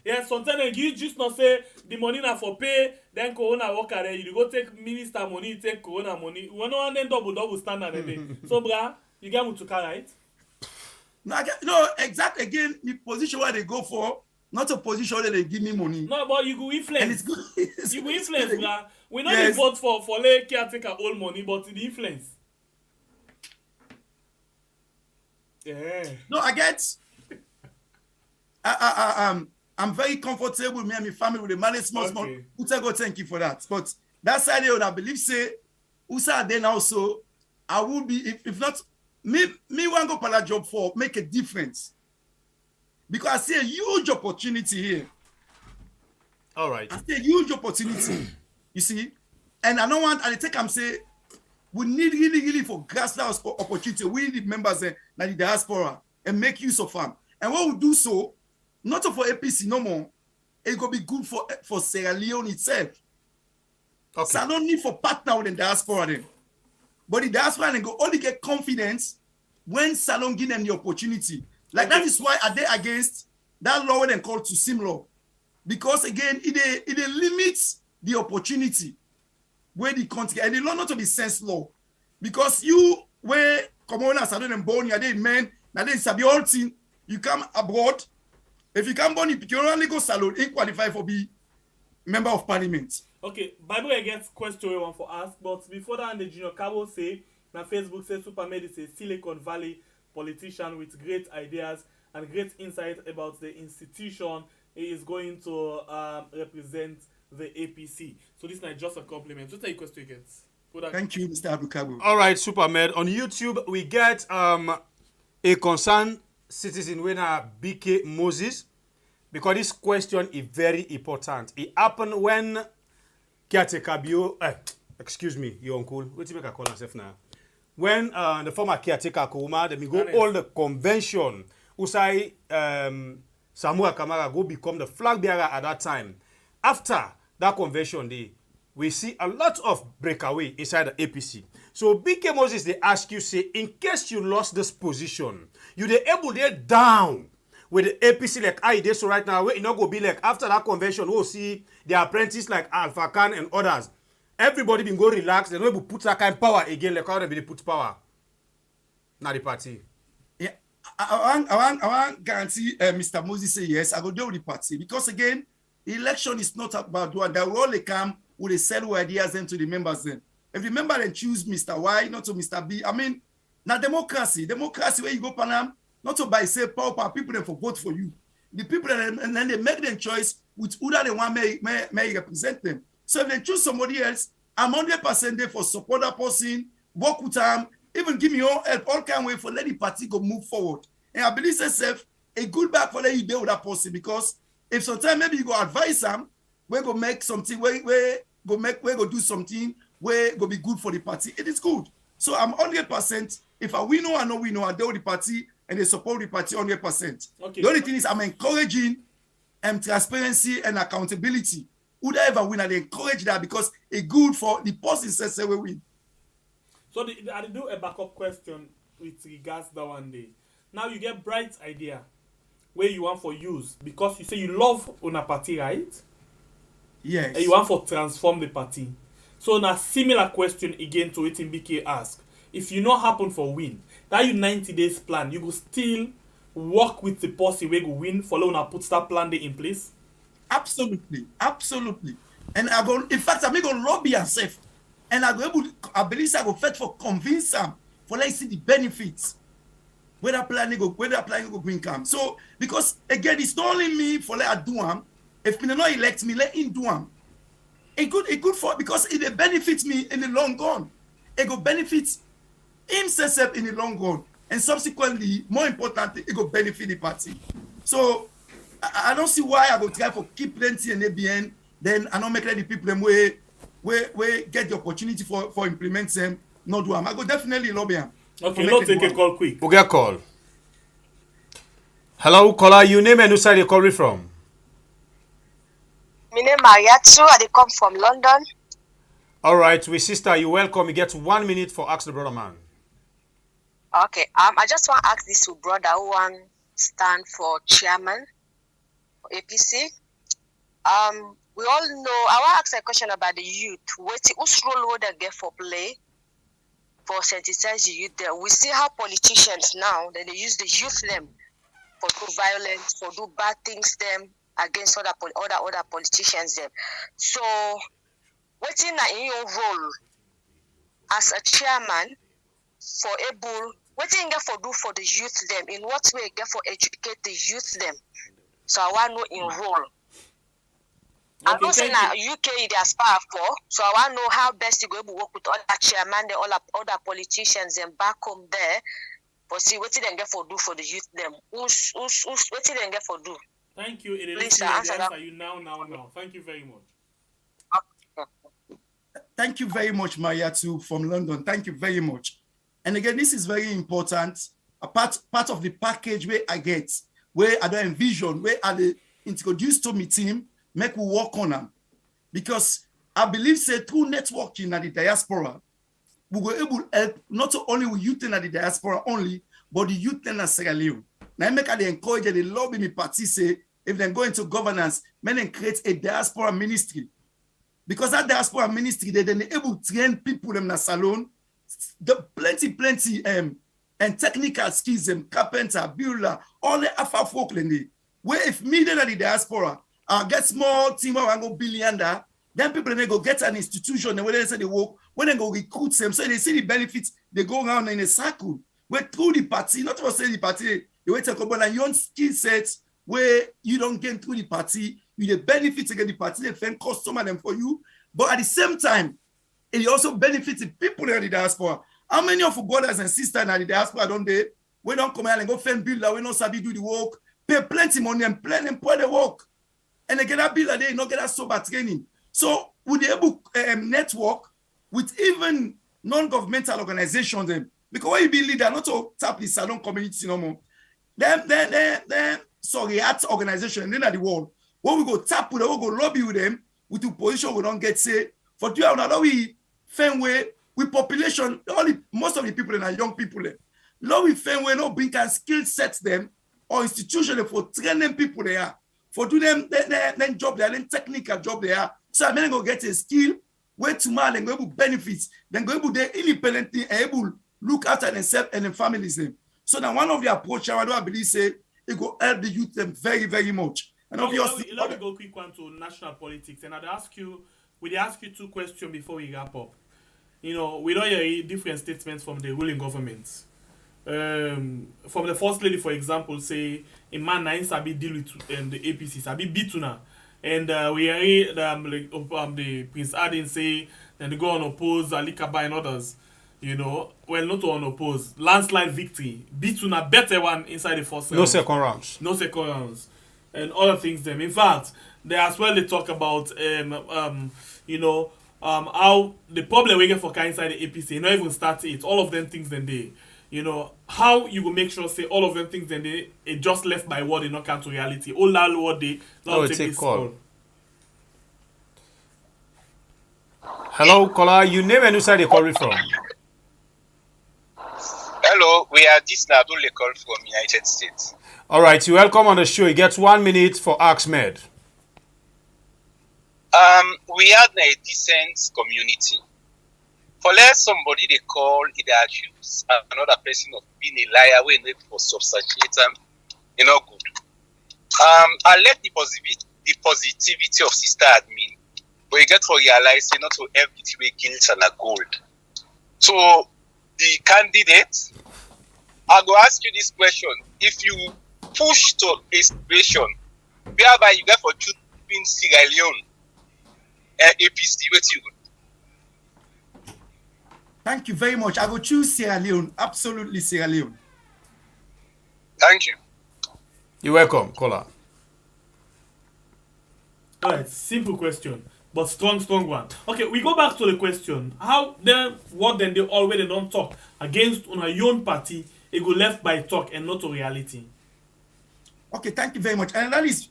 Yeah, sometimes you just not say the money na for pay, then Corona worker there. You go take minister money, take Corona money. We no then double standard there. So bra, you get Mutuka right? No, exactly. Again, the position where they go for, not a position where they give me money. No, but you go influence. And it's good. You go influence, bra. We not vote for let caretaker all money, but the influence. Yeah. No, I get. I'm very comfortable with me and my family with the money small. Utego, thank you for that. But that side of I believe say Usa then also I will be if not me want go for that job for make a difference. Because I see a huge opportunity here. All right. I see a huge opportunity. You see? And I don't want I take I'm say we need really for grassroots opportunity. We need members in the diaspora and make use of them. And when we do so, not for APC no more, it's going to be good for Sierra Leone itself. Okay. So I don't need for partner with the diaspora then. But the diaspora then go only get confidence when Salon give them the opportunity. Like that is why are they against that law when they call to SIM law. Because again, it limits the opportunity where the country and the law not to be sense law. Because you where Kamara Salon and born, you're men, now they sabi all thing, you come abroad. If you come born, you only go salon, you qualify for be member of parliament. Okay, Bible I get question we want for ask, but before that, the Junior Cabo say, na Facebook say Supermed is a Silicon Valley politician with great ideas and great insight about the institution he is going to represent the APC. So this is not just a compliment. What are your question against? Thank you, Mr. Abukabu. All right, Supermed. On YouTube, we get a concerned citizen winner BK Moses, because this question is very important. It happened when caretaker Bio, excuse me, your uncle, what do you make a call yourself now? When the former caretaker Kuma, then we go all the convention, Usai Samuel Kamara go become the flag bearer at that time. After that convention day, we see a lot of breakaway inside the APC. So BK Moses, they ask you, say, in case you lost this position, you they able to down with the APC like I did so right now, where you not go be like after that convention, we'll see the apprentice like Alpha Khan and others. Everybody been go relax, they don't able put that kind of power again, like how they put power. Not the party. Yeah, I want guarantee Mr. Moses say yes, I go do the party. Because again, the election is not about one. They will only come with a sell ideas then to the members then. If the member then choose Mr. Y, not to Mr. B, I mean, now democracy where you go Panam, not to buy say power people then for vote for you. The people and then they make their choice with who they want may represent them. So if they choose somebody else, I'm 100% there for support that person, work with them, even give me all help, all kind of way for let the party go move forward. And I believe myself a good back for let you deal with that person, because if sometimes maybe you go advise them, we go make something, we go do something where go be good for the party. It is good. So I'm 100%. If I win or I know we know, I deal with the party and they support the party 100%. Okay. The only thing is I'm encouraging transparency and accountability. Whoever win, I encourage that because it's good for the person says we win. So I do a backup question with regards that one day. Now you get bright idea where you want for use because you say you love on a party, right? Yes. And you want for transform the party. So now similar question again to it in BK ask. If you not happen for win, that you 90 days plan, you will still work with the person where you win, follow and put that plan there in place? Absolutely. And I go, in fact, I'm going to lobby myself. And I believe I go fight for convince them for let's see the benefits. Where that plan go bring come. So because again, it's not only me for let I do them. If me not elect me, let him do them. It good for because it benefits me in the long run. It go benefit himself in the long run. And subsequently, more importantly, it go benefit the party. So I don't see why I go try for keep plenty in ABN, then I don't make the people them where get the opportunity for implement them, not do them. I go definitely lobby them. Okay, not take a call quick. We'll get a call. Hello, caller, your name and who side you calling from? My name is Mariatsu, I come from London. All right, we sister, you're welcome. You get 1 minute for Ask the Brother Man. Okay, I just want to ask this brother who want stand for chairman for APC. We all know, I want to ask a question about the youth. Whose role would they get for play for sensitize the youth there? We see how politicians now, they use the youth them for do violence, for do bad things them against other politicians them. So, what's in your role as a chairman for able, what do you get for do for the youth them? In what way you get for educate the youth them? So I want to know in role. I don't say now UK diaspora for, so I want to know how best you go to work with all that chairman, all other politicians and back home there, for see what they get for do for the youth them. What they get for do? Thank you. It is answer you now. Thank you very much. Thank you very much, Mariatu from London. Thank you very much. And again, this is very important. A part of the package where I get, where I don't envision, where I introduce to my team, make we work on them. Because I believe say through networking at the diaspora, we were able to help not only with youth in the diaspora only, but the youth in Sierra Leone. Now I make they encourage and they lobby me party say if they go into governance, then create a diaspora ministry. Because that diaspora ministry, they then able to train people in the salon, the plenty and technical skills, them carpenter, builder, all the Afro folk where if me then at the diaspora, get small team and go billionaire, then people then go get an institution and when they say they work, when they go recruit them, so they see the benefits, they go around in a circle. Where through the party, not to say the party, you wait to come on your skill sets where you don't get through the party, you the benefits against the party, they find customer them for you, but at the same time, it also benefits the people in the diaspora. How many of our brothers and sisters in the diaspora don't they? We don't come out and go find builder, we don't sabi do the work, pay plenty money and plan and put the work. And they get that builder, they not get that sober training. So would they able network with even non-governmental organizations them? Because when you be leader, not to tap the salon community no more. Then sorry, arts organization, then at the world. When we go tap with them, we go lobby with them, with the position we don't get say, For two now we find way with population, most of the people are young people. Now we find way no bring can skill sets them or institution for training people there. For do them then job there, then technical job there. So I'm going to get a skill where tomorrow then go able benefits, then go able they independently able look after themselves and their families. So now one of the approach I believe say it will help the youth them very, very much. And obviously, let me go quick one to national politics, and we ask you two questions before we wrap up. We don't hear different statements from the ruling governments. From the first lady, for example, say a man na sabi deal with the APC, sabi bituna, and we hear the Prince Adin say then they go on oppose Ali Kaba and others. Well, not on oppose, landslide victory, bituna better one inside the first. No second rounds. No second rounds. And other things them. In fact, they as well they talk about how the problem we get for inside the APC, not even start it, all of them things then they how you will make sure say all of them things then they it just left by word, they not come to reality. All that word they now take this call. Hello, caller, you name and who side they call it from? Hello, we are this now don't call from United States. All right, you're welcome on the show. You get 1 minute for Ahmed. We had a decent community. For less somebody they call it accuse another person of being a liar when they for substantiate them, good. I let the positivity of sister admin, but you get to realize not to everything with guilt and a gold. So the candidate, I go ask you this question: if you push to a situation whereby you get for choosing Sierra Leone APC, what you would? Thank you very much. I will choose Sierra Leone. Absolutely Sierra Leone. Thank you. You're welcome, caller. All right, simple question, but strong one. Okay, we go back to the question. How then, what then they already don't talk against on a young party, it go left by talk and not to reality. Okay, thank you very much. And that is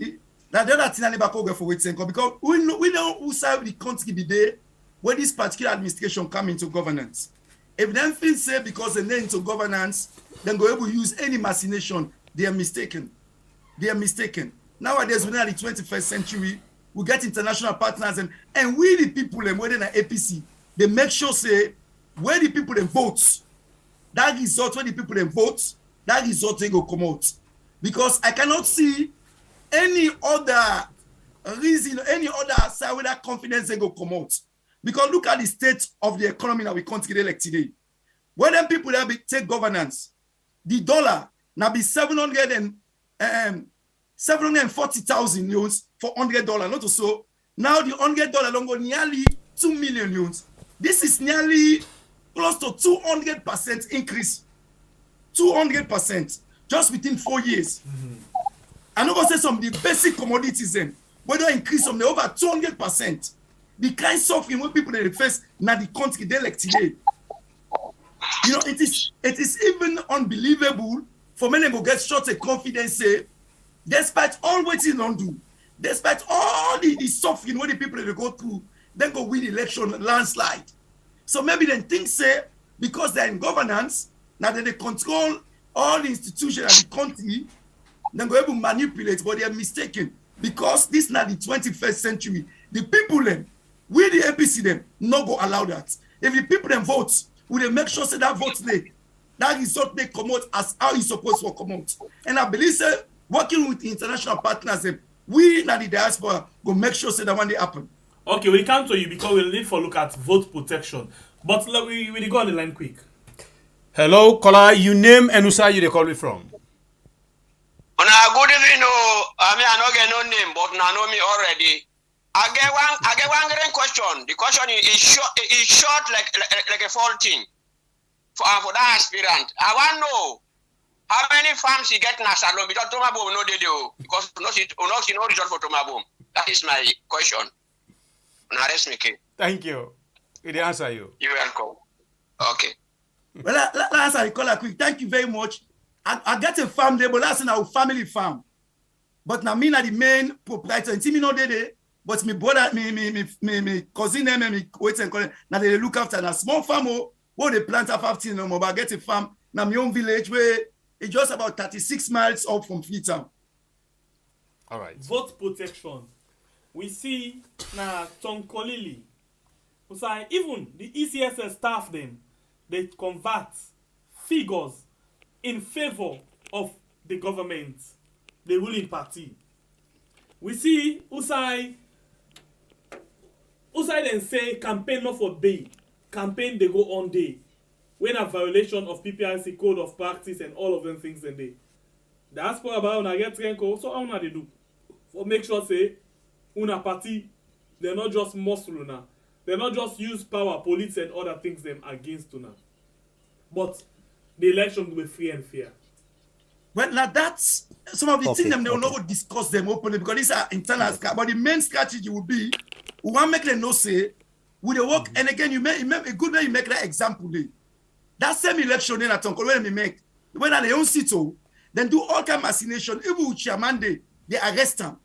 that the other thing I never go for waiting because we know who side the country be there when this particular administration come into governance. If them feel say because they need into governance, then go able to use any machination, they are mistaken. They are mistaken. Nowadays, we're in the 21st century, we get international partners and we the people and whether in APC, they make sure say where the people they vote, that result when the people they vote, that result they go come out. Because I cannot see any other reason, any other side where that confidence they go come out. Because look at the state of the economy that we consider like today. When them people that take governance, the dollar now be 740,000 euros for $100. Not so. Now the $100 don't go nearly 2 million euros. This is nearly close to 200% increase. 200%. Just within 4 years. I'm not going to say some of the basic commodities then, whether increase from the over 200%. The kind of suffering when people they face now the country they like today. It is even unbelievable for many to get short of confidence say, despite all waiting on do, despite all the suffering when the people they go through, then go win election landslide. So maybe then things say because they're in governance, now that they control all the institutions of the country, then go able to manipulate, but they are mistaken. Because this is not the 21st century. The people them, we the APC them, not go allow that. If the people them vote, we they make sure say that vote that result they come out as how it's supposed to come out. And I believe say working with international partners, we na the diaspora go make sure say that when they happen. Okay, we come to you because we'll need for look at vote protection. But we go on the line quick. Hello, caller, you name and who side you they call me from? Good evening, I don't get no name, but I know me already. I get one grand question. The question is short like a full thing for that aspirant. I want to know how many farms he get in Asalo because Tomabom no they do because no result for Tomabom. That is my question. Thank you. It answer you. You're welcome. Okay. Well, let's answer the caller quick. Thank you very much. I get a farm there, but that's in our family farm. But now me na the main proprietor. And me no they but my brother, me cousin them, and me wait and call. Now they look after a small farm where they plant a 15 no more. But I get a farm now my own village where it's just about 36 miles up from Freetown. All right. Vote protection. We see now Tonkolili. Even the ECSS staff them, they convert figures in favor of the government, the ruling party. We see Usai then say campaign not for day, campaign they go on day. When a violation of PPRC code of practice and all of them things in day. Diaspora about una get renko, so how una they do? For make sure say una party, they're not just muscle una. They're not just use power, police and other things them against una. But the election will be free and fair. Well, now that's some of the things them they will not discuss them openly because these are internal. But the main strategy will be we want to make them know say with the work. And again, you make a good way you make that example. That same election in Atonko when they make when they own sit then do all kind of machination. Even with chairman they arrest them.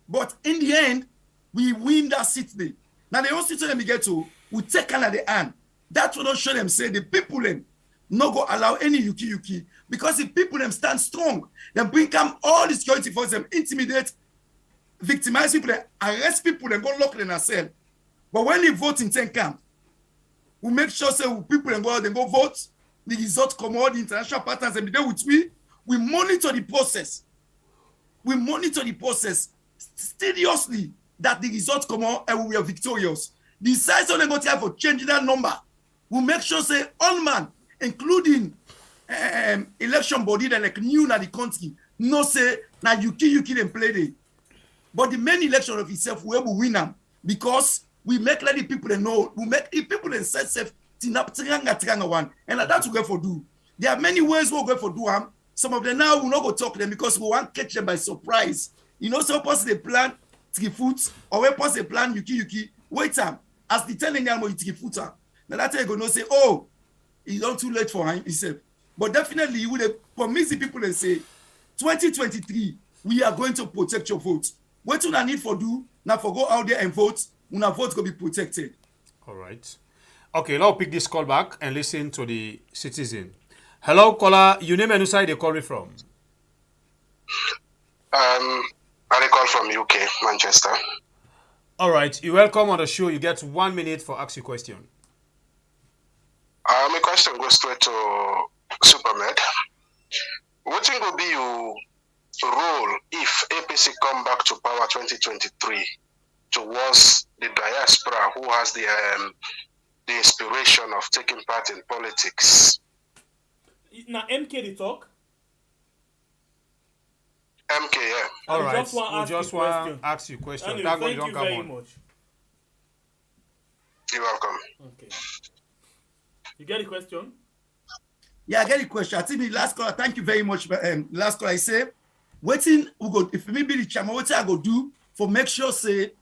But in the end, we win that seat day. Now they own sit them we get to we take kind of the hand. That will not show them say the people them no go allow any yuki because the people them stand strong. They bring come all the security forces them intimidate, victimize people, they arrest people, then go lock them in a cell. But when they vote in 10 camp, we make sure say people then go out and go vote. The result come out, the international partners and be there with we monitor the process. We monitor the process studiously that the result come out and we are victorious. The size of the go for changing that number. We make sure say all man, including election body that like new na the country, no say na yuki them play there. But the main election of itself we will win them because we make let the people they know, we make the people they set safe tinga one, and that's what we go for do. There are many ways we go for do them. Some of them now will not go talk to them because we want to catch them by surprise. You know, some person they plan 3 foot or when person they plan yuki, wait time as the telling them you 3 foot. Now that's you gonna say, oh, it's not too late for himself. But definitely you would promise the people and say 2023 we are going to protect your vote. What do I need for do now for go out there and vote when our vote will be protected. All right. Okay, now pick this call back and listen to the citizen. Hello, caller. Your name and who side they call me from? I call from UK, Manchester. All right. You're welcome on the show. You get 1 minute for ask your question. My question goes straight to Supermed. What will be your role if APC come back to power 2023 towards the diaspora who has the inspiration of taking part in politics? Now MK the talk. MK, yeah. All right. We just want to ask you a question. Anyway, thank you very much. You're welcome. Okay. You get the question? Yeah, I get the question. I think the last caller, thank you very much. Last caller, I say, waiting, we go, if me be the chairman, what I go do for make sure say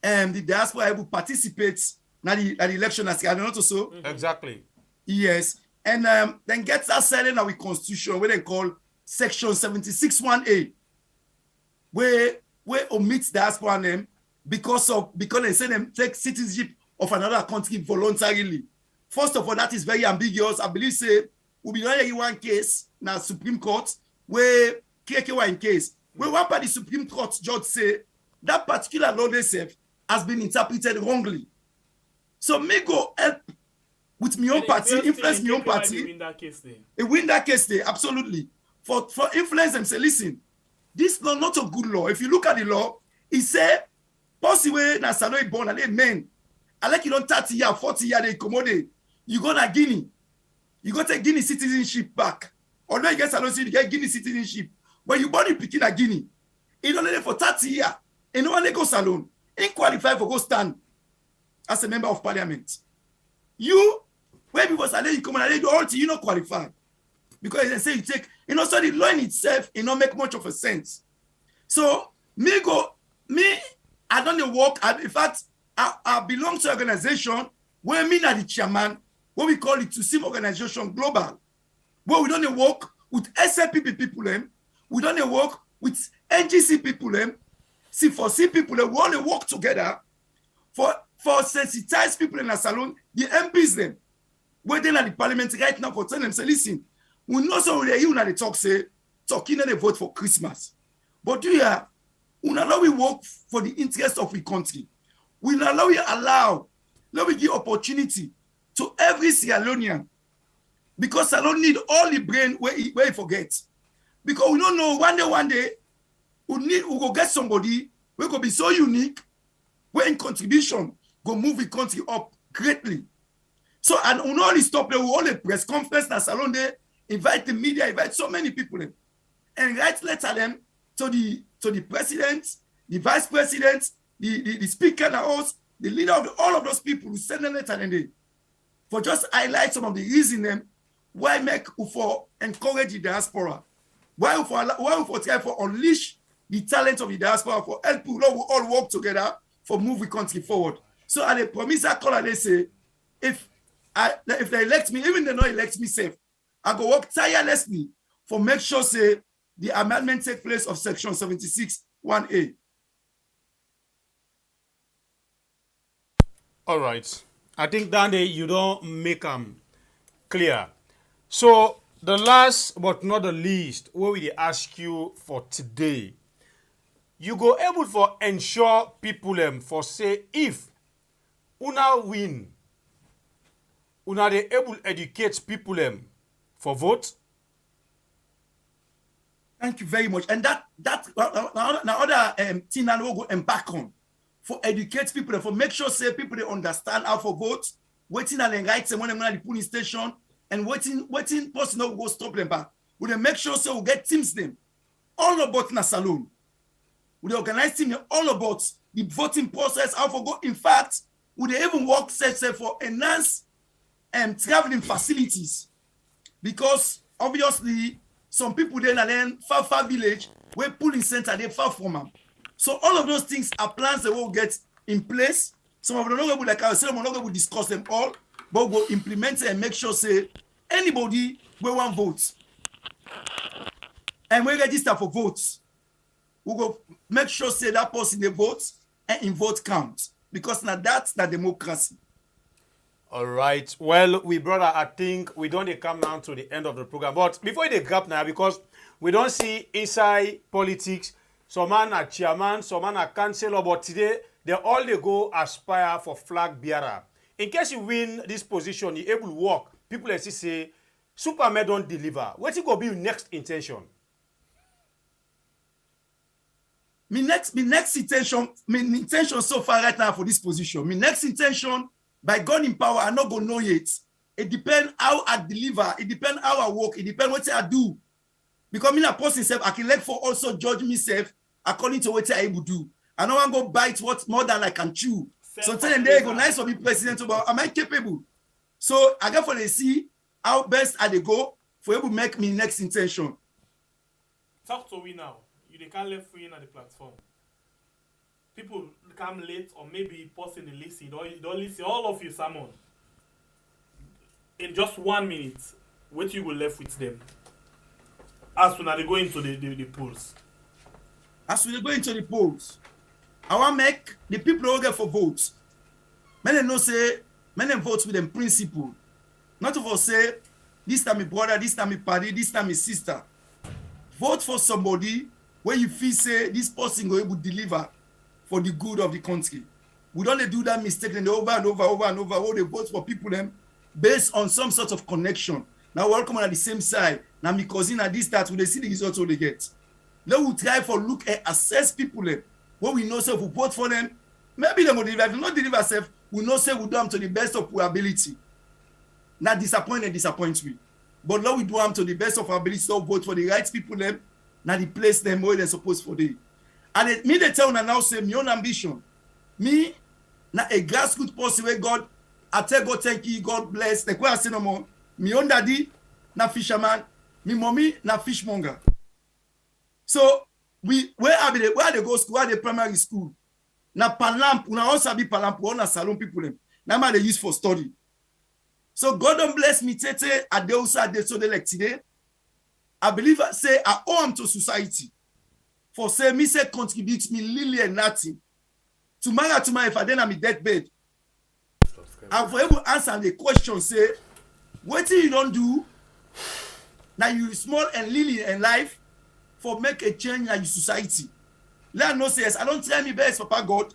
the diaspora will participate in the election as I don't know so. Exactly. Yes. And then get that selling our constitution, where they call section 76(1)(a), where omits diaspora name because they say them take citizenship of another country voluntarily. First of all, that is very ambiguous. I believe say we be hearing one case now Supreme Court where KK1 case where one by the Supreme Court judge say that particular law themselves has been interpreted wrongly. So me go help with my own party, influence my own party. Win that case there. Win that case there, absolutely. For influence them, say, listen, this is not a good law. If you look at the law, it say, possibly na salary born and men. I like you don't 30 years, 40 years, they commode. You go to Guinea. You go to Guinea citizenship back. Although you get salary, you get Guinea citizenship. But you born in Pekin at Guinea. You don't let it for 30 years. And no one go salon. Ain't qualified for go stand as a member of parliament. You, where people say you come and they do all you not qualify. Because they say you take, so the law in itself, not make much of a sense. So, I don't work, in fact, I belong to an organization where me are the chairman, what we call it to SIM Organization Global, where we don't work with SLPP people, we don't work with NGC people, see people that want to work together for sensitize people in the salon, the MPs them, waiting at the parliament right now for telling them, say, listen, we know some of you now they talk, say, talking and they vote for Christmas. But do you have, we allow we work for the interest of the country. We allow, let we give opportunity to every Sierra Leonean. Because Salon need all the brain where he forgets. Because we don't know one day, we go get somebody who go be so unique, where in contribution go move the country up greatly. So, and we only stop there, we only press conference na Salon they invite the media, invite so many people in, and write letter them to the president, the vice president, the speaker, the host, the leader of all of those people who send a letter in there for just highlight some of the reason them why make for encourage the diaspora, why for try for unleash the talent of the diaspora, for help people all work together for move the country forward. So I promise I call and they say if they elect me, even they not elect me safe, I go work tirelessly for make sure say the amendment take place of section 76(1)(a). All right. I think Dande, you don't make them clear. So the last but not the least, what we ask you for today, you go able for ensure people for say if una win, una they able educate people for vote. Thank you very much. And that now other thing that we'll go embark on for educate people, for make sure say people they understand how for vote, waiting at the right when they're at the polling station, and waiting person will go stop them back. We they make sure say we get teams them all about in a salon. We they organize team all about the voting process, how for go. In fact, we they even work say for enhance traveling facilities, because obviously some people then are then far village where polling center they far from them. So all of those things are plans that will get in place. Some of them not going like I said, we're not going to discuss them all, but we'll implement it and make sure say anybody will want votes and we register for votes. We will make sure say that person they votes and in vote count, because now that's the democracy. All right. Well, brother, I think we don't come now to the end of the program. But before they grab now, because we don't see inside politics, some man are chairman, some man are councillor, but today they go aspire for flag bearer. In case you win this position, you able to work, people like say, Superman don't deliver. What's it going to be your next intention? My next intention so far right now for this position, my next intention, by God in power, I'm not going to know yet. It depends how I deliver. It depends how I work. It depends what I do. Because me a person self, I can like for also judge myself according to what I able to do. I don't want to go bite what more than I can chew. Sometimes they go nice for me president, but am I capable? So I got for to see how best I go for able to make me next intention. Talk to me now. You can't let free in at the platform. People come late or maybe person the listen, you don't listen all of your sermon. In just 1 minute, what you will left with them? As soon as they go into the polls. As we go into the polls, I want to make the people who get for votes. Many know say, many votes with them principle. Not of us say, this time my brother, this time my party, this time my sister. Vote for somebody where you feel say this person will able to deliver for the good of the country. We don't do that mistake and over and over. All they vote for people them based on some sort of connection. Now we all come on at the same side. Now my cousin at this start, we see the results what they get. Now we try for look and assess people them. What we know say if we vote for them, maybe they will deliver. If they not deliver self, we know say we do them to the best of our ability. Not disappoint we. But now we do them to the best of our ability, so vote for the right people them, now the place them where they're supposed for them. And me they tell now say my own ambition. Me na a grassroots person where God, I tell God thank you, God bless. The question no more. Me own daddy na fisherman, me mommy na fishmonger. So where they go school, where they primary school. Na palamp, una also be palamp, una salon people them. Na ma they use for study. So God don't bless me tete at the also at the so they like today. I believe say I owe them to society. for say me say contribute me lily and nothing. Tomorrow if I then I'm in deathbed. I'm for able to answer the question, say, what you don't do, now you small and lily in life for make a change in your society. Let no say yes, I don't try me best, Papa God.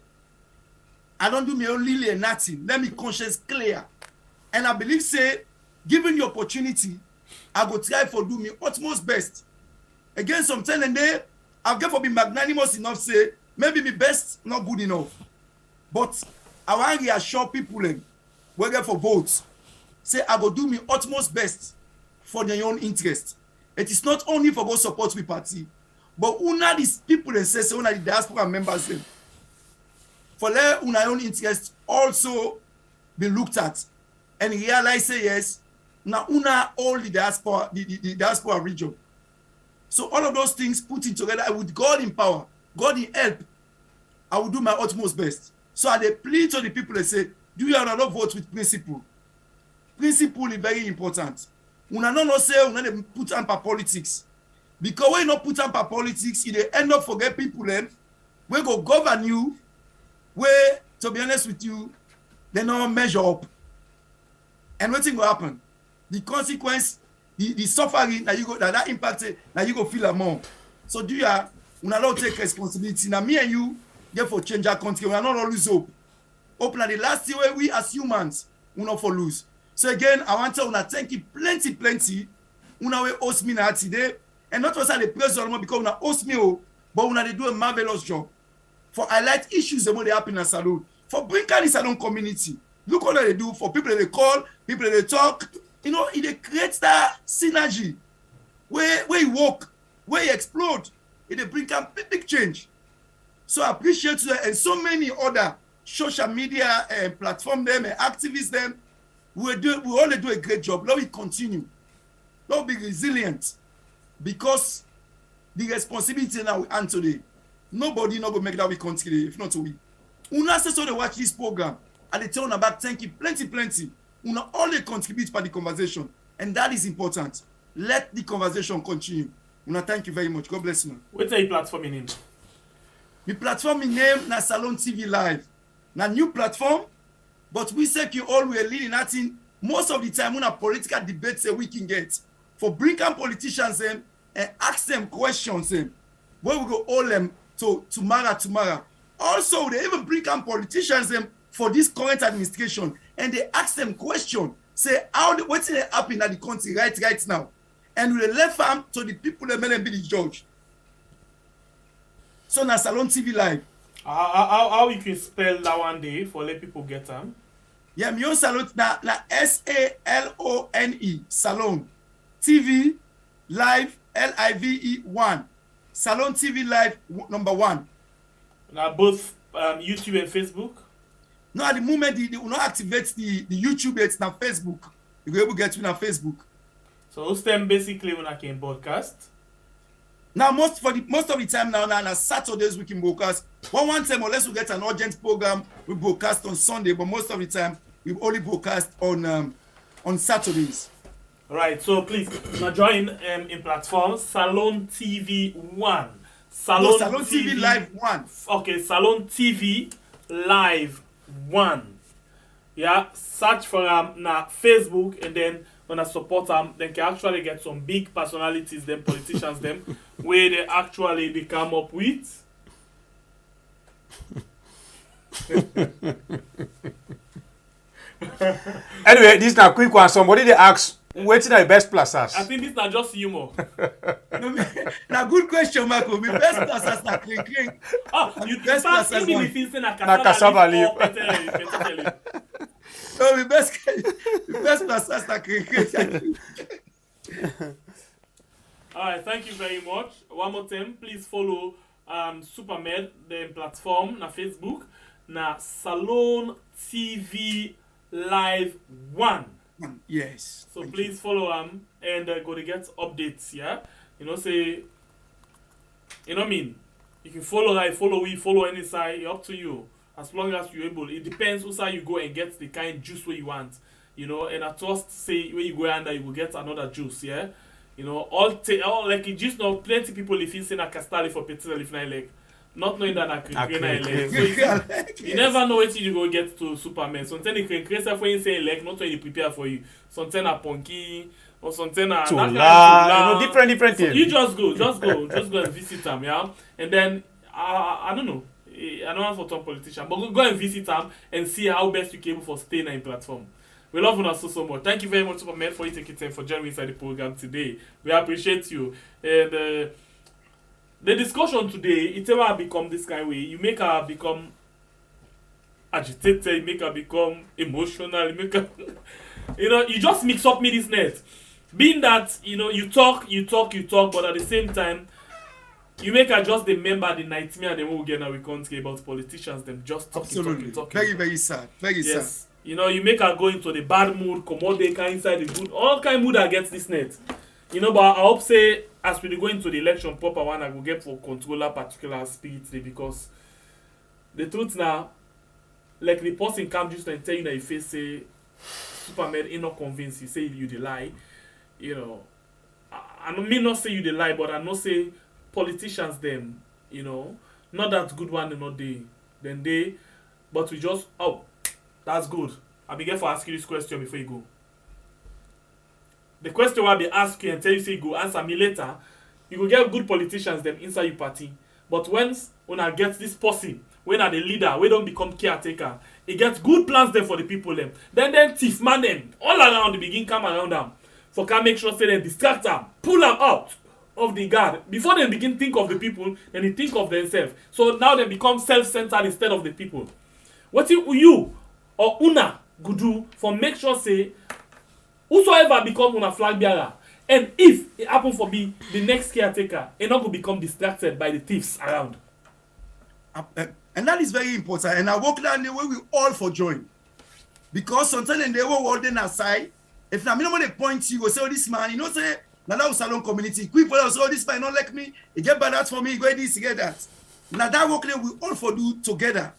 I don't do my own lily and nothing. Let me conscience clear. And I believe, say, given the opportunity, I go try for do me utmost best. Again, sometimes and day, I'll get for be magnanimous enough, say, maybe my best not good enough. But I want to reassure people and we get for votes. Say, I go do me utmost best for their own interest. It is not only for go support the party, but una these people and say, una the diaspora members them. For their own interest also be looked at and realize, say, yes, now una all the diaspora, the diaspora region. So all of those things put in together, with God in power, God in help, I will do my utmost best. So I plead to the people and say, do you not vote with principle? Principle is very important. Una not say una put on politics. Because when you not put on politics, you end up forget people then, we go govern you, where, to be honest with you, they not measure up. And what thing will happen? The consequence, the suffering that you go that impact that you go feel more. So do you una not take responsibility? Now me and you get for change our country. We are not lose hope. Hope na the last year where we as humans we not for lose. So again, I want to una thank you plenty. Una we host me now today. And not just the president because una host me, but una they do a marvelous job. For highlight issues that they happen in a salon. For bring the salon community. Look what they do for people that they call, people that they talk. You know, it creates that synergy where you walk, where you explode. It bring a big change. So I appreciate you and so many other social media platform them and activists them. We only do a great job. Let we continue. Let we be resilient because the responsibility now we hand today. Nobody not go make that we continue if not we. Una say so they watch this program and they tell them about thank you plenty. Una only contribute for the conversation and that is important. Let the conversation continue. Una thank you very much. God bless you. What's your platform in name? The platform in name na Salon TV Live. Na new platform, but we say you all we are leading that in most of the time when a political debates we can get for bring up politicians them and ask them questions them where we go all them to tomorrow. Also, they even bring up politicians them for this current administration and they ask them questions. Say what's happening at the country right now, and we left them to the people that may be the judge. So na Salon TV Live. How you can spell that one day for let people get them? Yeah, me own Salon na SALONE Salon TV Live LIVE 1 Salon TV Live number 1. Now both YouTube and Facebook. No, at the moment they will not activate the YouTube. It's na Facebook. You go able to get to na Facebook. So those them basically when I can broadcast. Now most of the time now na Saturdays we can broadcast. One time unless we get an urgent program, we broadcast on Sunday, but most of the time we only broadcast on Saturdays. Right, so please now join in platform Salon TV 1. Salon TV Live 1. Okay, Salon TV Live 1. Yeah, search for na Facebook and then when I support them, they can actually get some big personalities, them politicians, them where they actually they come up with. Anyway, this is a quick one. Somebody they ask, what's the best plazas? I think this is not just humor. Now good question, Marco. My best plazas na clean. Oh, you best pass plazas even if it's na cassava leaf. No, the best plazas na clean. Alright, thank you very much. One more time, please follow Supermed, the platform na Facebook, na Salon TV Live 1. Yes. So please follow and go to get updates, yeah? You know, say, you know what I mean? You can follow any side, up to you. As long as you're able. It depends who side you go and get the kind juice where you want. You know, and at first say where you go under you will get another juice, yeah? You know, all like it just know plenty people if you say na Castali for Petita if na elect, not knowing that na Krinkre elect. So you never know what you go get to Superman. Sometimes the Krinkre self when you say elect, not when you prepare for you. Sometimes a punky or sometimes a different so things. you just go and visit them, yeah. And then I don't know. I don't want for some politician, but go and visit them and see how best you can able for staying in platform. We love you so much. Thank you very much, Mohamed, for you taking time for joining inside the program today. We appreciate you. And the discussion today, it's ever become this kind of way. You make her become agitated, you make her become emotional, you make her, you just mix up me this net. Being that, you talk, but at the same time, you make her just remember the nightmare and then we'll get now we can't care about politicians, them just talking. Very, very sad. Very sad. You make her go into the bad mood, commode inside the good, all kind of mood that gets this net. But I hope say as we go into the election proper one, I will get for controller particular spirit because the truth now, like the person come just and tell you that if you say Superman ain't not convinced, you say you the lie. I don't mean not say you the lie, but I not say politicians them, not that good one not they, but we just that's good. I'll be for asking you this question before you go. The question will be asked you and tell you say you go answer me later. You will get good politicians them inside your party. But when I get this person, when are the leader, we don't become caretaker, he gets good plans there for the people them. Then thief man them all around the begin come around them. For can make sure say they distract them, pull them out of the guard. Before they begin think of the people, then they think of themselves. So now they become self-centered instead of the people. What you or una go do for make sure say whosoever become una flag bearer, and if it happen for me the next caretaker, it not go become distracted by the thieves around. And that is very important. And I work down the way we all for join. Because sometimes they were holding aside. If na minimum they point you, go say, oh, this man, say, now that was salon community. Quick for us, oh, this man not like me. He get bad out for me, he go this, he get that. Now that work we all for do together.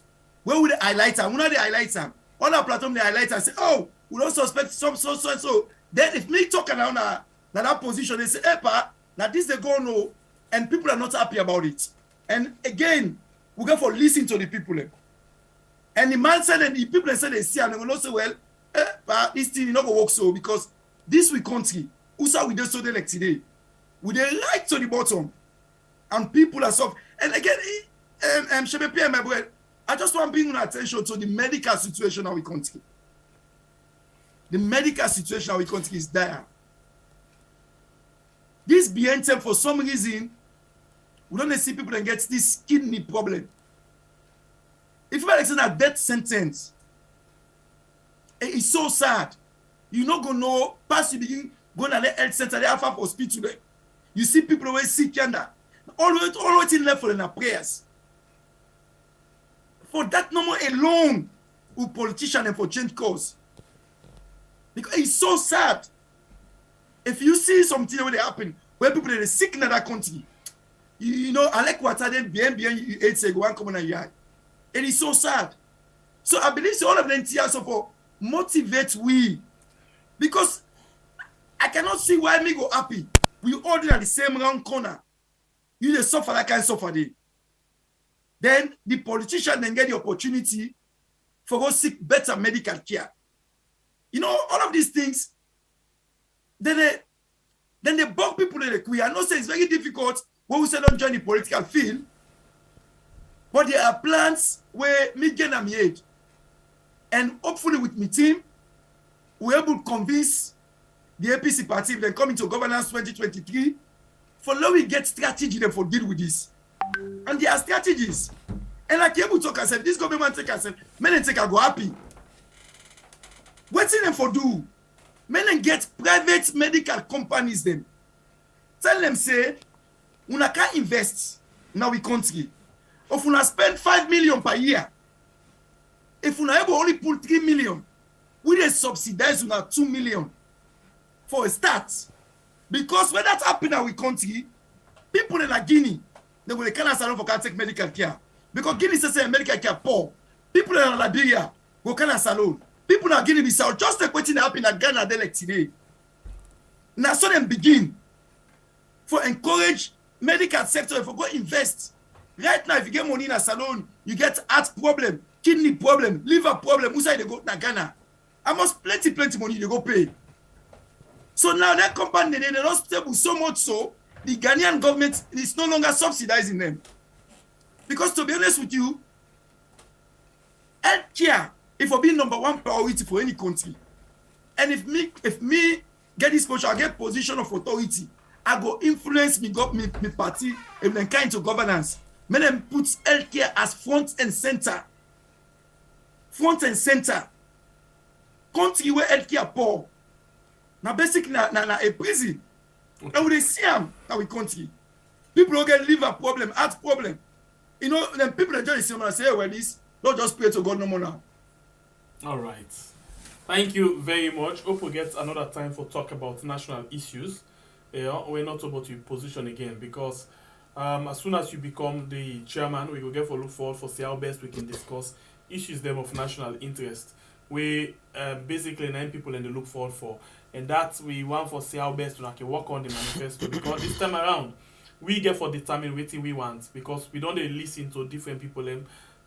Where would they highlight them? We know they highlight them. On our platform, they highlight and say, oh, we don't suspect some so. Then if me talk around that position, they say, hey, pa, now this they go no, and people are not happy about it. And again, we go for listening to the people. And the man said, and the people said they see, and they will not say, well, pa, this thing not go work so, because this we country, USA we just so they like today. We they right to the bottom, and people are soft. And again, Shebepi, my boy, I just want to bring attention to the medical situation of our country. The medical situation of our country is dire. This BNTM, for some reason, we don't see people that get this kidney problem. If you are a death sentence, it's so sad. You not gonna know, past you begin going to the health center, they have a hospital there. You see people always sick and that. Always in left for their prayers. For that number alone, who politician and for change cause. Because it's so sad. If you see something that happen where people are sick in that country, I like what I did behind 8 seconds, one common a year. It is so sad. So I believe all of them tears for motivate we. Because I cannot see why me go happy. We all in the same round corner. You just suffer like I suffer there. Then the politician then get the opportunity for go seek better medical care. All of these things, then they bug people in the queer. I know say it's very difficult when we say don't join the political field, but there are plans where me gain and me aid. And hopefully with my team, we're able to convince the APC party if they come into governance 2023 for now we get strategy then for deal with this. And there are strategies. And like you able to talk and say, this government take and say, men take and go happy. What's in them for do? Men get private medical companies them. Tell them say, una can invest in our country. If una spend 5 million per year, if una able only pull 3 million, we dey subsidize una 2 million for a start. Because when that happen in our country, people in Guinea, they will can't salon for can take medical care. Because Guinea say medical care poor. People in Liberia go can't salon. People in Guinea Bissau just like waiting happen in Ghana they like today. Now so them begin. for encourage medical sector, if you go invest. Right now, if you get money in a salon, you get heart problem, kidney problem, liver problem. Who say they go to Ghana? Almost plenty money they go pay. So now that company, they're not stable so much so, the Ghanaian government is no longer subsidizing them. Because to be honest with you, healthcare, if I be number one priority for any country, and if me get this position, I get position of authority, I go influence me party and then kind of governance. Me them put healthcare as front and center. Front and center. Country where healthcare poor. Now basically na a prison. Now we see them now we country. People don't get liver problem, heart problem. You know, then people enjoy the same and say, well, this don't just pray to God no more now. All right. Thank you very much. Hope we get another time for talk about national issues. We're not about your position again because as soon as you become the chairman, we will get for look forward for see how best we can discuss issues them of national interest. We basically 9 people in the look forward for, and that we want for see how best we can work on the manifesto because this time around we get for determine what we want because we don't listen to different people.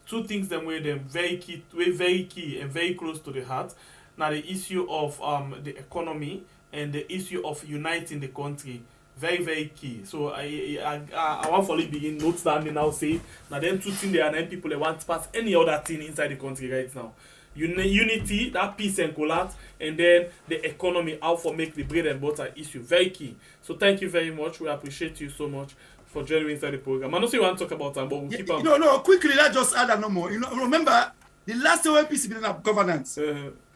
Two things them where them very key and very close to the heart. Now the issue of the economy and the issue of uniting the country, very key. So I want to begin notwithstanding now say now them two things there are 9 people that want to pass any other thing inside the country right now. Unity, that peace and collapse, and then the economy, how for make the bread and butter issue very key. So thank you very much. We appreciate you so much for joining inside the program. I know you want to talk about that, but we'll keep on. No, quickly, let's just add that no more. You know, remember the last time APC been in governance.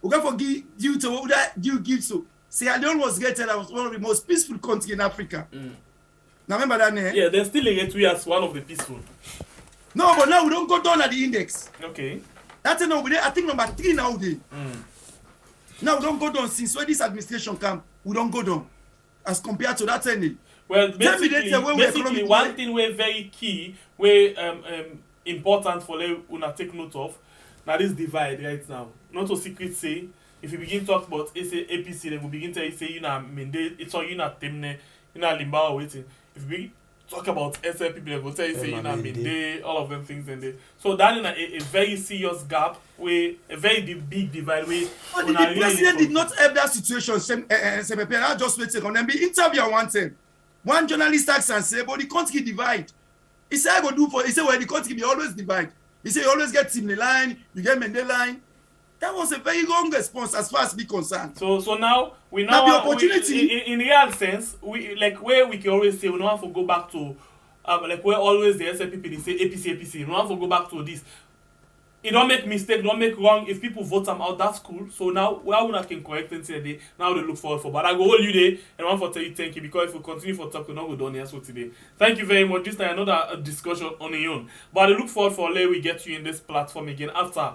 We got for due to what that due gives to. Sierra Leone was rated as one of the most peaceful countries in Africa. Now remember that name? Yeah, they're still rated as one of the peaceful. No, but now we don't go down at the index. Okay. That's now I think number 3 nowadays. Now we don't go down since when this administration come, we don't go down as compared to that ending. Well, basically one thing we're very key, we're important for una take note of. Now this divide right now. Not a secret say, if you begin to talk about APC, then we begin to say you know Mende, it's all you know Temne, you know Limba waiting. If you begin talk about SL people, they will tell you say you know Mende, all of them things and they. So that is a very serious gap, where a very big divide. Where the president did not help that situation. I just wait on them. Be interview one time. One journalist asks and say, but the country divide. He said, I go do for. He said, well, the country be always divide. He said, you always get Timley line, you get Mende line. That was a very wrong response as far as we concerned. So now we now the opportunity in real sense, we like where we can always say we don't have to go back to like where always the SLPP they say APC. We don't have to go back to this. It don't make mistake, don't make wrong. If people vote them out, that's cool. So now where we can correct things today, now they look forward for. But I go hold you there and I want to tell you thank you because if we continue for talk, we're not going to do today. Thank you very much. This time another discussion on your own. But I look forward for let we get you in this platform again after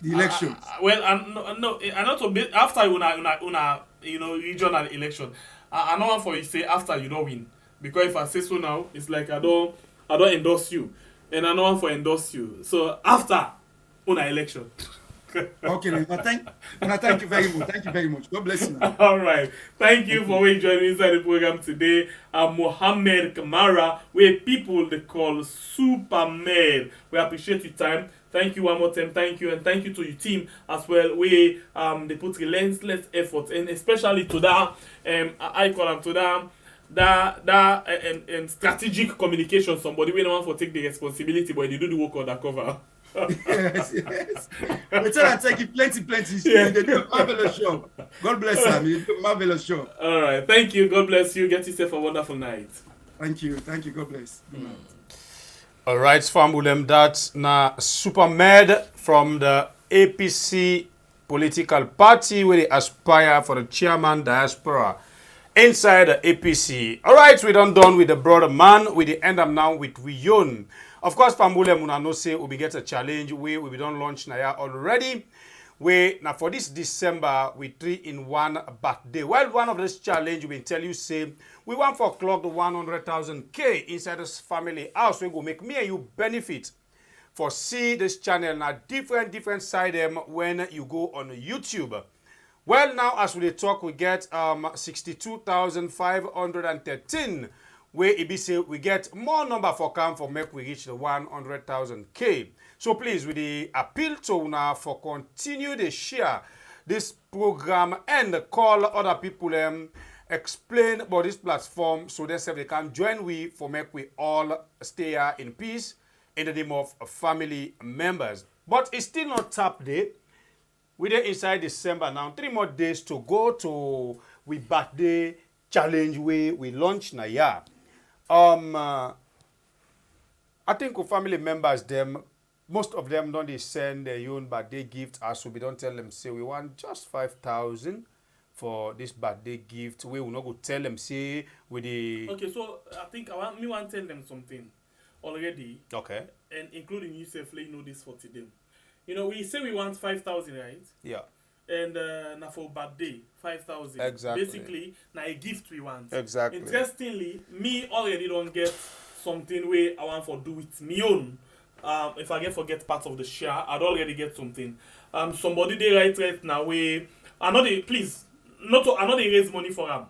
the election. I not a bit after una you know regional election. I know one for you say after you don't win because if I say so now, it's like I don't endorse you, and I know one for endorse you. So after una election. Okay, but thank you very much. Thank you very much. God bless you. All right. Thank you for joining inside the program today. Mohamed Kamara, where people they call Superman. We appreciate your time. Thank you one more time. Thank you, and thank you to your team as well. We they put relentless effort, and especially to that I call them to that strategic communication. Somebody we don't want to take the responsibility, but they do the work on the cover. yes. We tell and thank you plenty. Yeah. They do a marvelous show. God bless them. You do a marvelous show. All right. Thank you. God bless you. Get yourself a wonderful night. Thank you. God bless. Good night. All right, Famulem, that's na Supermed from the APC political party where they aspire for the chairman diaspora inside the APC. All right, we done with the brother man. We end up now with Wiyon. Of course, Famulem, una no say we get a challenge. We don't launch now already. We now for this December we 3-in-1 birthday. Well, one of this challenge we tell you say we want for clock the 100,000K inside this family house. We go make me and you benefit for see this channel now different side them when you go on YouTube. Well, now as we talk, we get 62,513. Where it be say we get more number for come for make we reach the 100,000 K. So please, with the appeal to now for continue to share this program and call other people explain about this platform so they can join we for make we all stay here in peace in the name of family members. But it's still not top day. We're inside December now. 3 more days to go to we birthday challenge we launch now. Yeah. I think with family members, most of them don't they send their own birthday gift as so we don't tell them say we want just 5,000 for this birthday gift. We will not go tell them say with the okay. So I think I want to tell them something already. Okay. And including you safely know this for today. You know, we say we want 5,000, right? Yeah. And now for birthday, 5,000. Exactly. Basically, now a gift we want. Exactly. Interestingly, me already don't get something where I want for do with me own. If I forget part of the share, I'd already get something. Somebody they right now where I know they please I know they raise money for them.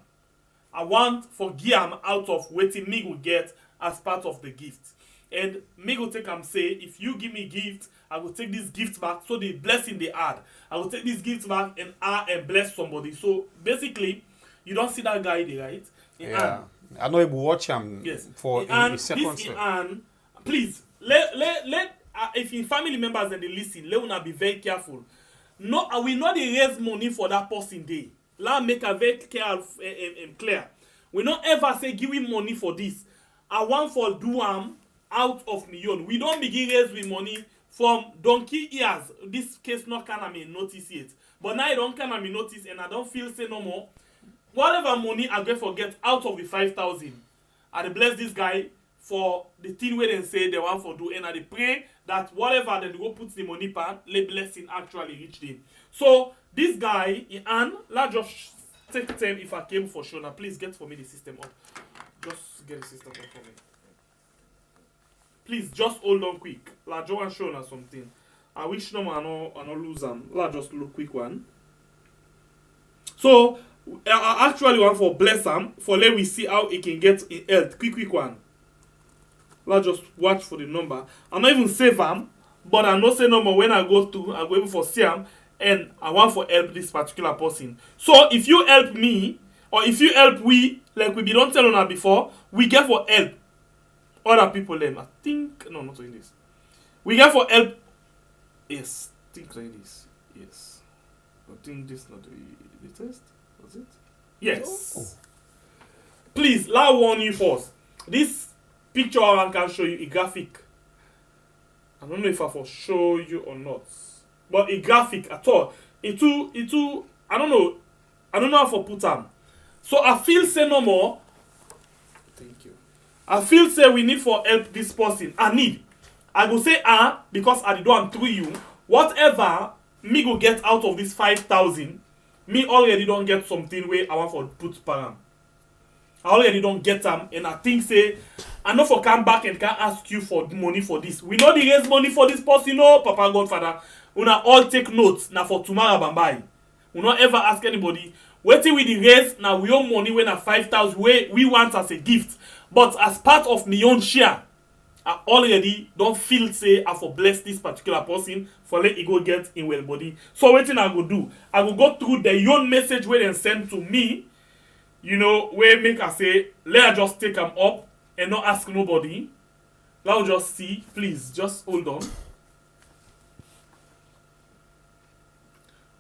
I want for give them out of waiting me will get as part of the gift. And me go take and say, if you give me gift, I will take this gift back. So the blessing they add, I will take this gift back and add and bless somebody. So basically, you don't see that guy there, right? Yeah, I know you watch him. Yes. For in second. Please let if your family members and they listen, let una be very careful. No, I will not raise money for that person day. Let make a very clear. We not ever say give him money for this. I want for do out of million. We don't begin raise with money from donkey ears. This case not can me notice yet. But now I don't can me notice and I don't feel say no more. Whatever money I get forget out of the 5,000. I bless this guy for the thing where they say they want for do and I pray that whatever they go put the money pan, let blessing actually reach them. So this guy, let's just take time if I came for sure. Now please get for me the system up. Just get the system up for me. Please just hold on quick. Like Joan show us something. I wish no man I no lose them. Let's just look quick one. So I actually want for bless him for let we see how it can get in health. Quick one. Let's just watch for the number. I'm not even save them, but I know say number when I go even for see him and I want for help this particular person. So if you help me or if you help we like we don't tell on before, we get for help. Other people them. I think no, not doing this. We get for help. Yes, I think doing this. Yes. I think this not the test. Was it? Yes. Oh. Please, let me warn you first. This picture I can show you a graphic. I don't know if I will show you or not. But a graphic at all. It too I don't know how to put them. So I feel say no more. Thank you. I feel say we need for help this person. I go say because I did one through you. Whatever me go get out of this 5,000, me already don't get something where I want for put param. I already don't get them, and I think say I know for come back and can ask you for money for this. We know the raise money for this person, no, Papa Godfather. We not all take notes now for tomorrow bambai. We not ever ask anybody. Waiting with the raise now we own money when at 5,000 we want as a gift. But as part of my own share, I already don't feel say I for bless this particular person for let it go get in well body. So what thing I go do? I will go through the own message where they send to me, you know, where make I say, let I just take them up and not ask nobody. Let us just see. Please, just hold on.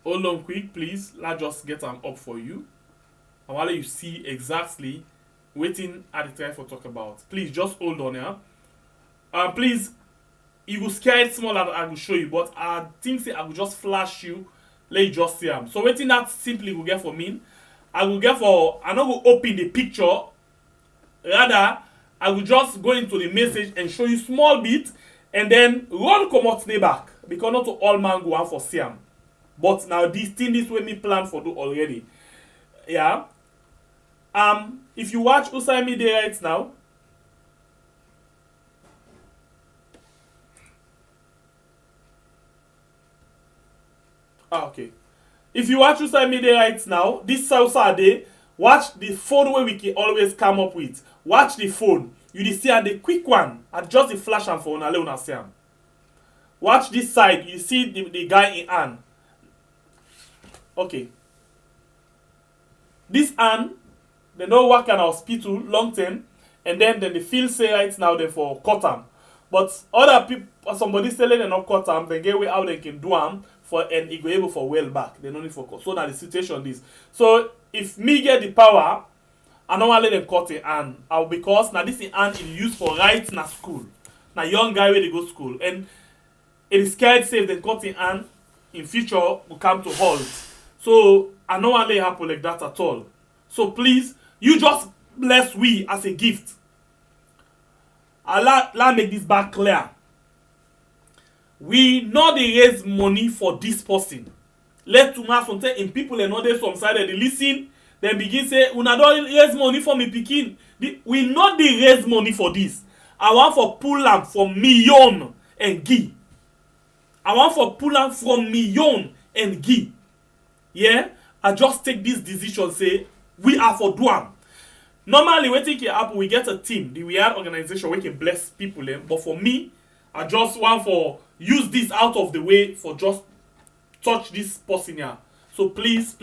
Hold on quick, please. Let's just get them up for you. I want you see exactly waiting at the time for talk about. Please just hold on here. Please, you will scare it small that I will show you, but I think say I will just flash you. Let you just see them. So waiting that simply will get for me. I will get for I'm not going to open the picture. Rather, I will just go into the message and show you small bit and then run come out back. Because not all man go out for Siam. But now this thing this way me plan for do already. Yeah. If you watch Usami Day right now. Okay. If you watch social media right now, this Saturday, watch the phone where we can always come up with. Watch the phone. You see and the quick one, and just the flash and phone, alone see am. Watch this side, you see the guy in hand. Okay. This hand, they don't work in hospital long term, and then they feel say right now they for cut them. But other people, somebody selling they not cut them, they get way how they can do them for and it go able for well back. They don't need for cut. So now the situation is. So if me get the power, I don't want to let them cut it hand. Because now this hand is used for right na school. Now young guy where they go school. And it is scared say if they cut in hand, in future will come to halt. So I don't want to let it happen like that at all. So please, you just bless we as a gift. Let make this back clear. We not dey raise money for this person. Let una sometimes in people and others some side they listen, then begin say, una don't raise money for me pikin. We not dey raise money for this. I want for pull am from million and give. I want for pull am from million and give. Yeah? I just take this decision, say, we are for do am. Normally, when things happen, we get a team, the weird organization, we can bless people. But for me, I just want for use this out of the way for just touch this person here. So please,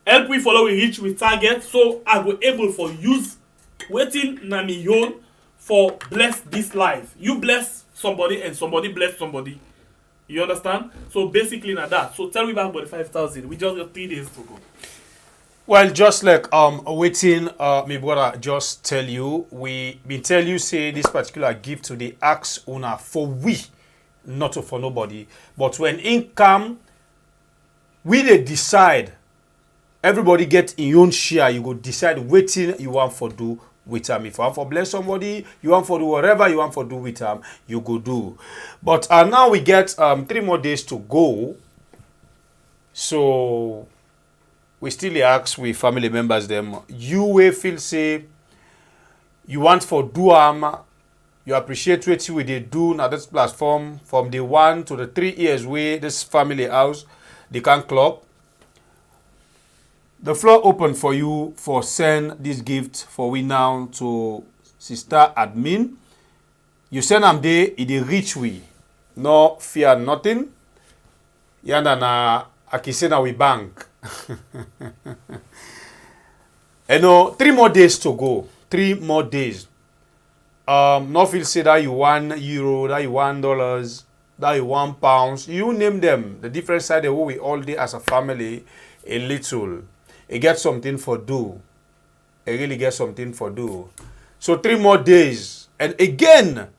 help we follow we reach with target. So I go able for use waiting na million for bless this life. You bless somebody and somebody bless somebody. You understand? So basically na that. So tell me back about the 5,000. We just got 3 days to go. Well, just like waiting, my brother just tell you, we been tell you say this particular gift to the axe owner for we, not for nobody. But when income, we they decide. Everybody get in your own share. You go decide waiting you want for do with them. If you want for bless somebody, you want for do whatever you want for do with them, you go do. But now we get 3 more days to go. So we still ask we family members them. You will feel say you want for do you appreciate what you they do now this platform from the 1 to the 3 years way this family house they can club. The floor open for you for send this gift for we now to sister admin. You send them there, it reach we. No fear nothing. Yanda na akisena we bank. And no 3 more days to go. 3 more days. No feel say that you €1, that you $1, that you £1. You name them. The different side of what we all do as a family a little. It get something for do. It really get something for do. So 3 more days. And again,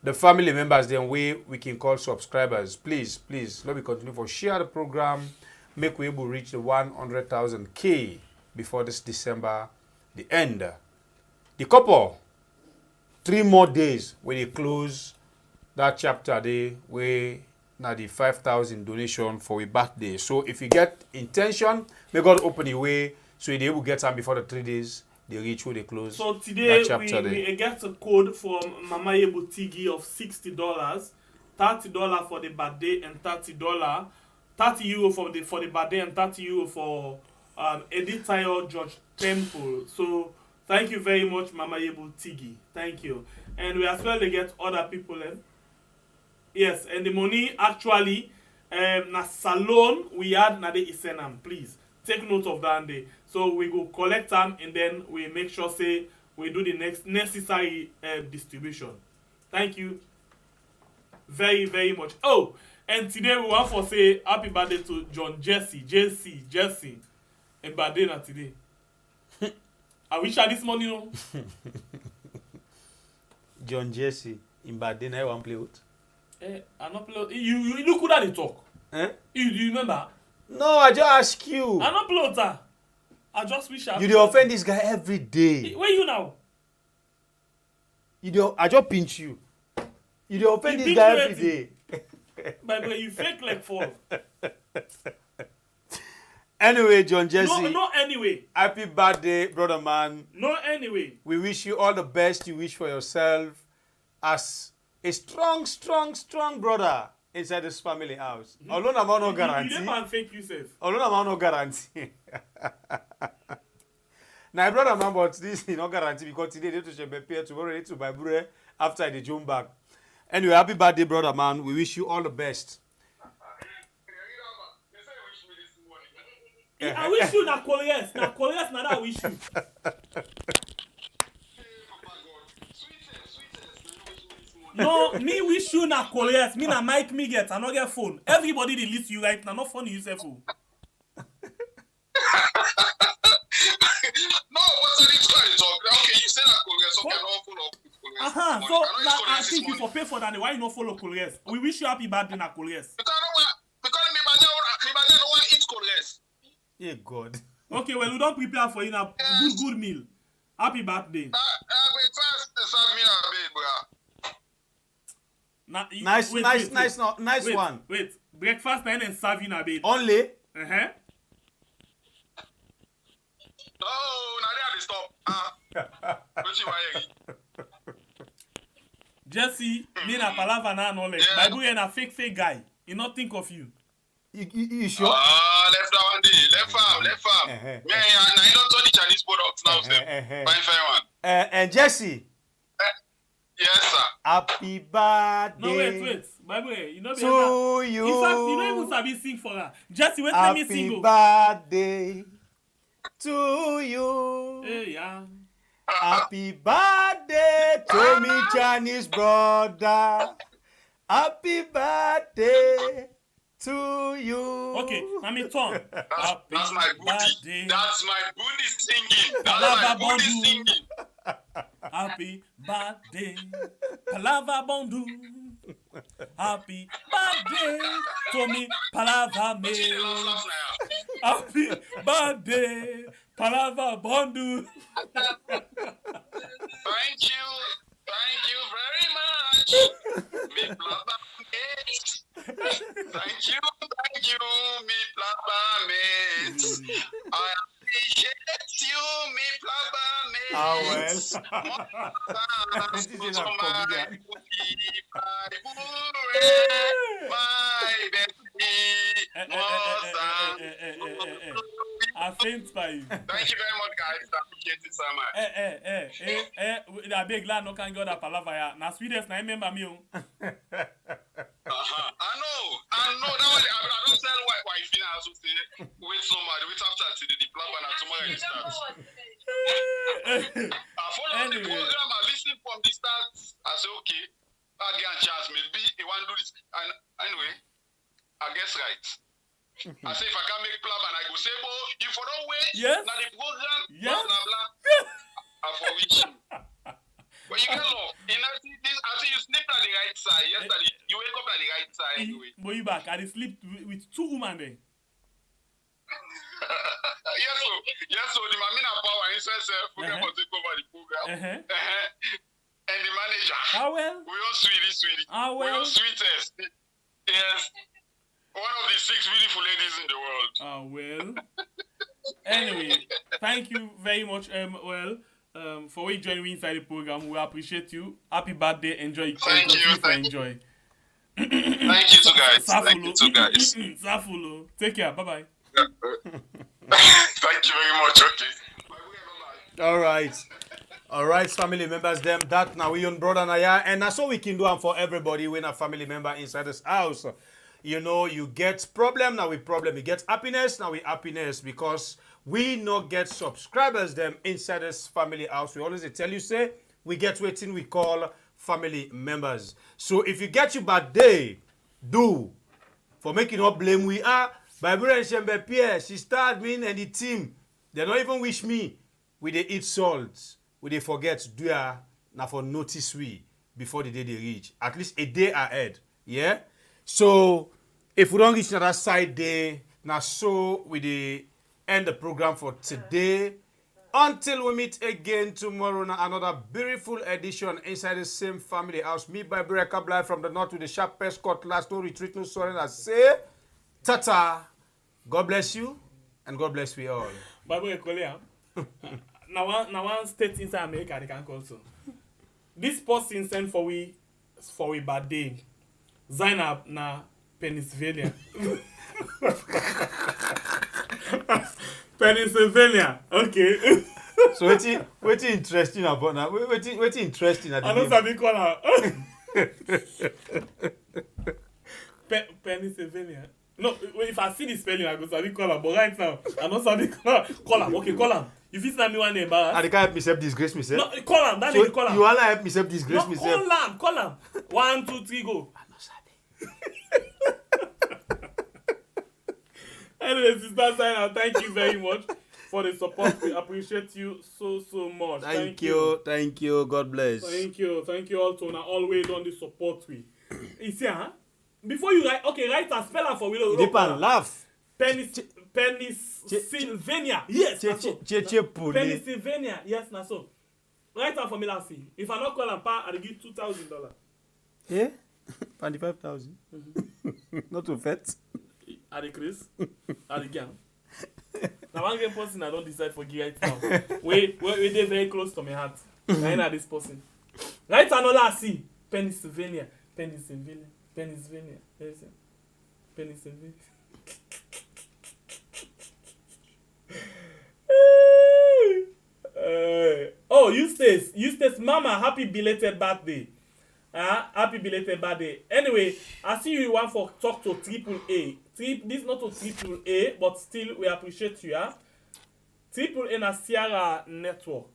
the family members then we can call subscribers. Please, let me continue for share the program. Make we able reach the 100,000 K before this December, the end. The couple, 3 more days when they close that chapter day where now the 5,000 donation for a birthday. So if you get intention, may God open the way so they will get time before the 3 days they reach where they close. So today we get a code from Mama Yebutigi of $60, $30 for the birthday and €30 for the birthday and €30 for Edith Tayo George Temple. So thank you very much, Mama Yebutigi. Thank you. And we as well they get other people. Yes, and the money actually na salon we had na the Isenam. Please take note of that day. So we go collect them and then we make sure say we do the next necessary distribution. Thank you very, very much. Oh, and today we want for say happy birthday to John Jesse. And birthday na today. I wish I this money no. John Jesse in birthday na one play out. I not play. You look good at the talk. You remember? No, I just ask you. I not play out. I just wish I. You dey offend this guy every day. Where you now? I just pinch you. You dey offend this guy every day. But you fake like fall. Anyway, John Jesse. No, anyway. Happy birthday, brother man. No, anyway. We wish you all the best you wish for yourself as a strong brother. inside this family house. Although I'm no guarantee. You never fake yourself. Although I'm no guarantee. Now, brother man, but this is no guarantee because today they to share tomorrow they to buy bread after the jump back. Anyway, happy birthday, brother man. We wish you all the best. I wish you na Koreans. Na Koreans na that I wish you. No, me wish you na Koreans. Me na Mike me get. I not get phone. Everybody they list you right now. Not funny yourself. No, what's the next time you talk? Okay, you said that Koreans. Okay, not follow Koreans. So I think you for pay for that. Why you not follow Koreans? We wish you happy birthday na Koreans. Because me don't want to eat Koreans. Yeah, God. Okay, well, we don't prepare for you now. Good meal. Happy birthday. Nice one. Wait, breakfast and serving a bed. Only? Uh-huh. Oh, now they have to stop. Jesse, me na palava na knowledge. Bible and a fake guy. He not think of you. You sure? Left that one day. Left farm. Yeah, now you don't touch the Chinese products now, sir. Fine one. And Jesse. Yes, sir. Happy birthday. No, wait. Bible, you know to you. In fact, you don't even sabi sing for her. Jesse, wait, let me sing. Happy birthday to you. Hey, yeah. Happy birthday to me, Chinese brother. Happy birthday to you. Okay, let me turn. That's my booty. That's my booty singing. That's my booty singing. Happy birthday, Palava Bondu. Happy birthday to me, Palava me. Happy birthday, Palava Bondu. Thank you very much. Me Palava mate. Thank you, me Palava mate. I appreciate you, me Palava mate. Ah, well. This is enough comedian. I faint by you. Thank you very much, guys. I appreciate it so much. I beg glad no can go that palava ya. Na Sweden na remember me. I know. That one, I don't tell why you feel also say wait somebody, wait after till the diploma and tomorrow it starts. I follow the program, I listen from the start. I say okay, I get a chance. Maybe I want to do this. And anyway, I guess right. I say if I can make plan and I go say, oh, if I don't wait, now the program, blah blah blah. I for which. But you can love. I see you sleep on the right side. Yesterday, you wake up on the right side anyway. But you back, I sleep with two women there. Yes, so the mamina power inside program for take over the program. And the manager. Ah well. We all sweetie. Ah well. We all sweetest. Yes. One of the 6 beautiful ladies in the world. Ah well. Anyway, thank you very much. For joining me inside the program, we appreciate you. Happy birthday, enjoy. Thank you. Enjoy. Thank you too, guys. Thank you too, guys. Safulo. Take care. Bye bye. Thank you very much. Okay. All right, family members, them that now we on brother Naya, and that's all we can do for everybody when a family member inside this house. You know, you get problem, now we problem. You get happiness, now we happiness, because we not get subscribers them inside this family house. We always tell you, say, we get waiting, we call family members. So if you get your bad day, do. For making not blame we are. Bible and Shembe Pierre, she started me and the team. They don't even wish me. We they eat salt. We they forget do now for notice we before the day they reach. At least a day ahead. Yeah? So if we don't reach another side day, now so we they end the program for today. Until we meet again tomorrow, another beautiful edition inside the same family house. Me by Breaker Blind from the north with the sharpest cutlass, no retreat, no surrender. I say, tata. God bless you, and God bless we all. Bible now one state inside America they can call so. This person sent for we bad day. Zainab na Pennsylvania. Pennsylvania. Okay. So what's interesting about now? What's interesting at the I don't sabi call her. Pennsylvania. No, if I see the spelling, I go sabi call her. But right now, I don't sabi call her. Call her. Okay, call her. If it's not me one name, I can't help myself disgrace myself. No, call him. That nigga call him. You wanna help myself disgrace myself? Call him. 1, 2, 3, go. I not sabi. Anyway, Sister Zainab, thank you very much for the support. We appreciate you so much. Thank you. God bless. Thank you all to always on the support we. You see, huh? Before you write, okay, write a speller for we. Dip and laugh. Pennsylvania. Yes, Pennsylvania. Yes, na so. Write a formula C. If I not call and pa, I'll give $2,000. Yeah? 25,000. Not too fat. Are the Chris? Are the gang? Now one game person I don't decide for right now. We they very close to my heart. I know this person. Write another C. Pennsylvania. Oh, Eustace, Mama, happy belated birthday. Happy belated birthday. Anyway, I see you want for talk to AAA. This not to AAA, but still we appreciate you. AAA na Sierra Network.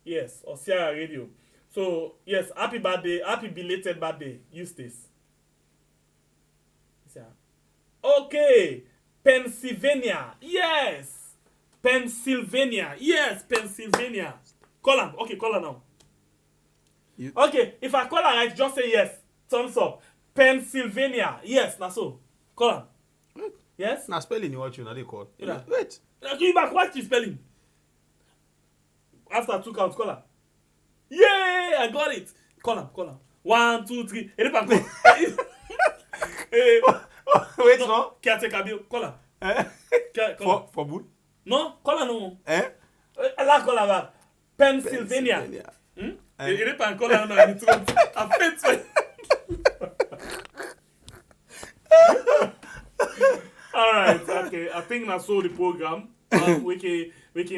Yes, or Sierra Radio. So, yes, happy birthday, happy belated birthday, Eustace. Okay, Pennsylvania. Yes, Pennsylvania. Call him. Okay, call her now. Okay, if I call her right, just say yes. Thumbs up. Pennsylvania. Yes, na so. Call her. Yes? Na spelling you want you, na they call. Yeah. Wait. Give you back. What's the spelling? After 2 counts, call her. Yay! I got it. Call her. 1, 2, 3. Wait, no. Caretaker bill. Call her. For good? No, call her no. Eh? Let's call her back. Pennsylvania. Il pas encore là dans le trou. En fait, all right, okay. I think that's all the program. We can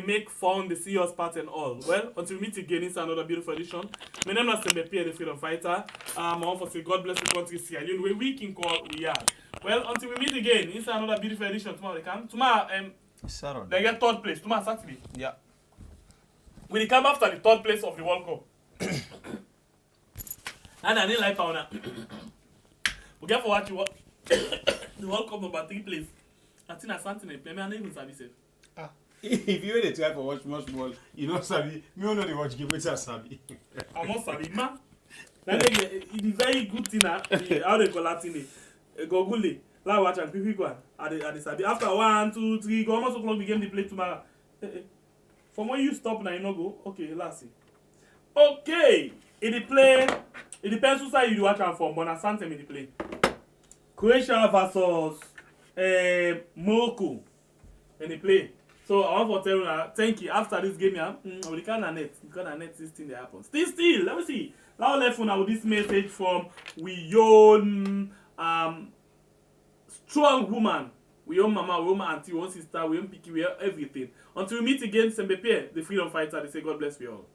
make fun the serious part and all. Well, until we meet again, it's another beautiful edition. My name is Sembepi, the freedom fighter. I want to say God bless the country, Sierra Leone, where we can call we are. Well, until we meet again, it's another beautiful edition. Tomorrow, Saturday. They get 3rd place. Tomorrow, Saturday. Yeah. We come after the 3rd place of the World Cup. And I didn't like Pauna. We get for what you want. The World Cup number 3 place. I think I something in play. I don't even sabi safe. If you really try for watch much ball, you know sabi. Me no dey watch game. Wait till sabi. I must sabi, man. That it is very good thing. How they call that thing? Google it. Like watch and quick one. I dey sabi. After 1, 2, 3, go almost o'clock the game they play tomorrow. From when you stop now, you no go. Okay, let's see. Okay, in the play, it depends who side you watch and from. But na Santem in the play. Croatia versus Morocco in the play. So I want to tell you, thank you. After this game, we can't net this thing that happens. Still, let me see. Now left with this message from we own strong woman. We own mama, we own auntie, we own sister, we own picky, we own everything. Until we meet again, Sembepe, the freedom fighter, they say God bless you all.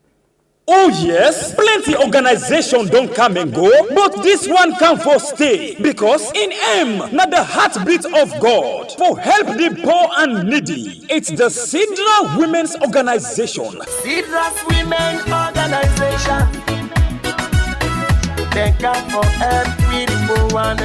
Oh yes, plenty organization don't come and go, but this one come for stay, because in M, not the heartbeat of God, for help the poor and needy. It's the Sidra Women's Organization. Sidra Women Organization. They come for help with the poor and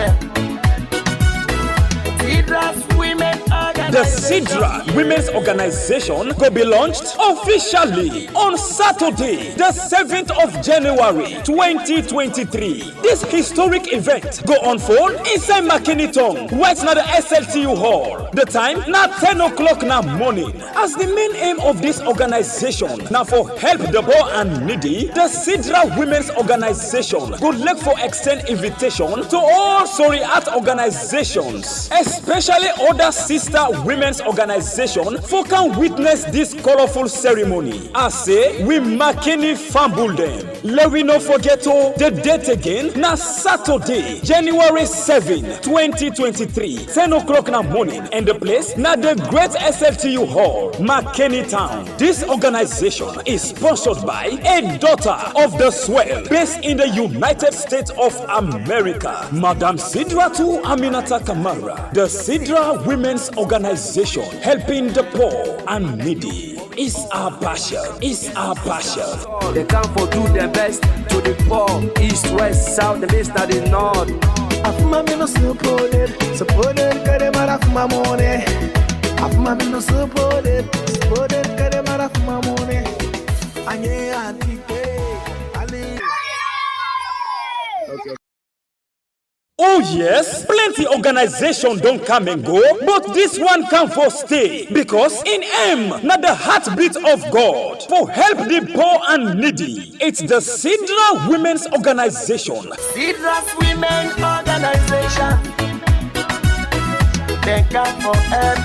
Sidra Women Organization. The Sidra Women's Organization will be launched officially on Saturday, the 7th of January 2023. This historic event go unfold inside Makiniton, right now the SLTU Hall. The time now 10 o'clock now morning. As the main aim of this organization now for help the poor and needy, the Sidra Women's Organization would look for extend invitation to all Soriat organizations, especially other sister women's organization for can witness this colorful ceremony. I say we Makini fumble them. Let we not forget the date again. Na Saturday, January 7, 2023, 10 o'clock in the morning, and the place na the Great SLTU Hall, McKinney Town. This organization is sponsored by a daughter of the swell, based in the United States of America, Madam Sidratu Aminata Kamara. The Sidra Women's Organization, helping the poor and needy. Is our passion. Is our passion. They come for do their best to the poor, east, west, south, the east, and the north. Afuma me no supported, kare mara afuma money. Afuma me no supported, kare mara afuma money. Anye antipe, ali. Okay. Oh yes, plenty organization don't come and go, but this one come for stay, because in M, not the heartbeat of God, for help the poor and needy. It's the Sidra Women's Organization. Sidra's Women Organization. They come for help